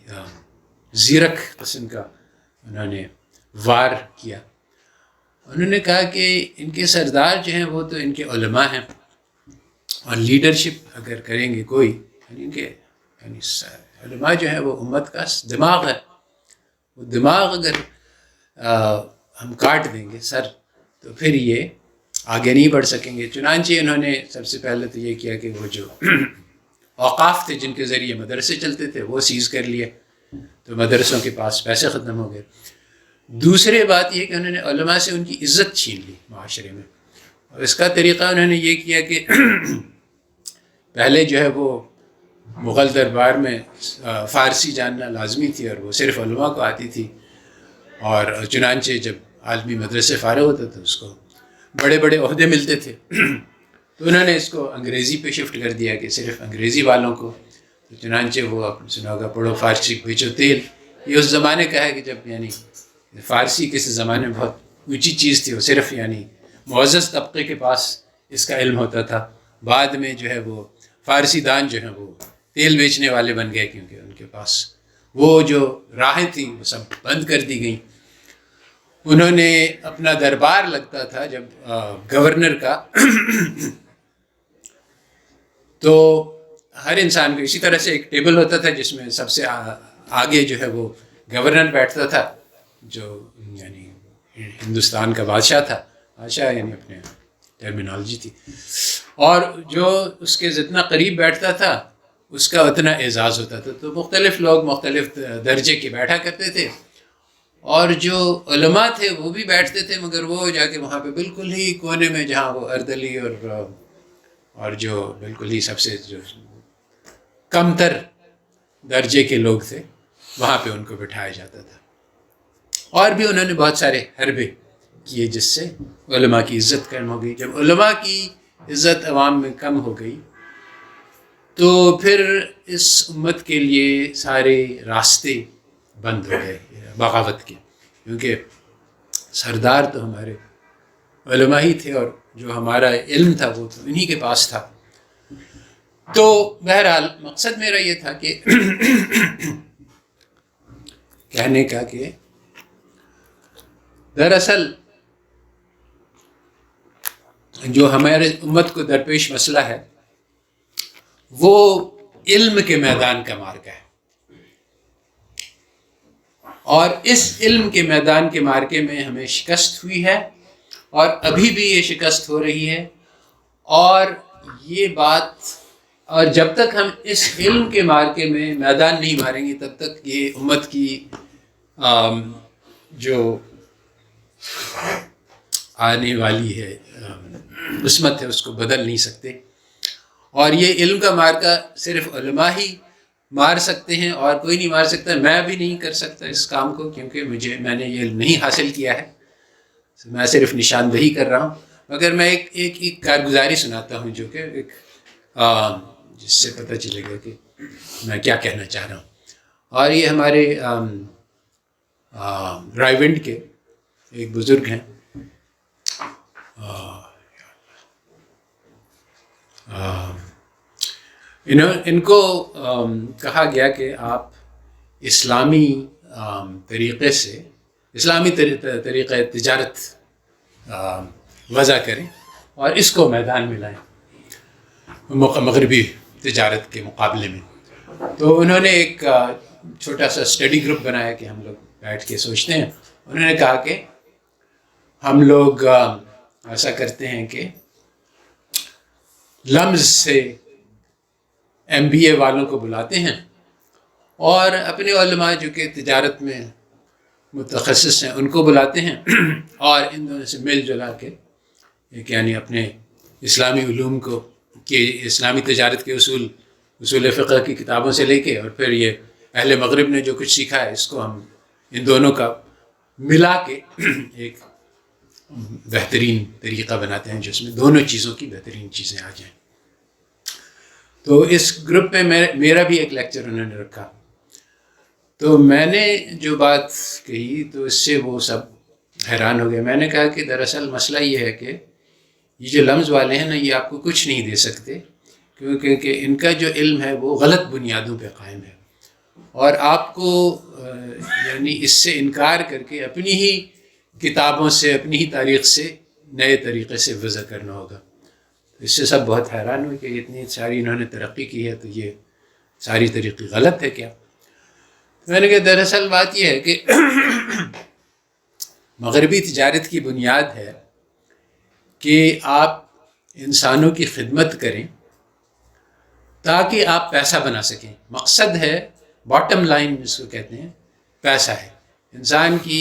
زیرک قسم کا انہوں نے وار کیا، انہوں نے کہا کہ ان کے سردار جو ہیں وہ تو ان کے علماء ہیں، اور لیڈرشپ اگر کریں گے کوئی، یعنی ان کے یعنی علماء جو ہیں وہ امت کا دماغ ہے، وہ دماغ اگر ہم کاٹ دیں گے سر تو پھر یہ آگے نہیں بڑھ سکیں گے۔ چنانچہ انہوں نے سب سے پہلے تو یہ کیا کہ وہ جو اوقاف تھے جن کے ذریعے مدرسے چلتے تھے وہ سیز کر لیے، تو مدرسوں کے پاس پیسے ختم ہو گئے۔ دوسری بات یہ کہ انہوں نے علماء سے ان کی عزت چھین لی معاشرے میں، اور اس کا طریقہ انہوں نے یہ کیا کہ پہلے جو ہے وہ مغل دربار میں فارسی جاننا لازمی تھی اور وہ صرف علماء کو آتی تھی، اور چنانچہ جب عالمی مدرسے فارغ ہوتا تھا اس کو بڑے بڑے عہدے ملتے تھے، تو انہوں نے اس کو انگریزی پہ شفٹ کر دیا کہ صرف انگریزی والوں کو، تو چنانچہ وہ اپنے سنا ہوگا پڑھو فارسی بیچو تیل، یہ اس زمانے کا ہے کہ جب یعنی فارسی کسی زمانے میں بہت اونچی چیز تھی، وہ صرف یعنی معزز طبقے کے پاس اس کا علم ہوتا تھا۔ بعد میں جو ہے وہ فارسی دان جو ہیں وہ تیل بیچنے والے بن گئے، کیونکہ ان کے پاس وہ جو راہیں تھیں وہ سب بند کر دی گئیں۔ انہوں نے اپنا دربار لگتا تھا جب گورنر کا تو ہر انسان کو اسی طرح سے ایک ٹیبل ہوتا تھا جس میں سب سے آگے جو ہے وہ گورنر بیٹھتا تھا، جو یعنی ہندوستان کا بادشاہ تھا، بادشاہ یعنی اپنے ٹرمینالوجی تھی، اور جو اس کے جتنا قریب بیٹھتا تھا اس کا اتنا اعزاز ہوتا تھا۔ تو مختلف لوگ مختلف درجے کے بیٹھا کرتے تھے، اور جو علماء تھے وہ بھی بیٹھتے تھے، مگر وہ جا کے وہاں پہ بالکل ہی کونے میں جہاں وہ اردلی اور جو بالکل ہی سب سے جو کم تر درجے کے لوگ تھے وہاں پہ ان کو بٹھایا جاتا تھا۔ اور بھی انہوں نے بہت سارے حربے کیے جس سے علماء کی عزت کم ہو گئی۔ جب علماء کی عزت عوام میں کم ہو گئی تو پھر اس امت کے لیے سارے راستے بند ہو گئے بغاوت کے، کیونکہ سردار تو ہمارے علماء ہی تھے، اور جو ہمارا علم تھا وہ تو انہی کے پاس تھا۔ تو بہرحال مقصد میرا یہ تھا کہ کہنے کا کہ دراصل جو ہمارے امت کو درپیش مسئلہ ہے وہ علم کے میدان کا مارکا ہے، اور اس علم کے میدان کے مارکے میں ہمیں شکست ہوئی ہے، اور ابھی بھی یہ شکست ہو رہی ہے، اور یہ بات، اور جب تک ہم اس علم کے مارکے میں میدان نہیں ماریں گے تب تک یہ امت کی جو آنے والی ہے قسمت ہے اس کو بدل نہیں سکتے۔ اور یہ علم کا مارکا صرف علماء ہی مار سکتے ہیں، اور کوئی نہیں مار سکتا۔ میں بھی نہیں کر سکتا اس کام کو، کیونکہ میں نے یہ علم نہیں حاصل کیا ہے، میں صرف نشاندہی کر رہا ہوں۔ مگر میں ایک کارگزاری سناتا ہوں جو کہ ایک جس سے پتہ چلے گا کہ میں کیا کہنا چاہ رہا ہوں۔ اور یہ ہمارے رائیونڈ کے ایک بزرگ ہیں، ان کو کہا گیا کہ آپ اسلامی طریقے سے اسلامی طریقہ تجارت وضع کریں اور اس کو میدان میں لائیں مغربی تجارت کے مقابلے میں۔ تو انہوں نے ایک چھوٹا سا اسٹڈی گروپ بنایا کہ ہم لوگ بیٹھ کے سوچتے ہیں۔ انہوں نے کہا کہ ہم لوگ ایسا کرتے ہیں کہ لمز سے MBA والوں کو بلاتے ہیں اور اپنے علماء جو کہ تجارت میں متخصص ہیں ان کو بلاتے ہیں، اور ان دونوں سے مل جلا کے ایک یعنی اپنے اسلامی علوم کو کہ اسلامی تجارت کے اصول فقہ کی کتابوں سے لے کے، اور پھر یہ اہل مغرب نے جو کچھ سیکھا ہے اس کو ہم ان دونوں کا ملا کے ایک بہترین طریقہ بناتے ہیں جس میں دونوں چیزوں کی بہترین چیزیں آ جائیں۔ تو اس گروپ میں میرا بھی ایک لیکچر انہوں نے رکھا، تو میں نے جو بات کہی تو اس سے وہ سب حیران ہو گئے۔ میں نے کہا کہ دراصل مسئلہ یہ ہے کہ یہ جو لمز والے ہیں نا یہ آپ کو کچھ نہیں دے سکتے، کیونکہ ان کا جو علم ہے وہ غلط بنیادوں پہ قائم ہے، اور آپ کو یعنی اس سے انکار کر کے اپنی ہی کتابوں سے اپنی ہی تاریخ سے نئے طریقے سے وضع کرنا ہوگا. اس سے سب بہت حیران ہوئے کہ اتنی ساری انہوں نے ترقی کی ہے تو یہ ساری طریقے غلط ہے کیا؟ میں نے کہا دراصل بات یہ ہے کہ مغربی تجارت کی بنیاد ہے کہ آپ انسانوں کی خدمت کریں تاکہ آپ پیسہ بنا سکیں. مقصد ہے، باٹم لائن جس کو کہتے ہیں، پیسہ ہے. انسان کی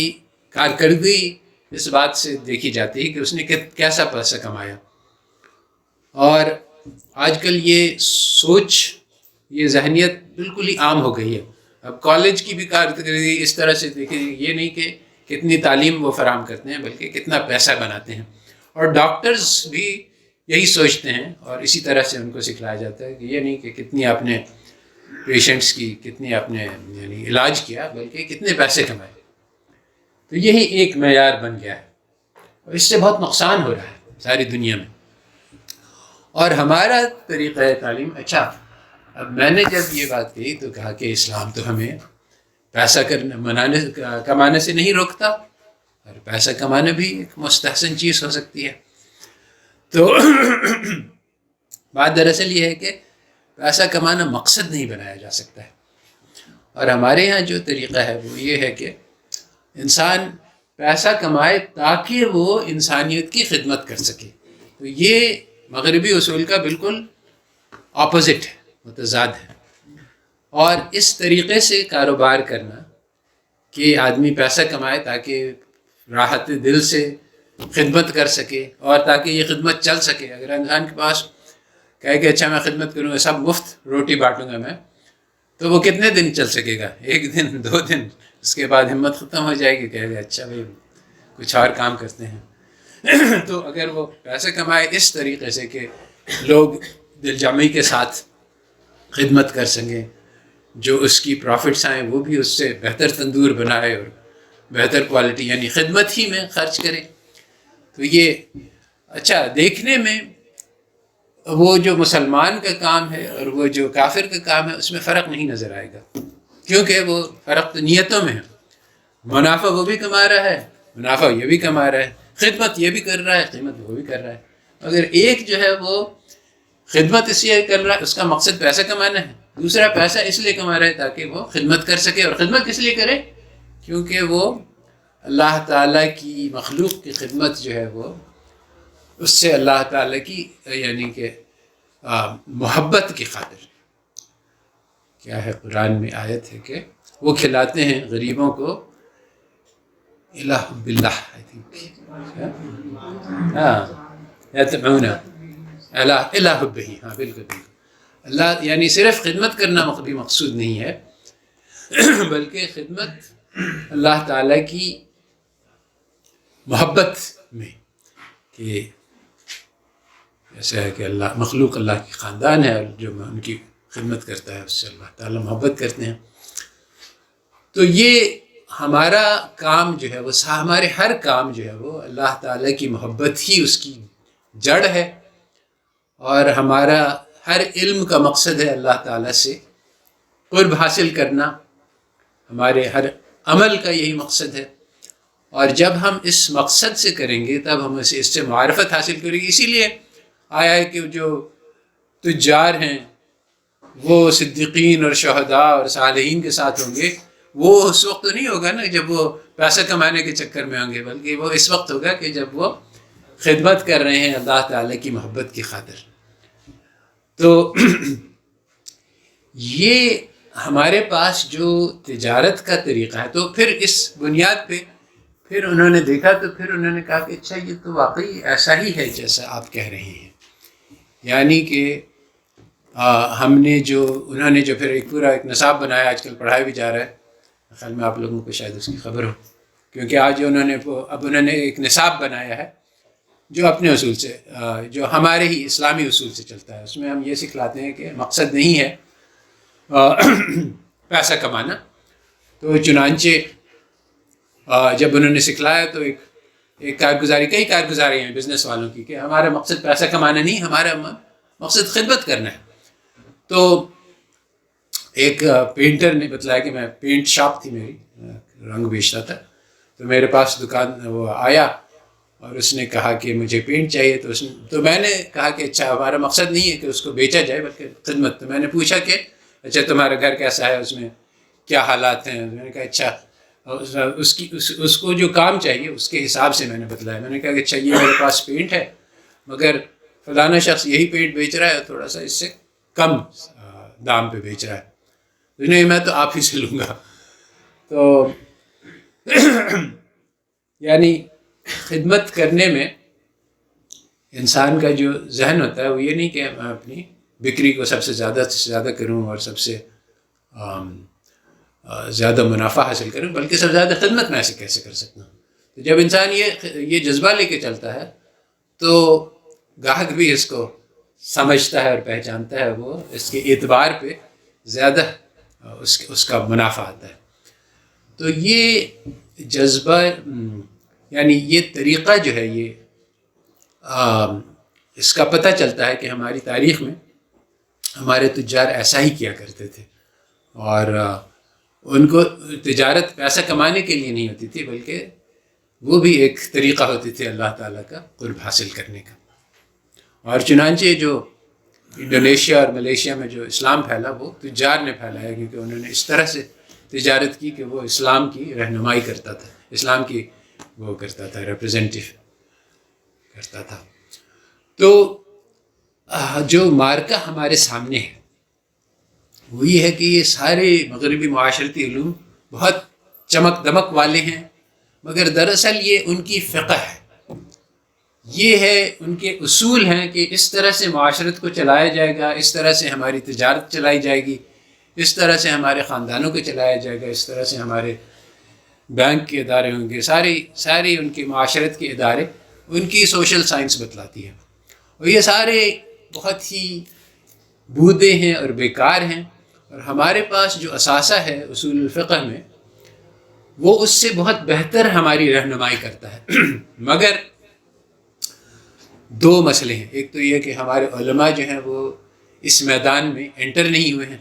کارکردگی اس بات سے دیکھی جاتی ہے کہ اس نے کیسا پیسہ کمایا. اور آج کل یہ سوچ، یہ ذہنیت بالکل ہی عام ہو گئی ہے. اب کالج کی بھی کارکردگی اس طرح سے دیکھیں، یہ نہیں کہ کتنی تعلیم وہ فراہم کرتے ہیں بلکہ کتنا پیسہ بناتے ہیں. اور ڈاکٹرز بھی یہی سوچتے ہیں اور اسی طرح سے ان کو سکھلایا جاتا ہے کہ یہ نہیں کہ کتنی آپ نے پیشنٹس کی، کتنی آپ نے یعنی علاج کیا، بلکہ کتنے پیسے کمائے. تو یہی ایک معیار بن گیا ہے اور اس سے بہت نقصان ہو رہا ہے ساری دنیا میں. اور ہمارا طریقہ تعلیم، اچھا اب میں نے جب یہ بات کہی تو کہا کہ اسلام تو ہمیں پیسہ کمانے سے نہیں روکتا، اور پیسہ کمانا بھی ایک مستحسن چیز ہو سکتی ہے. تو بات دراصل یہ ہے کہ پیسہ کمانا مقصد نہیں بنایا جا سکتا ہے. اور ہمارے یہاں جو طریقہ ہے وہ یہ ہے کہ انسان پیسہ کمائے تاکہ وہ انسانیت کی خدمت کر سکے. تو یہ مغربی اصول کا بالکل اپوزٹ ہے، متضاد ہے. اور اس طریقے سے کاروبار کرنا کہ آدمی پیسہ کمائے تاکہ راحت دل سے خدمت کر سکے اور تاکہ یہ خدمت چل سکے. اگر انسان کے پاس کہے کہ اچھا میں خدمت کروں گا، سب مفت روٹی بانٹوں گا میں، تو وہ کتنے دن چل سکے گا؟ 1 دن 2 دن، اس کے بعد ہمت ختم ہو جائے گی، کہے گا اچھا بھائی کچھ اور کام کرتے ہیں. تو اگر وہ پیسے کمائے اس طریقے سے کہ لوگ دل جمعی کے ساتھ خدمت کر سکیں، جو اس کی پروفٹس آئیں وہ بھی اس سے بہتر تندور بنائے اور بہتر کوالٹی یعنی خدمت ہی میں خرچ کرے، تو یہ اچھا دیکھنے میں وہ جو مسلمان کا کام ہے اور وہ جو کافر کا کام ہے اس میں فرق نہیں نظر آئے گا، کیونکہ وہ فرق تو نیتوں میں ہے. منافع وہ بھی کما رہا ہے، منافع یہ بھی کما رہا ہے، خدمت یہ بھی کر رہا ہے، خدمت وہ بھی کر رہا ہے. اگر ایک جو ہے وہ خدمت اس لیے کر رہا ہے، اس کا مقصد پیسہ کمانا ہے، دوسرا پیسہ اس لیے کما رہا ہے تاکہ وہ خدمت کر سکے. اور خدمت کس لیے کرے؟ کیونکہ وہ اللہ تعالیٰ کی مخلوق کی خدمت جو ہے وہ اس سے اللہ تعالیٰ کی یعنی کہ محبت کی خاطر. کیا ہے قرآن میں آیت ہے کہ وہ کھلاتے ہیں غریبوں کو الہ باللہ، یتبعون الہ بہی، ہاں بالکل بالکل. اللہ یعنی صرف خدمت کرنا بھی مقصود نہیں ہے، بلکہ خدمت اللہ تعالیٰ کی محبت میں، کہ ایسا ہے کہ اللہ مخلوق اللہ کی خاندان ہے اور جو ان کی خدمت کرتا ہے اس سے اللہ تعالیٰ محبت کرتے ہیں. تو یہ ہمارا کام جو ہے وہ ہمارے ہر کام جو ہے وہ اللہ تعالیٰ کی محبت ہی اس کی جڑ ہے، اور ہمارا ہر علم کا مقصد ہے اللہ تعالیٰ سے قرب حاصل کرنا. ہمارے ہر عمل کا یہی مقصد ہے، اور جب ہم اس مقصد سے کریں گے تب ہم اس سے معرفت حاصل کریں گے. اسی لیے آیا ہے کہ جو تجار ہیں وہ صدیقین اور شہداء اور صالحین کے ساتھ ہوں گے. وہ اس وقت تو نہیں ہوگا نا جب وہ پیسہ کمانے کے چکر میں ہوں گے، بلکہ وہ اس وقت ہوگا کہ جب وہ خدمت کر رہے ہیں اللہ تعالیٰ کی محبت کی خاطر. تو یہ ہمارے پاس جو تجارت کا طریقہ ہے، تو پھر اس بنیاد پہ پھر انہوں نے دیکھا تو پھر انہوں نے کہا کہ اچھا یہ تو واقعی ایسا ہی ہے جیسا آپ کہہ رہے ہیں. یعنی کہ ہم نے انہوں نے جو پھر ایک پورا ایک نصاب بنایا، آج کل پڑھایا بھی جا رہا ہے، خیال میں آپ لوگوں کو شاید اس کی خبر ہو، کیونکہ آج انہوں نے ایک نصاب بنایا ہے جو اپنے اصول سے، جو ہمارے ہی اسلامی اصول سے چلتا ہے. اس میں ہم یہ سکھلاتے ہیں کہ مقصد نہیں ہے پیسہ کمانا. تو چنانچہ جب انہوں نے سکھلایا تو ایک کارگزاری، کئی کارگزاری ہیں بزنس والوں کی، کہ ہمارا مقصد پیسہ کمانا نہیں، ہمارا مقصد خدمت کرنا ہے. تو ایک پینٹر نے بتلایا کہ میں پینٹ شاپ تھی میری، رنگ بیچتا تھا، تو میرے پاس دکان وہ آیا اور اس نے کہا کہ مجھے پینٹ چاہیے، تو میں نے کہا کہ اچھا ہمارا مقصد نہیں ہے کہ اس کو بیچا جائے بلکہ خدمت. تو میں نے پوچھا کہ اچھا تمہارا گھر کیسا ہے، اس میں کیا حالات ہیں. میں نے کہا اچھا اس کو جو کام چاہیے اس کے حساب سے میں نے بتلایا. میں نے کہا کہ اچھا یہ میرے پاس پینٹ ہے مگر فلانا شخص یہی پینٹ بیچ رہا ہے تھوڑا سا اس سے کم دام پہ بیچ رہا ہے. نہیں میں تو آپ ہی سے لوں گا. تو یعنی خدمت کرنے میں انسان کا جو ذہن ہوتا ہے وہ یہ نہیں کہ میں اپنی بکری کو سب سے زیادہ کروں اور سب سے زیادہ منافع حاصل کروں، بلکہ سب سے زیادہ خدمت میں ایسے کیسے کر سکتا ہوں. تو جب انسان یہ جذبہ لے کے چلتا ہے تو گاہک بھی اس کو سمجھتا ہے اور پہچانتا ہے، وہ اس کے اعتبار پہ زیادہ اس کا منافع آتا ہے. تو یہ جذبہ یعنی یہ طریقہ جو ہے یہ اس کا پتہ چلتا ہے کہ ہماری تاریخ میں ہمارے تجار ایسا ہی کیا کرتے تھے، اور ان کو تجارت پیسہ کمانے کے لیے نہیں ہوتی تھی بلکہ وہ بھی ایک طریقہ ہوتی تھی اللہ تعالیٰ کا قرب حاصل کرنے کا. اور چنانچہ جو انڈونیشیا اور ملیشیا میں جو اسلام پھیلا وہ تجار نے پھیلایا، کیونکہ انہوں نے اس طرح سے تجارت کی کہ وہ اسلام کی رہنمائی کرتا تھا، اسلام کی وہ کرتا تھا، ریپرزینٹیو کرتا تھا. تو جو مارکہ ہمارے سامنے ہے وہ یہ ہے کہ یہ سارے مغربی معاشرتی علوم بہت چمک دمک والے ہیں، مگر دراصل یہ ان کی فقہ ہے، یہ ہے ان کے اصول ہیں کہ اس طرح سے معاشرت کو چلایا جائے گا، اس طرح سے ہماری تجارت چلائی جائے گی، اس طرح سے ہمارے خاندانوں کو چلایا جائے گا، اس طرح سے ہمارے بینک کے ادارے ہوں گے. ساری ان کی معاشرت کے ادارے ان کی سوشل سائنس بتلاتی ہے. اور یہ سارے بہت ہی بودے ہیں اور بیکار ہیں، اور ہمارے پاس جو اثاثہ ہے اصول الفقہ میں وہ اس سے بہت بہتر ہماری رہنمائی کرتا ہے. مگر دو مسئلے ہیں. ایک تو یہ کہ ہمارے علماء جو ہیں وہ اس میدان میں انٹر نہیں ہوئے ہیں.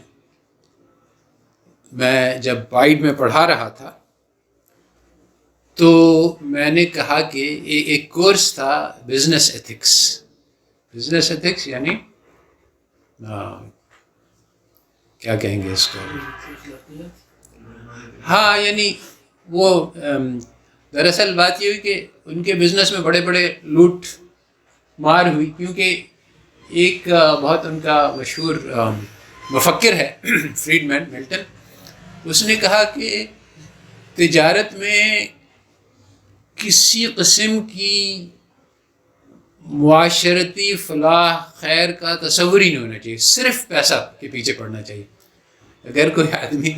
میں جب وائڈ میں پڑھا رہا تھا تو میں نے کہا کہ ایک کورس تھا بزنس ایتھکس. بزنس ایتھکس یعنی کیا کہیں گے اس کو، ہاں یعنی وہ دراصل بات یہ ہوئی کہ ان کے بزنس میں بڑے بڑے لوٹ مار ہوئی، کیونکہ ایک بہت ان کا مشہور مفکر ہے فریڈمین ملٹن، اس نے کہا کہ تجارت میں کسی قسم کی معاشرتی فلاح خیر کا تصور ہی نہیں ہونا چاہیے، صرف پیسہ کے پیچھے پڑنا چاہیے. اگر کوئی آدمی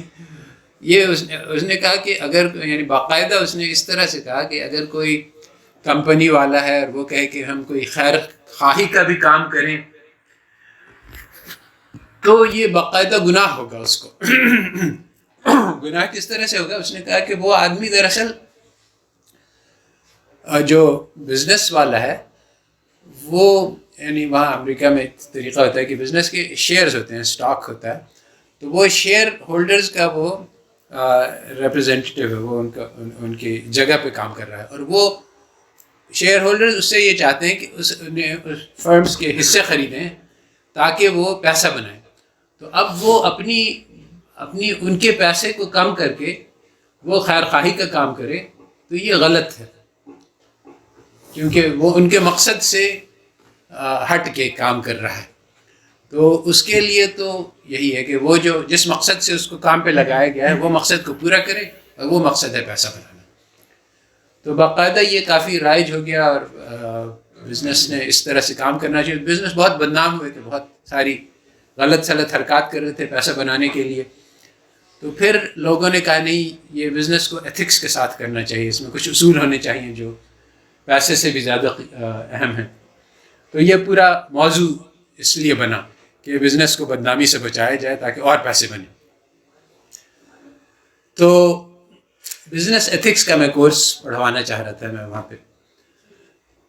یہ اس نے کہا کہ اگر یعنی باقاعدہ اس نے اس طرح سے کہا کہ اگر کوئی کمپنی والا ہے اور وہ کہے کہ ہم کوئی خیر خواہی کا بھی کام کریں تو یہ باقاعدہ گناہ ہوگا اس کو. گناہ کس طرح سے ہوگا؟ اس نے کہا کہ وہ آدمی دراصل جو بزنس والا ہے وہ یعنی وہاں امریکہ میں ایک طریقہ ہوتا ہے کہ بزنس کے شیئرز ہوتے ہیں، سٹاک ہوتا ہے، تو وہ شیئر ہولڈرز کا وہ ریپرزینٹیو ہے، وہ ان کی جگہ پہ کام کر رہا ہے، اور وہ شیئر ہولڈرز اس سے یہ چاہتے ہیں کہ اس فرمز کے حصے خریدیں تاکہ وہ پیسہ بنائیں. تو اب وہ اپنی ان کے پیسے کو کم کر کے وہ خیر خواہی کا کام کرے تو یہ غلط ہے، کیونکہ وہ ان کے مقصد سے ہٹ کے کام کر رہا ہے. تو اس کے لیے تو یہی ہے کہ وہ جس مقصد سے اس کو کام پہ لگایا گیا ہے وہ مقصد کو پورا کرے، اور وہ مقصد ہے پیسہ بنانا. تو باقاعدہ یہ کافی رائج ہو گیا اور بزنس نے اس طرح سے کام کرنا چاہیے. بزنس بہت بدنام ہوئے کہ بہت ساری غلط سلط حرکات کر رہے تھے پیسہ بنانے کے لیے. تو پھر لوگوں نے کہا نہیں، یہ بزنس کو ایتھکس کے ساتھ کرنا چاہیے، اس میں کچھ اصول ہونے چاہیے جو پیسے سے بھی زیادہ اہم ہیں. تو یہ پورا موضوع اس لیے بنا کہ بزنس کو بدنامی سے بچایا جائے تاکہ اور پیسے بنیں. تو بزنس ایتھکس کا میں کورس پڑھوانا چاہ رہا تھا میں وہاں پہ.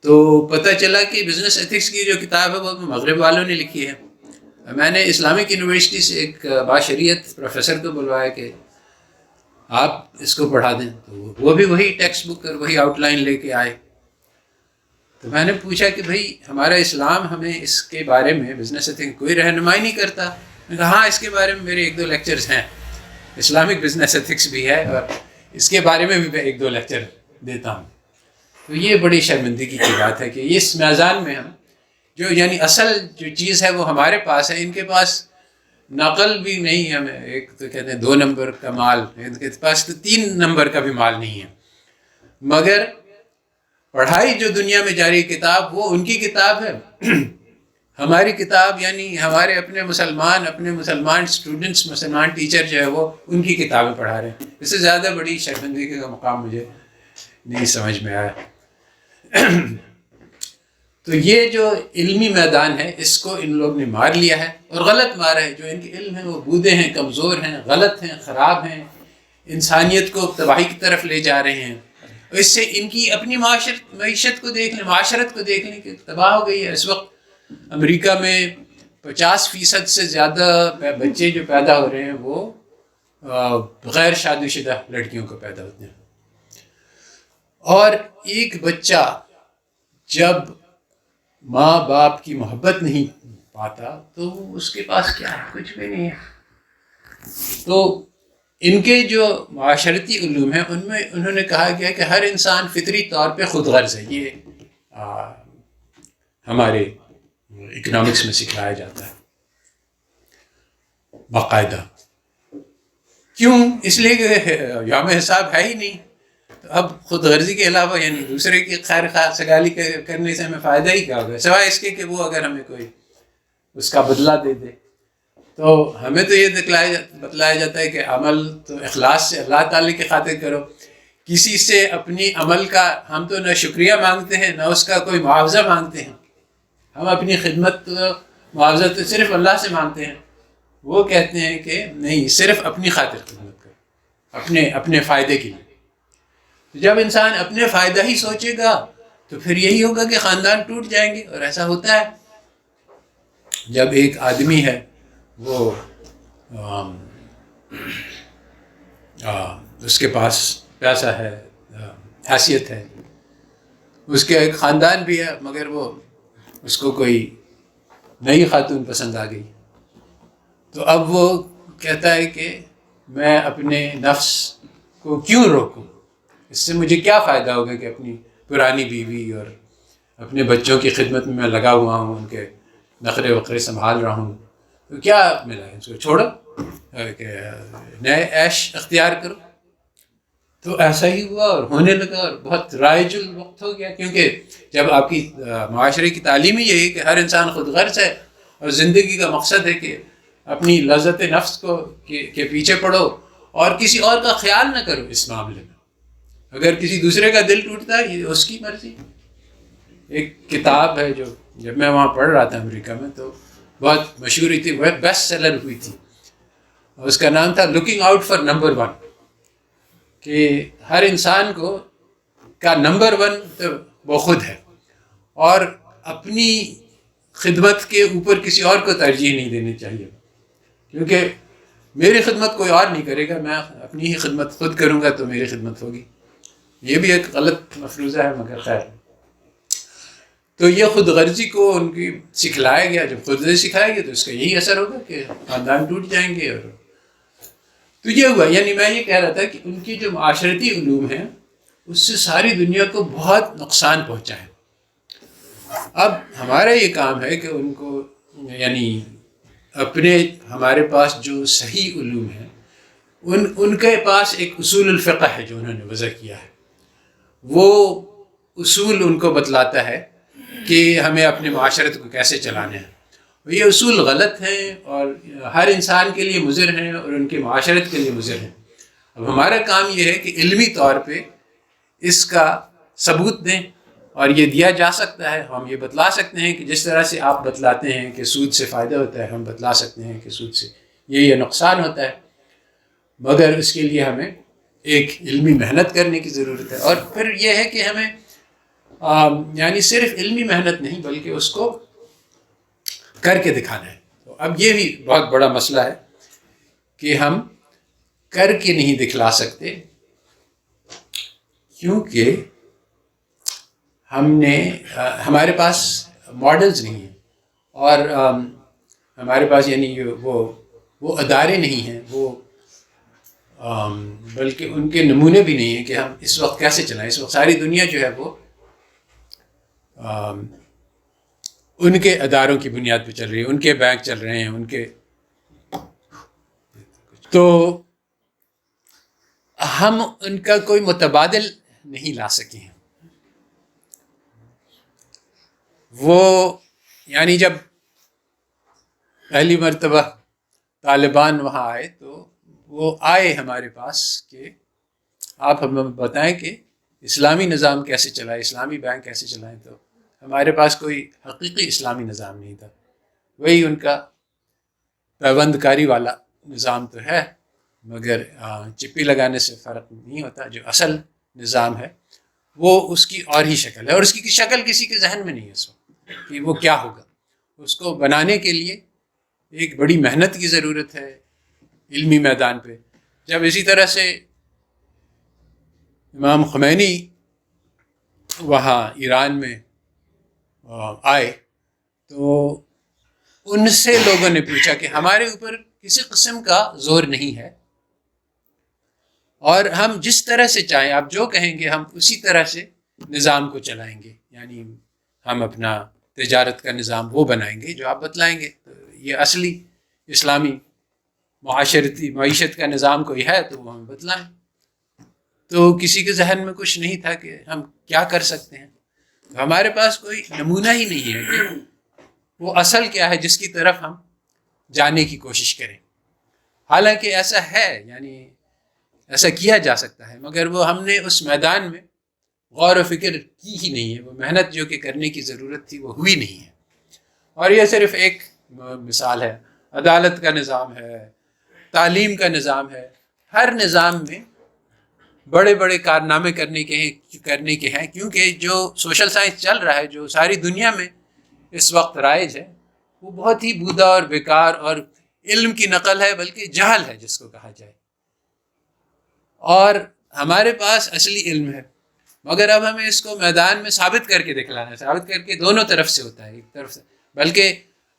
تو پتہ چلا کہ بزنس ایتھکس کی جو کتاب ہے وہ مغرب والوں نے لکھی ہے. میں نے اسلامک یونیورسٹی سے ایک باشریت پروفیسر کو بلوایا کہ آپ اس کو پڑھا دیں. تو وہ بھی وہی ٹیکسٹ بک اور وہی آؤٹ لائن لے کے آئے. تو میں نے پوچھا کہ بھائی ہمارا اسلام ہمیں اس کے بارے میں بزنس ایتھنک کوئی رہنمائی نہیں کرتا. میں نے کہا ہاں اس کے بارے میں میرے 1-2 لیکچرز ہیں, اسلامک بزنس ایتھکس بھی ہے اور اس کے بارے میں بھی میں 1-2 لیکچر دیتا ہوں. تو یہ بڑی شرمندگی کی بات ہے کہ اس میزان میں ہم جو یعنی اصل جو چیز ہے وہ ہمارے پاس ہے, ان کے پاس نقل بھی نہیں. ہمیں ایک تو کہتے ہیں 2 نمبر کا مال, ان کے پاس تو 3 نمبر کا بھی مال نہیں ہے. مگر پڑھائی جو دنیا میں جاری کتاب وہ ان کی کتاب ہے. ہماری کتاب یعنی ہمارے اپنے مسلمان اسٹوڈنٹس, مسلمان ٹیچر جو ہے وہ ان کی کتابیں پڑھا رہے ہیں. اس سے زیادہ بڑی شرمندگی کا مقام مجھے نہیں سمجھ میں آیا. تو یہ جو علمی میدان ہے اس کو ان لوگ نے مار لیا ہے اور غلط مارا ہے. جو ان کے علم ہیں وہ بودے ہیں, کمزور ہیں, غلط ہیں, خراب ہیں, انسانیت کو تباہی کی طرف لے جا رہے ہیں. اس سے ان کی اپنی معیشت کو دیکھ لیں, معاشرت کو دیکھ لیں کہ تباہ ہو گئی ہے. اس وقت امریکہ میں 50% سے زیادہ بچے جو پیدا ہو رہے ہیں وہ غیر شادی شدہ لڑکیوں کو پیدا ہوتے ہیں. اور ایک بچہ جب ماں باپ کی محبت نہیں پاتا تو اس کے پاس کیا ہے؟ کچھ بھی نہیں ہے. تو ان کے جو معاشرتی علوم ہیں ان میں انہوں نے کہا گیا کہ ہر انسان فطری طور پہ خود غرض ہے. یہ ہمارے اکنامکس میں سکھایا جاتا ہے باقاعدہ. کیوں؟ اس لیے کہ یوم حساب ہے ہی نہیں. تو اب خود غرضی کے علاوہ یعنی دوسرے کی خیر سگالی کرنے سے ہمیں فائدہ ہی کیا ہوگا سوائے اس کے کہ وہ اگر ہمیں کوئی اس کا بدلہ دے دے. تو ہمیں تو یہ بتلایا جاتا ہے کہ عمل تو اخلاص سے اللہ تعالی کی خاطر کرو. کسی سے اپنی عمل کا ہم تو نہ شکریہ مانگتے ہیں نہ اس کا کوئی معاوضہ مانگتے ہیں. ہم اپنی خدمت معاوضہ تو صرف اللہ سے مانگتے ہیں. وہ کہتے ہیں کہ نہیں, صرف اپنی خاطر خدمت کرو, اپنے فائدے کے لیے. تو جب انسان اپنے فائدہ ہی سوچے گا تو پھر یہی ہوگا کہ خاندان ٹوٹ جائیں گے. اور ایسا ہوتا ہے جب ایک آدمی ہے وہ اس کے پاس پیسہ ہے, حیثیت ہے, اس کے ایک خاندان بھی ہے, مگر وہ اس کو کوئی نئی خاتون پسند آ گئی. تو اب وہ کہتا ہے کہ میں اپنے نفس کو کیوں روکوں, اس سے مجھے کیا فائدہ ہوگا کہ اپنی پرانی بیوی اور اپنے بچوں کی خدمت میں لگا ہوا ہوں, ان کے نخرے وقرے سنبھال رہا ہوں, تو کیا ملا ہے؟ اس کو چھوڑو کہ نئے عیش اختیار کرو. تو ایسا ہی ہوا اور ہونے لگا اور بہت رائج الوقت ہو گیا. کیونکہ جب آپ کی معاشرے کی تعلیم ہی یہی کہ ہر انسان خود غرض ہے اور زندگی کا مقصد ہے کہ اپنی لذت نفس کو کے پیچھے پڑو اور کسی اور کا خیال نہ کرو اس معاملے میں. اگر کسی دوسرے کا دل ٹوٹتا ہے یہ اس کی مرضی. ایک کتاب ہے جو جب میں وہاں پڑھ رہا تھا امریکہ میں تو بہت مشہور تھی, وہ بیسٹ سیلر ہوئی تھی. اس کا نام تھا لکنگ آؤٹ فار نمبر 1, کہ ہر انسان کو کا نمبر 1 تو وہ خود ہے اور اپنی خدمت کے اوپر کسی اور کو ترجیح نہیں دینی چاہیے. کیونکہ میری خدمت کوئی اور نہیں کرے گا, میں اپنی ہی خدمت خود کروں گا تو میری خدمت ہوگی. یہ بھی ایک غلط مفروضہ ہے مگر خیر. تو یہ خود غرضی کو ان کی سکھلایا گیا. جب خود غرضی سکھائے گی تو اس کا یہی اثر ہوگا کہ خاندان ٹوٹ جائیں گے. اور تو یہ ہوا, یعنی میں یہ کہہ رہا تھا کہ ان کی جو معاشرتی علوم ہیں اس سے ساری دنیا کو بہت نقصان پہنچا ہے. اب ہمارا یہ کام ہے کہ ان کو یعنی اپنے ہمارے پاس جو صحیح علوم ہیں ان کے پاس ایک اصول الفقہ ہے جو انہوں نے وضع کیا ہے. وہ اصول ان کو بتلاتا ہے کہ ہمیں اپنے معاشرت کو کیسے چلانا ہے. یہ اصول غلط ہیں اور ہر انسان کے لیے مضر ہیں اور ان کی معاشرت کے لیے مضر ہیں. اب ہمارا کام یہ ہے کہ علمی طور پہ اس کا ثبوت دیں, اور یہ دیا جا سکتا ہے. ہم یہ بتلا سکتے ہیں کہ جس طرح سے آپ بتلاتے ہیں کہ سود سے فائدہ ہوتا ہے, ہم بتلا سکتے ہیں کہ سود سے یہ نقصان ہوتا ہے. مگر اس کے لیے ہمیں ایک علمی محنت کرنے کی ضرورت ہے. اور پھر یہ ہے کہ ہمیں یعنی صرف علمی محنت نہیں بلکہ اس کو کر کے دکھانا ہے. تو اب یہ بھی بہت بڑا مسئلہ ہے کہ ہم کر کے نہیں دکھلا سکتے، کیونکہ ہمارے پاس ماڈلز نہیں ہیں، اور ہمارے پاس یعنی وہ ادارے نہیں ہیں، بلکہ ان کے نمونے بھی نہیں ہیں کہ ہم اس وقت کیسے چلائیں. اس وقت ساری دنیا جو ہے وہ ان کے اداروں کی بنیاد پہ چل رہی ہے، ان کے بینک چل رہے ہیں، ان کے، تو ہم ان کا کوئی متبادل نہیں لا سکے ہیں. وہ یعنی جب پہلی مرتبہ طالبان وہاں آئے تو وہ آئے ہمارے پاس کہ آپ ہمیں بتائیں کہ اسلامی نظام کیسے چلائے، اسلامی بینک کیسے چلائیں. تو ہمارے پاس کوئی حقیقی اسلامی نظام نہیں تھا. وہی ان کا پیوند کاری والا نظام تو ہے، مگر چپی لگانے سے فرق نہیں ہوتا. جو اصل نظام ہے وہ اس کی اور ہی شکل ہے، اور اس کی شکل کسی کے ذہن میں نہیں ہے اس وقت کہ وہ کیا ہوگا. اس کو بنانے کے لیے ایک بڑی محنت کی ضرورت ہے علمی میدان پہ. جب اسی طرح سے امام خمینی وہاں ایران میں آئے تو ان سے لوگوں نے پوچھا کہ ہمارے اوپر کسی قسم کا زور نہیں ہے، اور ہم جس طرح سے چاہیں، آپ جو کہیں گے ہم اسی طرح سے نظام کو چلائیں گے. یعنی ہم اپنا تجارت کا نظام وہ بنائیں گے جو آپ بتلائیں گے. تو یہ اصلی اسلامی معیشت کا نظام کوئی ہے تو وہ ہم بتلائیں. تو کسی کے ذہن میں کچھ نہیں تھا کہ ہم کیا کر سکتے ہیں. ہمارے پاس کوئی نمونہ ہی نہیں ہے کہ وہ اصل کیا ہے جس کی طرف ہم جانے کی کوشش کریں. حالانکہ ایسا ہے، یعنی ایسا کیا جا سکتا ہے، مگر وہ ہم نے اس میدان میں غور و فکر کی ہی نہیں ہے. وہ محنت جو کہ کرنے کی ضرورت تھی وہ ہوئی نہیں ہے. اور یہ صرف ایک مثال ہے. عدالت کا نظام ہے، تعلیم کا نظام ہے. ہر نظام میں بڑے بڑے کارنامے کرنے کے ہیں، کیونکہ جو سوشل سائنس چل رہا ہے، جو ساری دنیا میں اس وقت رائج ہے، وہ بہت ہی بودا اور بیکار اور علم کی نقل ہے، بلکہ جہل ہے جس کو کہا جائے. اور ہمارے پاس اصلی علم ہے، مگر اب ہمیں اس کو میدان میں ثابت کر کے دکھلانا ہے. ثابت کر کے دونوں طرف سے ہوتا ہے، ایک طرف سے، بلکہ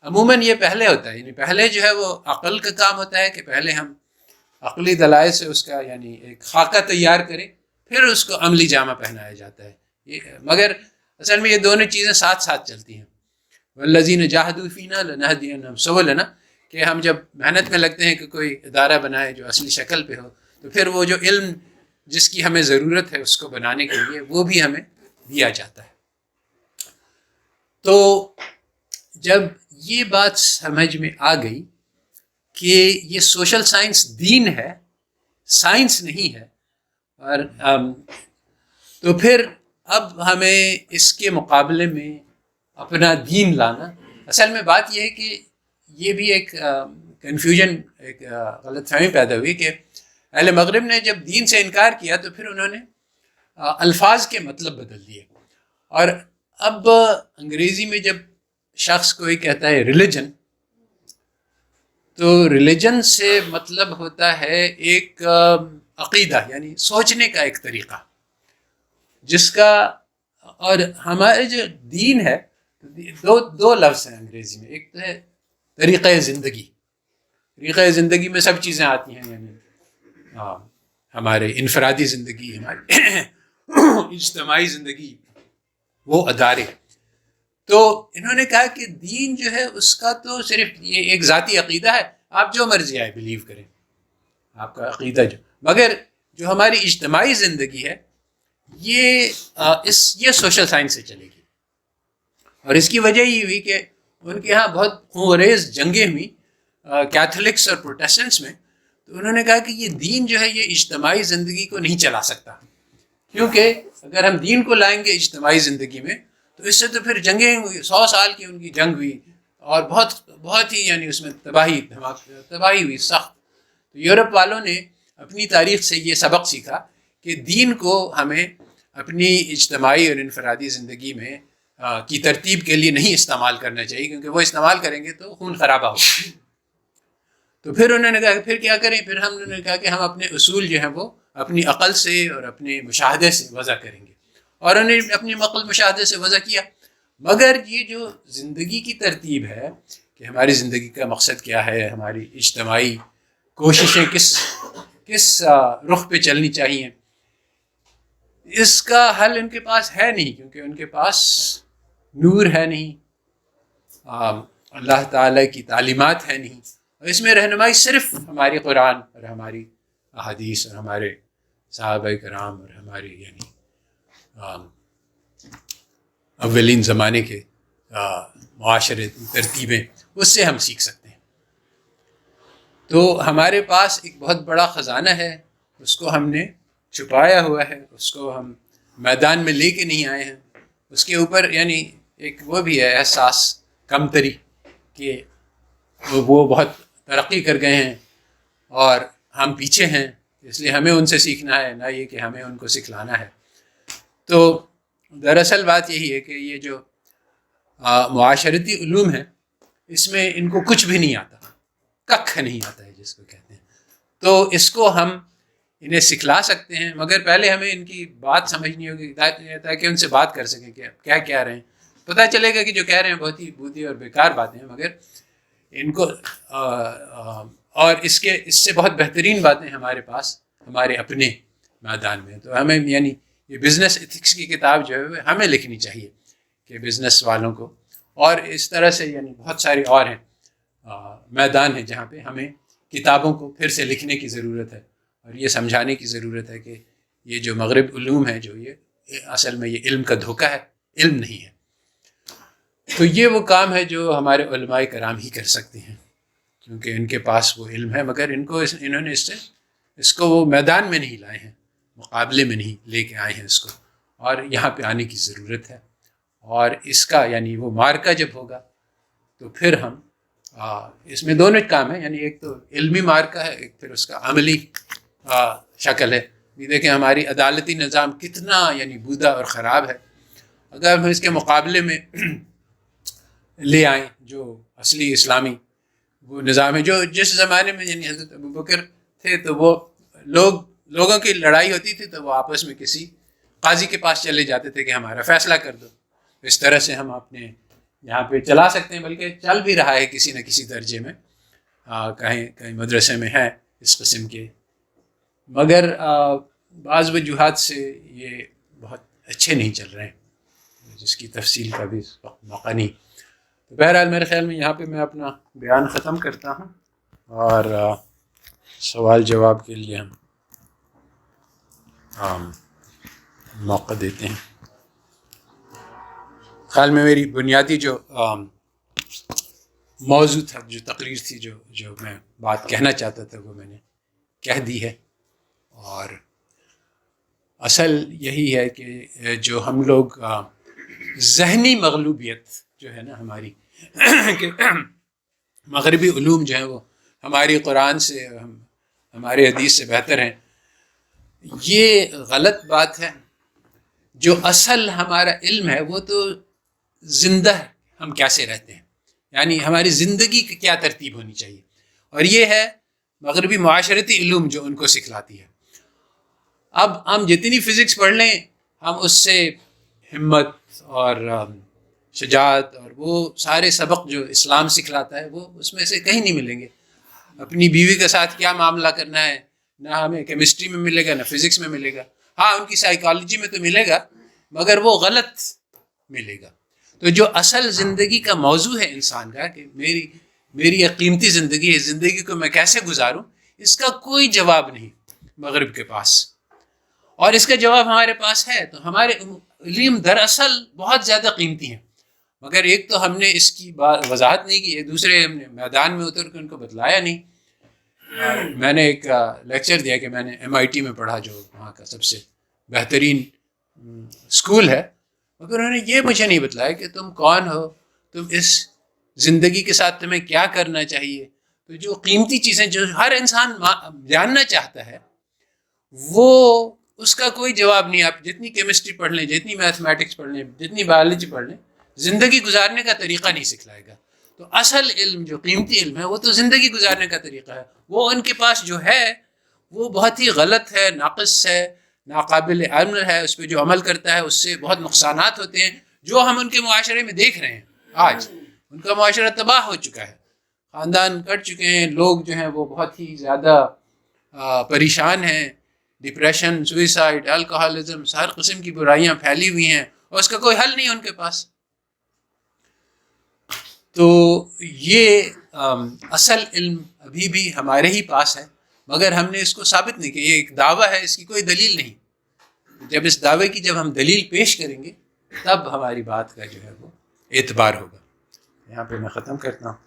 عموماً یہ پہلے ہوتا ہے. یعنی پہلے جو ہے وہ عقل کا کام ہوتا ہے کہ پہلے ہم عقلی دلائل سے اس کا یعنی ایک خاکہ تیار کریں، پھر اس کو عملی جامہ پہنایا جاتا ہے. مگر اصل میں یہ دونوں چیزیں ساتھ ساتھ چلتی ہیں. والذین جاہدوا فینا لنہدینہم سبلنا، کہ ہم جب محنت میں لگتے ہیں کہ کوئی ادارہ بنائے جو اصلی شکل پہ ہو، تو پھر وہ جو علم جس کی ہمیں ضرورت ہے اس کو بنانے کے لیے وہ بھی ہمیں دیا جاتا ہے. تو جب یہ بات سمجھ میں آ گئی کہ یہ سوشل سائنس دین ہے، سائنس نہیں ہے، اور تو پھر اب ہمیں اس کے مقابلے میں اپنا دین لانا. اصل میں بات یہ ہے کہ یہ بھی ایک کنفیوژن، ایک غلط فہمی پیدا ہوئی کہ اہل مغرب نے جب دین سے انکار کیا تو پھر انہوں نے الفاظ کے مطلب بدل دیے. اور اب انگریزی میں جب شخص کوئی کہتا ہے ریلیجن، تو ریلیجن سے مطلب ہوتا ہے ایک عقیدہ، یعنی سوچنے کا ایک طریقہ جس کا، اور ہمارے جو دین ہے دو لفظ ہیں انگریزی میں. ایک تو ہے طریقہ زندگی. طریقہ زندگی میں سب چیزیں آتی ہیں، یعنی ہمارے انفرادی زندگی، ہماری اجتماعی زندگی، وہ ادارے. تو انہوں نے کہا کہ دین جو ہے اس کا تو صرف یہ ایک ذاتی عقیدہ ہے، آپ جو مرضی آئے بلیو کریں، آپ کا عقیدہ مگر جو ہماری اجتماعی زندگی ہے یہ سوشل سائنس سے چلے گی. اور اس کی وجہ یہ ہوئی کہ ان کے ہاں بہت خونریز جنگیں ہوئی کیتھولکس اور پروٹیسٹنٹس میں. تو انہوں نے کہا کہ یہ دین جو ہے یہ اجتماعی زندگی کو نہیں چلا سکتا، کیونکہ اگر ہم دین کو لائیں گے اجتماعی زندگی میں تو اس سے تو پھر جنگیں ہوئی. 100 سال کی ان کی جنگ ہوئی، اور بہت ہی یعنی اس میں تباہی ہوئی سخت. تو یورپ والوں نے اپنی تاریخ سے یہ سبق سیکھا کہ دین کو ہمیں اپنی اجتماعی اور انفرادی زندگی میں کی ترتیب کے لیے نہیں استعمال کرنا چاہیے، کیونکہ وہ استعمال کریں گے تو خون خرابہ ہوگا. تو پھر انہوں نے کہا کہ پھر کیا کریں؟ پھر ہم نے کہا کہ ہم اپنے اصول جو ہیں وہ اپنی عقل سے اور اپنے مشاہدے سے وضع کریں گے، اور انہوں نے اپنی عقل مشاہدے سے وضع کیا۔ مگر یہ جو زندگی کی ترتیب ہے کہ ہماری زندگی کا مقصد کیا ہے، ہماری اجتماعی کوششیں کس رخ پہ چلنی چاہیے، اس کا حل ان کے پاس ہے نہیں، کیونکہ ان کے پاس نور ہے نہیں، اللہ تعالیٰ کی تعلیمات ہے نہیں، اور اس میں رہنمائی صرف ہماری قرآن اور ہماری احادیث اور ہمارے صحابہ کرام اور ہمارے یعنی اولین زمانے کے معاشرے ترتیبیں، اس سے ہم سیکھ سکتے ہیں۔ تو ہمارے پاس ایک بہت بڑا خزانہ ہے، اس کو ہم نے چھپایا ہوا ہے، اس کو ہم میدان میں لے کے نہیں آئے ہیں۔ اس کے اوپر یعنی ایک وہ بھی ہے احساس کمتری کہ وہ بہت ترقی کر گئے ہیں اور ہم پیچھے ہیں، اس لیے ہمیں ان سے سیکھنا ہے، نہ یہ کہ ہمیں ان کو سکھلانا ہے۔ تو دراصل بات یہی ہے کہ یہ جو معاشرتی علوم ہیں، اس میں ان کو کچھ بھی نہیں آتا، ککھ نہیں آتا ہے جس کو کہتے ہیں۔ تو اس کو ہم انہیں سکھلا سکتے ہیں، مگر پہلے ہمیں ان کی بات سمجھنی ہوگی تاکہ ان سے بات کر سکیں کہ کیا کہہ رہے ہیں۔ پتہ چلے گا کہ جو کہہ رہے ہیں بہت ہی بودھی اور بیکار باتیں ہیں، مگر ان کو اور اس سے بہت بہترین باتیں ہمارے پاس ہمارے اپنے میدان میں۔ تو ہمیں یعنی یہ بزنس ایتھکس کی کتاب جو ہے ہمیں لکھنی چاہیے کہ بزنس والوں کو، اور اس طرح سے یعنی بہت سارے اور ہیں میدان ہیں جہاں پہ ہمیں کتابوں کو پھر سے لکھنے کی ضرورت ہے، اور یہ سمجھانے کی ضرورت ہے کہ یہ جو مغرب علوم ہے جو یہ اصل میں یہ علم کا دھوکہ ہے، علم نہیں ہے۔ تو یہ وہ کام ہے جو ہمارے علماء کرام ہی کر سکتے ہیں، کیونکہ ان کے پاس وہ علم ہے، مگر انہوں نے اس کو وہ میدان میں نہیں لائے ہیں، مقابلے میں نہیں لے کے آئے ہیں اس کو، اور یہاں پہ آنے کی ضرورت ہے۔ اور اس کا یعنی وہ مارکہ جب ہوگا تو پھر ہم اس میں دونوں کام ہیں، یعنی ایک تو علمی مارکہ ہے، ایک پھر اس کا عملی شکل ہے۔ یہ دیکھیں ہماری عدالتی نظام کتنا یعنی بودا اور خراب ہے، اگر ہم اس کے مقابلے میں لے آئیں جو اصلی اسلامی وہ نظام ہے، جو جس زمانے میں یعنی حضرت ابوبکر تھے تو وہ لوگوں کی لڑائی ہوتی تھی تو وہ آپس میں کسی قاضی کے پاس چلے جاتے تھے کہ ہمارا فیصلہ کر دو۔ اس طرح سے ہم اپنے یہاں پہ چلا سکتے ہیں، بلکہ چل بھی رہا ہے کسی نہ کسی درجے میں، کہیں مدرسے میں ہیں اس قسم کے، مگر بعض وجوہات سے یہ بہت اچھے نہیں چل رہے ہیں، جس کی تفصیل کا بھی اس وقت موقع نہیں۔ تو بہرحال میرے خیال میں یہاں پہ میں اپنا بیان ختم کرتا ہوں، اور سوال جواب کے لیے ہم موقع دیتے ہیں۔ خیال میں میری بنیادی جو موضوع تھا، جو تقریر تھی، جو میں بات کہنا چاہتا تھا وہ میں نے کہہ دی ہے، اور اصل یہی ہے کہ جو ہم لوگ ذہنی مغلوبیت جو ہے نا ہماری کہ مغربی علوم جو ہیں وہ ہماری قرآن سے ہمارے حدیث سے بہتر ہیں، یہ غلط بات ہے۔ جو اصل ہمارا علم ہے وہ تو زندہ ہے، ہم کیسے رہتے ہیں، یعنی ہماری زندگی کی کیا ترتیب ہونی چاہیے، اور یہ ہے مغربی معاشرتی علوم جو ان کو سکھلاتی ہے۔ اب ہم جتنی فزکس پڑھ لیں، ہم اس سے ہمت اور شجاعت اور وہ سارے سبق جو اسلام سکھلاتا ہے وہ اس میں سے کہیں نہیں ملیں گے۔ اپنی بیوی کے ساتھ کیا معاملہ کرنا ہے، نہ ہمیں کیمسٹری میں ملے گا، نہ فزکس میں ملے گا۔ ہاں ان کی سائیکالوجی میں تو ملے گا، مگر وہ غلط ملے گا۔ تو جو اصل زندگی کا موضوع ہے انسان کا کہ میری یہ قیمتی زندگی ہے، زندگی کو میں کیسے گزاروں، اس کا کوئی جواب نہیں مغرب کے پاس، اور اس کا جواب ہمارے پاس ہے۔ تو ہمارے علم دراصل بہت زیادہ قیمتی ہیں، مگر ایک تو ہم نے اس کی وضاحت نہیں کی، دوسرے ہم نے میدان میں اتر کے ان کو بتلایا نہیں۔ میں نے ایک لیکچر دیا کہ میں نے MIT میں پڑھا، جو وہاں کا سب سے بہترین اسکول ہے، مگر انہوں نے یہ مجھے نہیں بتلایا کہ تم کون ہو، تم اس زندگی کے ساتھ تمہیں کیا کرنا چاہیے۔ تو جو قیمتی چیزیں جو ہر انسان جاننا چاہتا ہے، وہ اس کا کوئی جواب نہیں۔ آپ جتنی کیمسٹری پڑھ لیں، جتنی میتھمیٹکس پڑھ لیں، جتنی بایولوجی پڑھ لیں، زندگی گزارنے کا طریقہ نہیں سکھلائے گا۔ تو اصل علم جو قیمتی علم ہے وہ تو زندگی گزارنے کا طریقہ ہے. وہ ان کے پاس جو ہے وہ بہت ہی غلط ہے، ناقص ہے، ناقابل عمل ہے. اس پہ جو عمل کرتا ہے اس سے بہت نقصانات ہوتے ہیں، جو ہم ان کے معاشرے میں دیکھ رہے ہیں. آج ان کا معاشرہ تباہ ہو چکا ہے، خاندان کٹ چکے ہیں، لوگ جو ہیں وہ بہت ہی زیادہ پریشان ہیں. ڈپریشن، سوئسائڈ، الکوہلزم، ہر قسم کی برائیاں پھیلی ہوئی ہیں اور اس کا کوئی حل نہیں ان کے پاس. تو یہ اصل علم ابھی بھی ہمارے ہی پاس ہے، مگر ہم نے اس کو ثابت نہیں کیا. یہ ایک دعویٰ ہے، اس کی کوئی دلیل نہیں. جب اس دعوے کی جب ہم دلیل پیش کریں گے تب ہماری بات کا جو ہے وہ اعتبار ہوگا. یہاں پہ میں ختم کرتا ہوں.